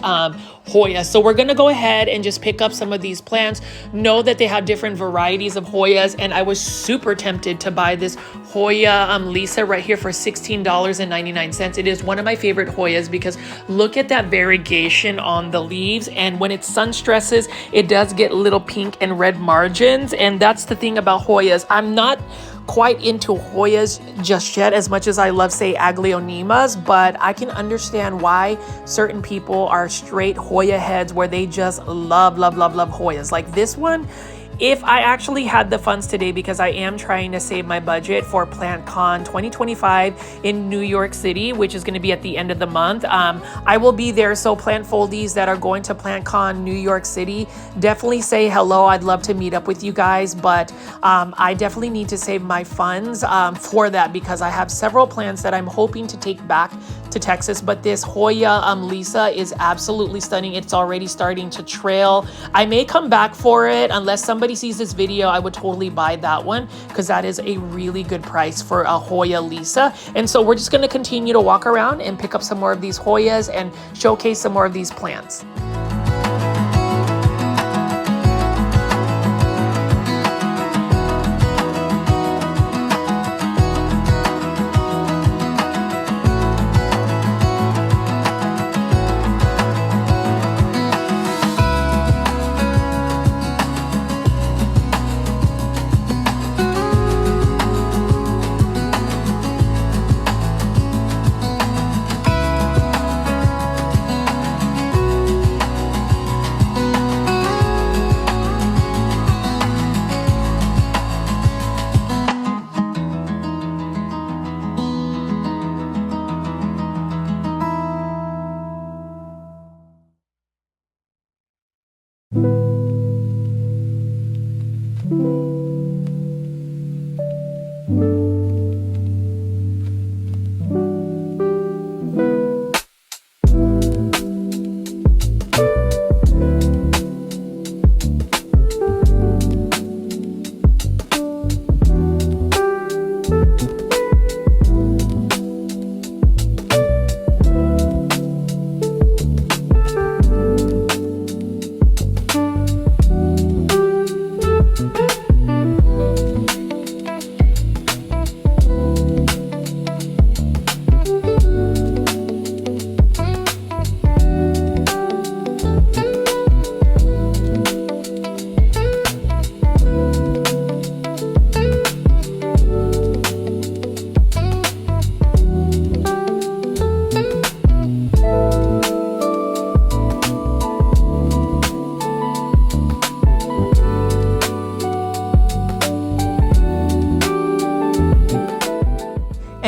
Hoya. So we're gonna go ahead and just pick up some of these plants. Know that they have different varieties of Hoyas, and I was super tempted to buy this Hoya Lisa right here for $16.99. It is one of my favorite Hoyas because look at that variegation on the leaves, and when it sun stresses, it does get little pink and red margins. And that's the thing about Hoyas. I'm not quite into Hoyas just yet as much as I love, say, Aglaonemas, but I can understand why certain people are straight Hoya heads where they just love Hoyas. Like this one, if I actually had the funds today, because I am trying to save my budget for PlantCon 2025 in New York City, which is going to be at the end of the month, I will be there. So plant foldies that are going to PlantCon New York City, definitely say hello. I'd love to meet up with you guys, but I definitely need to save my funds for that, because I have several plants that I'm hoping to take back to Texas. But this Hoya Lisa is absolutely stunning. It's already starting to trail. I may come back for it unless somebody sees this video. I would totally buy that one because that is a really good price for a Hoya Lisa. And so we're just going to continue to walk around and pick up some more of these Hoyas and showcase some more of these plants.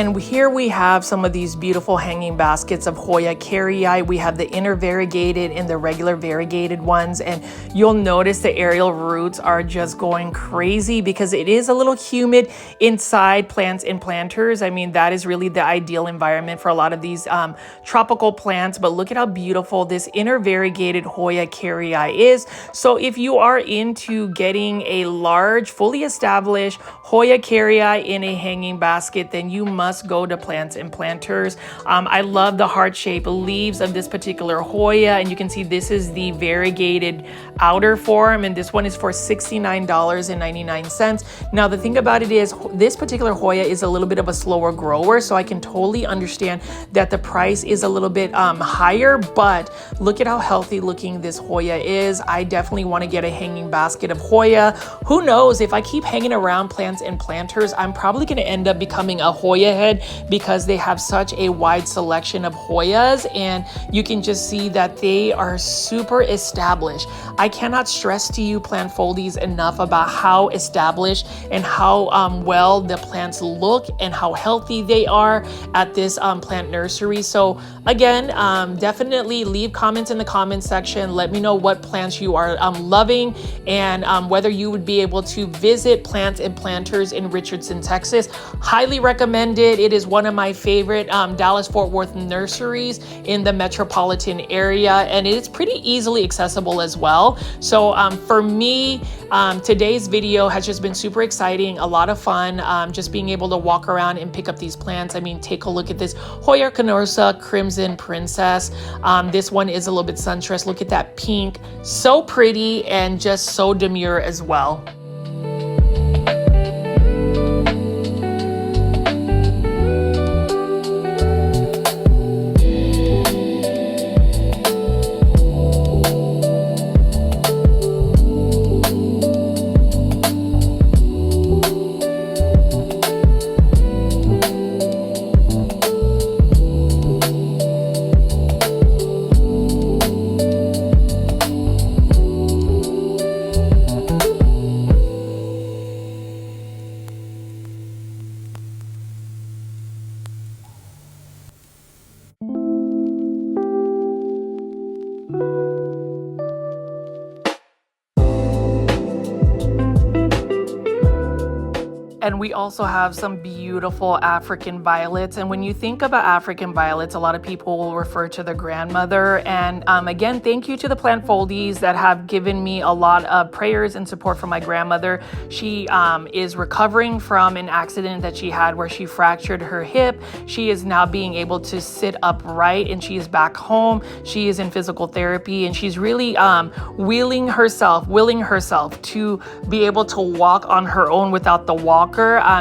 And here we have some of these beautiful hanging baskets of Hoya carrii. We have the inner variegated and the regular variegated ones. And you'll notice the aerial roots are just going crazy because it is a little humid inside plants and planters. I mean, that is really the ideal environment for a lot of these tropical plants. But look at how beautiful this inner variegated Hoya carrii is. So if you are into getting a large, fully established Hoya carrii in a hanging basket, then you must go to Plants and Planters. I love the heart-shaped leaves of this particular Hoya, and you can see this is the variegated outer form, and this one is for $69.99. Now the thing about it is this particular Hoya is a little bit of a slower grower, so I can totally understand that the price is a little bit higher, but look at how healthy looking this Hoya is. I definitely want to get a hanging basket of Hoya. Who knows, if I keep hanging around Plants and Planters, I'm probably going to end up becoming a Hoya head because they have such a wide selection of Hoyas, and you can just see that they are super established. I cannot stress to you, plant foldies, enough about how established and how well the plants look and how healthy they are at this plant nursery. So again, definitely leave comments in the comment section. Let me know what plants you are loving, and whether you would be able to visit Plants and Planters in Richardson, Texas. Highly recommend it. It is one of my favorite Dallas-Fort Worth nurseries in the metropolitan area, and it's pretty easily accessible as well. So for me, today's video has just been super exciting, a lot of fun, just being able to walk around and pick up these plants. I mean, take a look at this Hoya Canosa Crimson Princess. This one is a little bit sunstressed. Look at that pink, so pretty and just so demure as well. And we also have some beautiful African violets. And when you think about African violets, a lot of people will refer to their grandmother. And again, thank you to the plant foldies that have given me a lot of prayers and support from my grandmother. She is recovering from an accident that she had where she fractured her hip. She is now being able to sit upright, and she is back home. She is in physical therapy, and she's really willing herself to be able to walk on her own without the walker.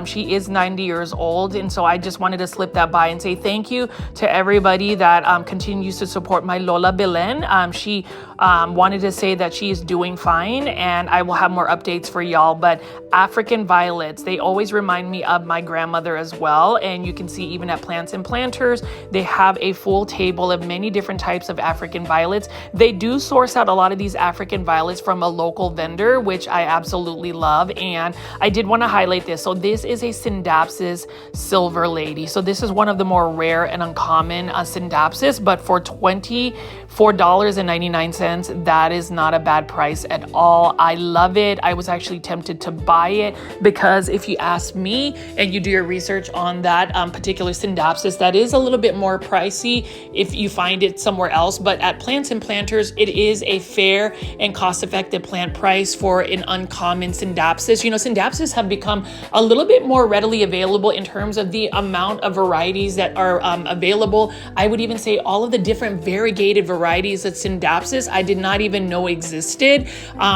She is 90 years old, and so I just wanted to slip that by and say thank you to everybody that continues to support my Lola Belen. She wanted to say that she is doing fine, and I will have more updates for y'all. But African violets, they always remind me of my grandmother as well. And you can see even at Plants and Planters, they have a full table of many different types of African violets. They do source out a lot of these African violets from a local vendor, which I absolutely love. And I did want to highlight this. So this is a Scindapsus Silver Lady. So this is one of the more rare and uncommon Scindapsus, but for $24.99, that is not a bad price at all. I love it. I was actually tempted to buy it because if you ask me and you do your research on that particular Scindapsus, that is a little bit more pricey if you find it somewhere else. But at Plants and Planters, it is a fair and cost-effective plant price for an uncommon Scindapsus. You know, Scindapsus have become a little bit more readily available in terms of the amount of varieties that are available. I would even say all of the different variegated varieties of Scindapsus I did not even know existed.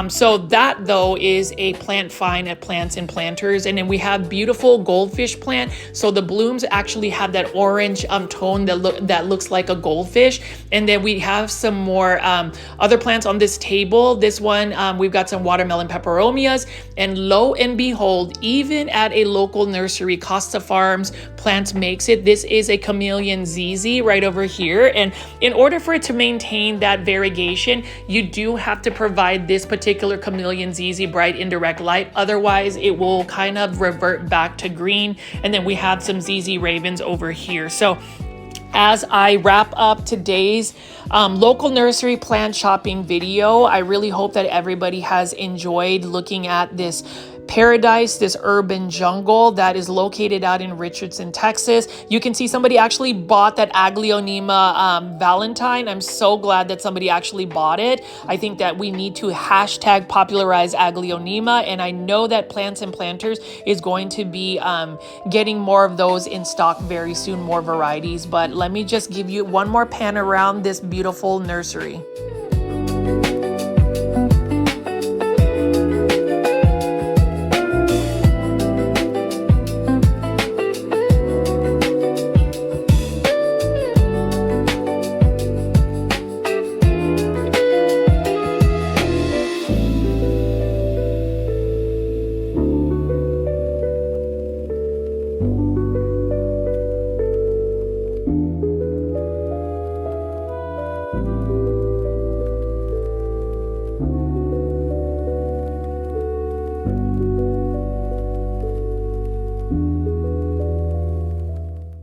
So that though is a plant find at Plants and Planters. And then we have beautiful goldfish plant. So the blooms actually have that orange tone that looks like a goldfish. And then we have some more other plants on this table. This one, we've got some watermelon peperomias, and lo and behold, even even at a local nursery, Costa Farms Plants makes it. This is a chameleon ZZ right over here. And in order for it to maintain that variegation, you do have to provide this particular chameleon ZZ bright indirect light. Otherwise, it will kind of revert back to green. And then we have some ZZ Ravens over here. So as I wrap up today's local nursery plant shopping video, I really hope that everybody has enjoyed looking at this paradise, this urban jungle that is located out in Richardson, Texas. You can see somebody actually bought that Aglaonema Valentine. I'm so glad that somebody actually bought it. I think that we need to hashtag popularize Aglaonema, and I know that Plants and Planters is going to be getting more of those in stock very soon, more varieties. But let me just give you one more pan around this beautiful nursery.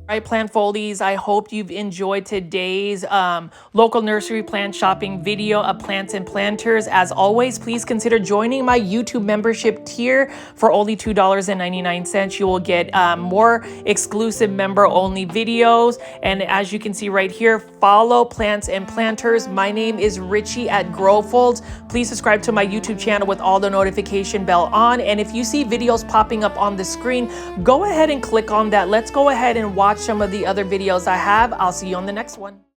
All right, plant foldies, I hope you've enjoyed today's local nursery plant shopping video of Plants and Planters. As always, please consider joining my YouTube membership tier for only $2.99. You will get more exclusive member-only videos. And as you can see right here, follow Plants and Planters. My name is Richie at Growfolds. Please subscribe to my YouTube channel with all the notification bell on. And if you see videos popping up on the screen, go ahead and click on that. Let's go ahead and watch some of the other videos I have. I'll see you on the next one.